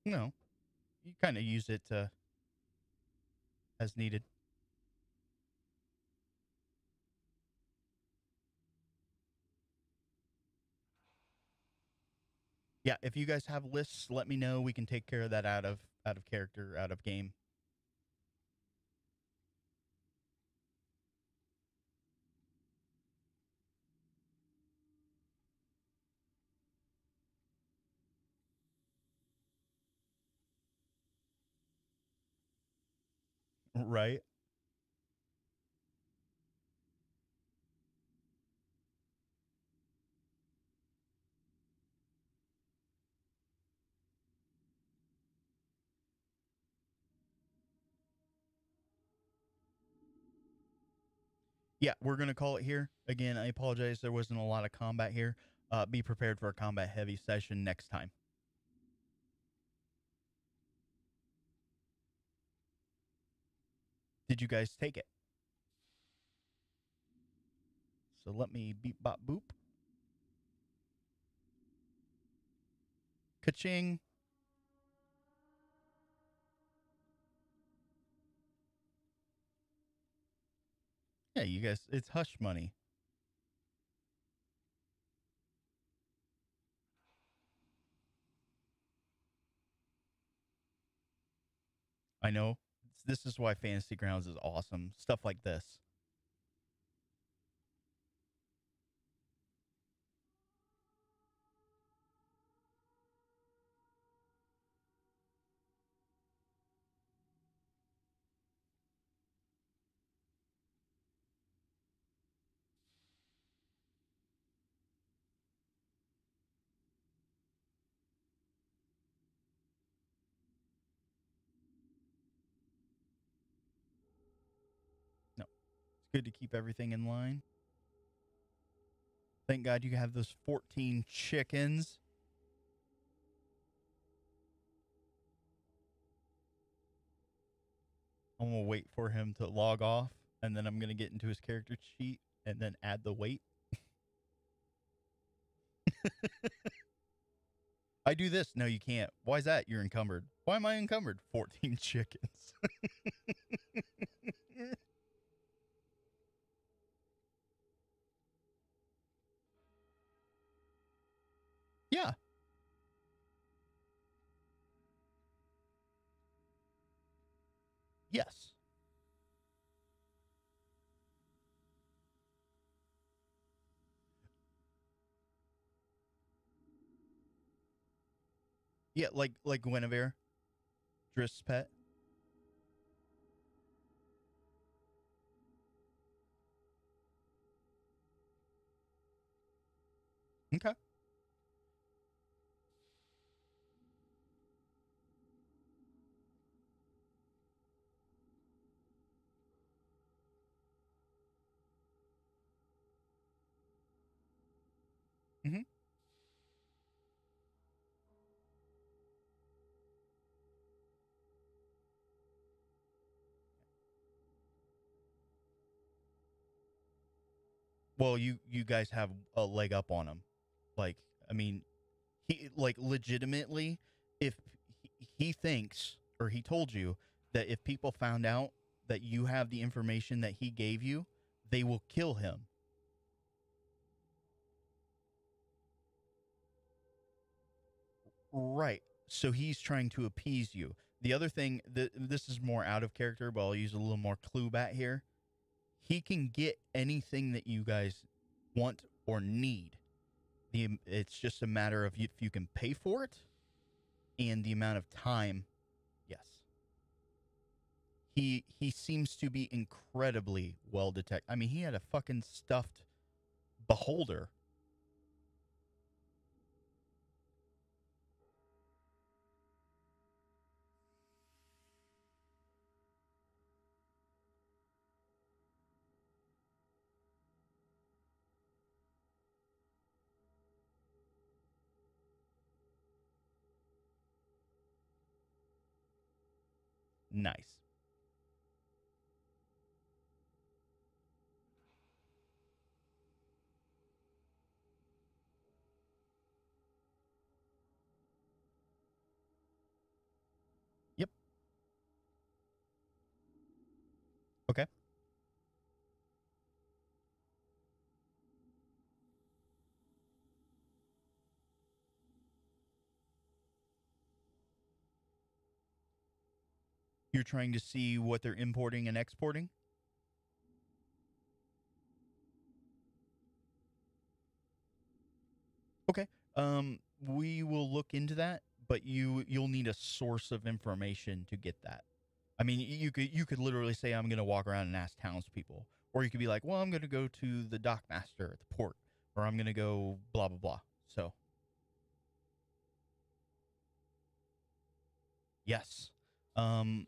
No, you kind of use it as needed. Yeah, if you guys have lists, let me know. We can take care of that out of character, out of game. Right. Yeah, we're gonna call it here. Again, I apologize. There wasn't a lot of combat here. Be prepared for a combat heavy session next time. Did you guys take it? So let me beep bop boop. Ka-ching. Yeah, you guys, it's hush money. I know. This is why Fantasy Grounds is awesome. Stuff like this. No, it's good to keep everything in line. Thank God you have those 14 chickens. I'm going to wait for him to log off, and then I'm going to get into his character sheet and then add the weight. I do this. No, you can't. Why is that? You're encumbered. Why am I encumbered? 14 chickens. Yeah. Yes. Yeah, like Guinevere, Drift's pet. Okay. Mm-hmm. Well, you guys have a leg up on him. Like, I mean, he like legitimately, if he thinks or he told you that if people found out that you have the information that he gave you, they will kill him. Right. So he's trying to appease you. The other thing, this is more out of character, but I'll use a little more clue bat here. He can get anything that you guys want or need. It's just a matter of if you can pay for it and the amount of time. Yes. He seems to be incredibly well detected. I mean, he had a fucking stuffed beholder. Nice. Yep. Okay. You're trying to see what they're importing and exporting? Okay. We will look into that, but you'll need a source of information to get that. I mean, you could literally say I'm going to walk around and ask townspeople, or you could be like, well, I'm going to go to the dockmaster at the port, or I'm going to go blah blah blah. So yes, um,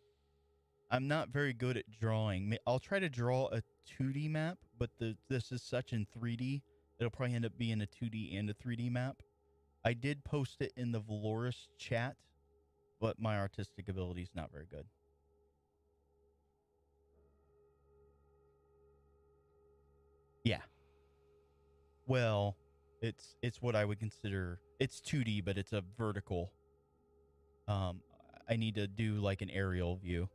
I'm not very good at drawing. I'll try to draw a 2D map, but this is such in 3D. It'll probably end up being a 2D and a 3D map. I did post it in the Valoris chat, but my artistic ability is not very good. Yeah. Well, it's what I would consider, it's 2D, but it's a vertical. I need to do like an aerial view.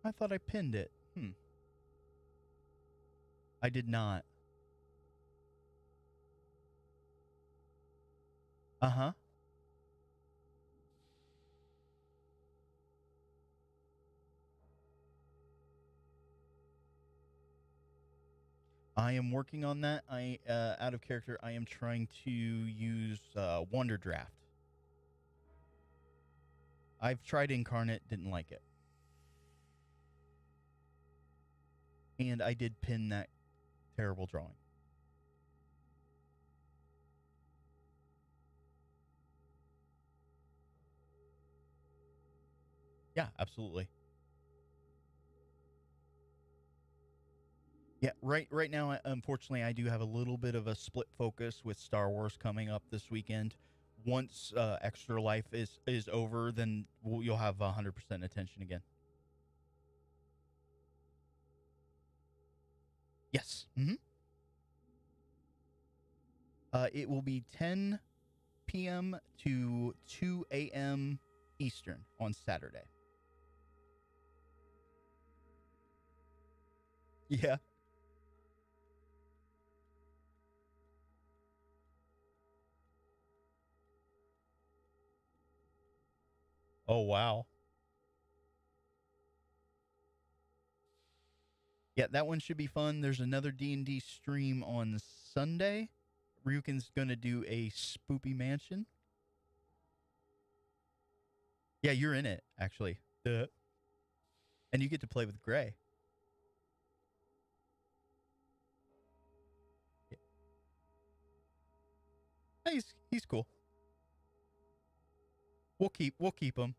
I thought I pinned it. I did not. Uh-huh. I am working on that. Out of character, I am trying to use Wonder Draft. I've tried Incarnate, didn't like it. And I did pin that terrible drawing. Yeah, absolutely. Yeah, right now, unfortunately, I do have a little bit of a split focus with Star Wars coming up this weekend. Once Extra Life is over, then you'll have 100% attention again. Yes. It will be 10 p.m. to 2 a.m. Eastern on Saturday. Yeah. Oh, wow. Yeah, that one should be fun. There's another D&D stream on Sunday. Ryukin's going to do a spoopy mansion. Yeah, you're in it, actually. And you get to play with Gray. Yeah. He's cool. We'll keep him.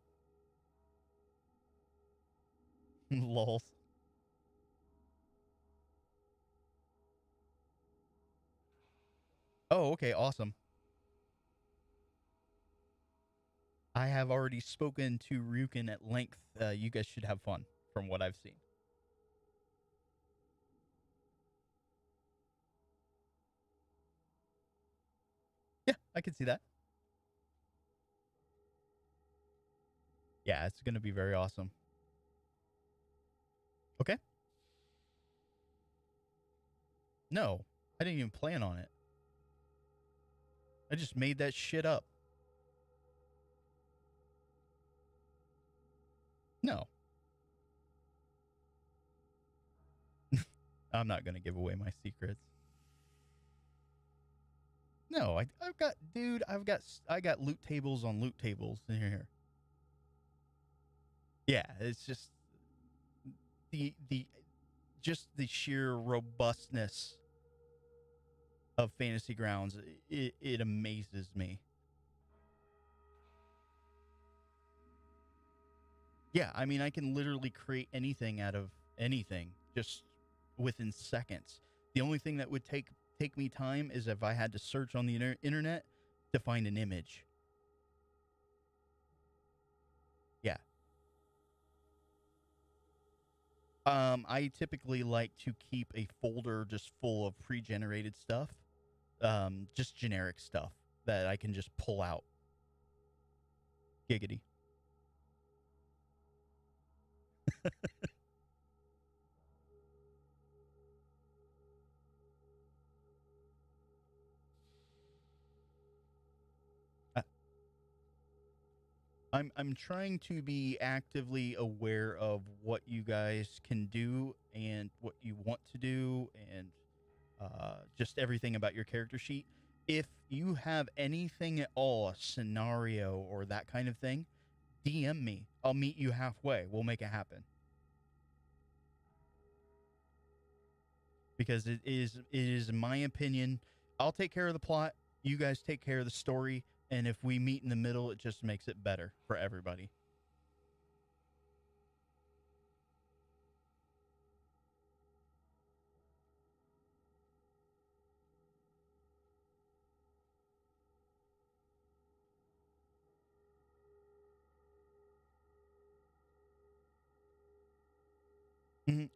Lols. Oh, okay, awesome. I have already spoken to Ryukin at length. You guys should have fun, from what I've seen. Yeah, I can see that. Yeah, it's going to be very awesome. Okay. No, I didn't even plan on it. I just made that shit up. No. I'm not going to give away my secrets. No, I've got, dude, I got loot tables on loot tables in here. Yeah, it's just the just the sheer robustness of Fantasy Grounds. It amazes me. Yeah, I mean, I can literally create anything out of anything just within seconds. The only thing that would take me time is if I had to search on the internet to find an image. Yeah. I typically like to keep a folder just full of pre-generated stuff, just generic stuff that I can just pull out. Giggity. Uh, I'm trying to be actively aware of what you guys can do and what you want to do, and just everything about your character sheet. If you have anything at all, a scenario or that kind of thing, DM me. I'll meet you halfway. We'll make it happen. Because it is in my opinion, I'll take care of the plot, you guys take care of the story, and if we meet in the middle, it just makes it better for everybody.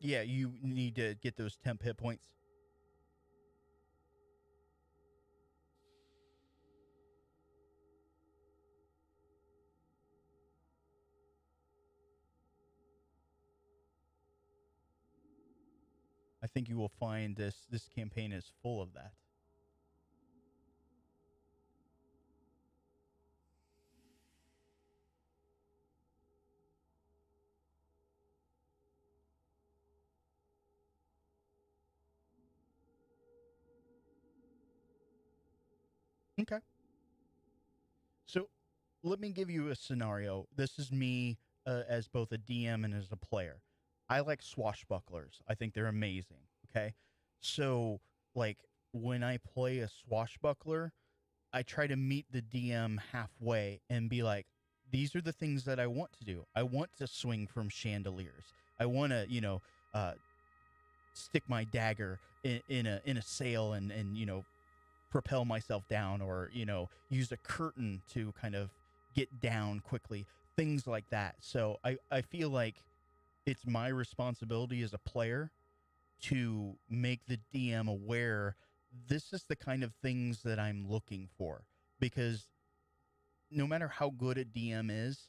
Yeah, you need to get those temp hit points. I think you will find this campaign is full of that. Okay. So let me give you a scenario. This is me as both a DM and as a player. I like swashbucklers. I think they're amazing. Okay. So, like, when I play a swashbuckler, I try to meet the DM halfway and be like, these are the things that I want to do. I want to swing from chandeliers. I want to, uh, stick my dagger in a sail and propel myself down, or use a curtain to kind of get down quickly, things like that. So I feel like it's my responsibility as a player to make the DM aware this is the kind of things that I'm looking for, because no matter how good a DM is,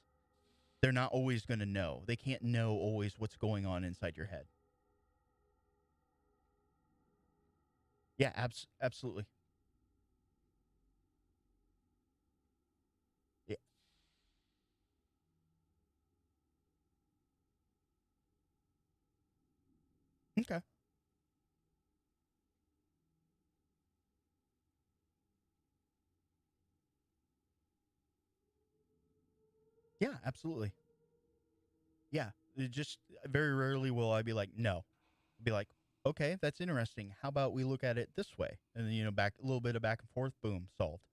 they're not always going to know. They can't know always what's going on inside your head. Yeah, absolutely. Yeah. Okay. Yeah, absolutely. Yeah, it just very rarely will I be like, no. Be like, okay, that's interesting. How about we look at it this way? And then, back a little bit of back and forth, boom, solved.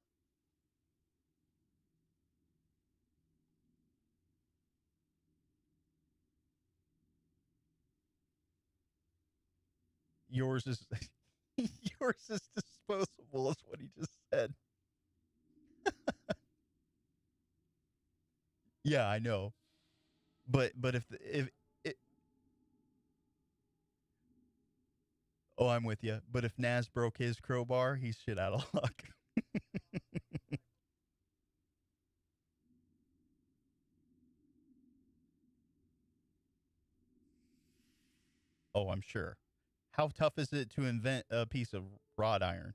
Yours is yours is disposable, is what he just said. Yeah, I know. But if it, oh, I'm with you. But if Naz broke his crowbar, he's shit out of luck. Oh, I'm sure. How tough is it to invent a piece of wrought iron?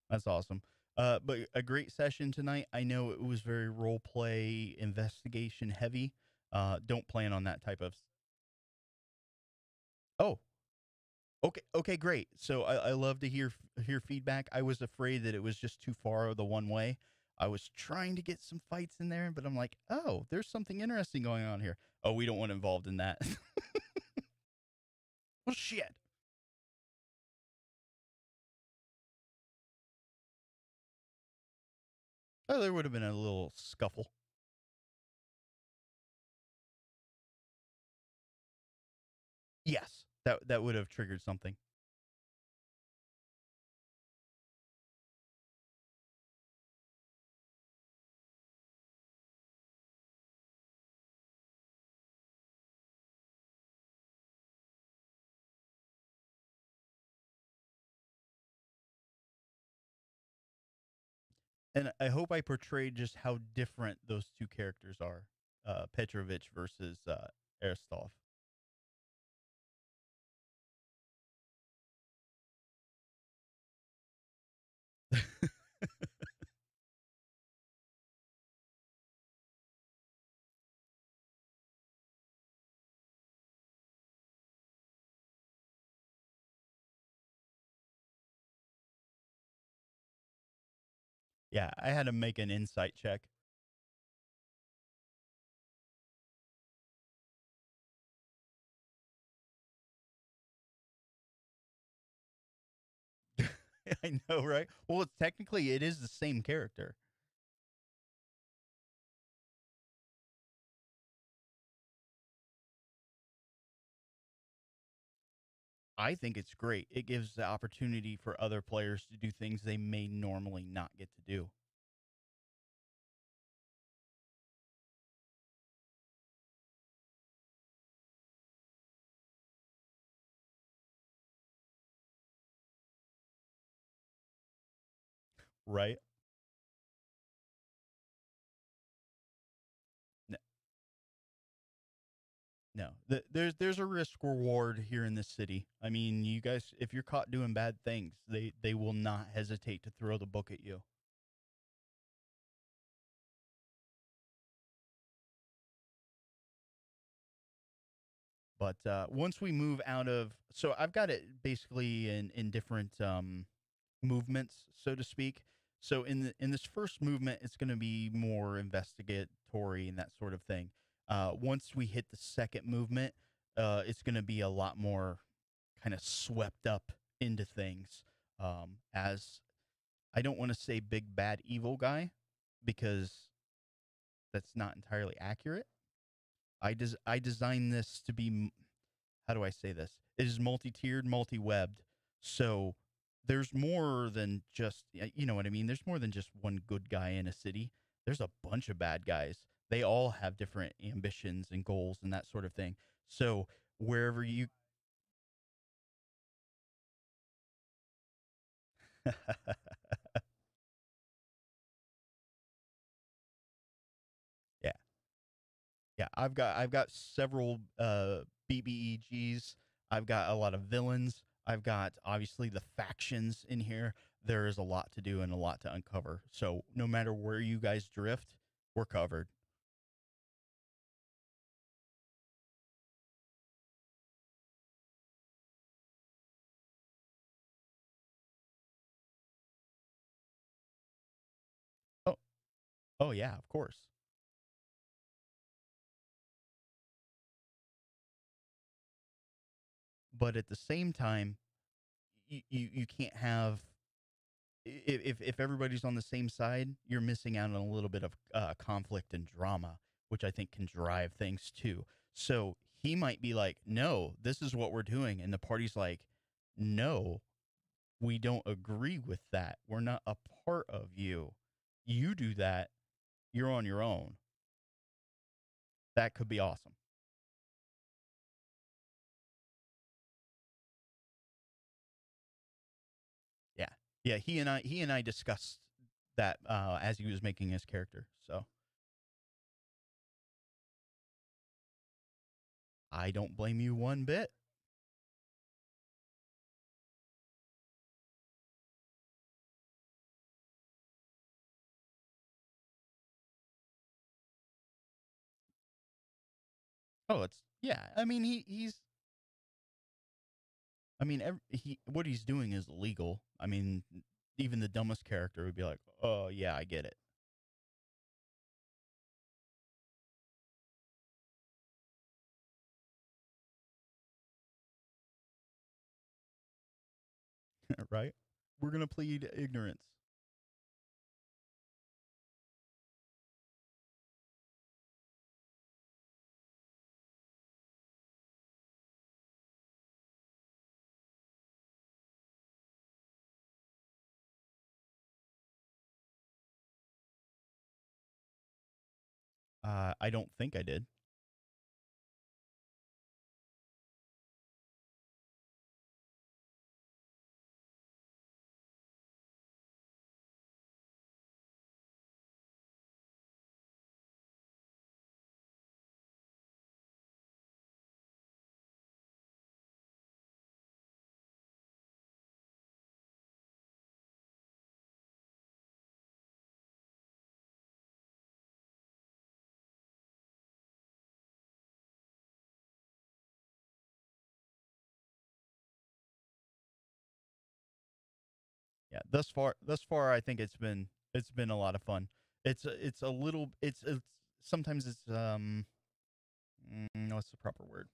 That's awesome. But a great session tonight. I know it was very role play, investigation heavy. Don't plan on that type of. Oh, okay. Okay, great. So I love to hear feedback. I was afraid that it was just too far the one way. I was trying to get some fights in there, but I'm like, oh, there's something interesting going on here. Oh, we don't want involved in that. Well, shit. Oh, there would have been a little scuffle. Yes, that would have triggered something. And I hope I portrayed just how different those two characters are, Petrovich versus Aristov. Yeah, I had to make an insight check. I know, right? Well, it's technically it is the same character. I think it's great. It gives the opportunity for other players to do things they may normally not get to do. Right? No, no. There's a risk reward here in this city. I mean, you guys, if you're caught doing bad things, they will not hesitate to throw the book at you. But once we move out of, so I've got it basically in different movements, so to speak. So in this first movement, it's going to be more investigatory and that sort of thing. Once we hit the second movement, it's going to be a lot more kind of swept up into things. As I don't want to say big bad evil guy because that's not entirely accurate. I designed this to be, how do I say this? It is multi-tiered, multi-webbed. So there's more than just, you know what I mean? There's more than just one good guy in a city. There's a bunch of bad guys. They all have different ambitions and goals and that sort of thing. So wherever you Yeah. Yeah, I've got several BBEGs. I've got a lot of villains. I've got obviously the factions in here. There is a lot to do and a lot to uncover. So no matter where you guys drift, we're covered, oh, oh yeah, of course. But at the same time, you can't have, if everybody's on the same side, you're missing out on a little bit of conflict and drama, which I think can drive things too. So he might be like, "No, this is what we're doing," and the party's like, "No, we don't agree with that. We're not a part of you. You do that. You're on your own." That could be awesome. Yeah, yeah. He and I discussed that as he was making his character. So I don't blame you one bit. Oh, it's yeah. I mean, he's I mean, he what he's doing is illegal. I mean, even the dumbest character would be like, "Oh yeah, I get it." Right? We're gonna plead ignorance. I don't think I did. Yeah, thus far, I think it's been It's been a lot of fun. It's a little it's sometimes it's what's the proper word?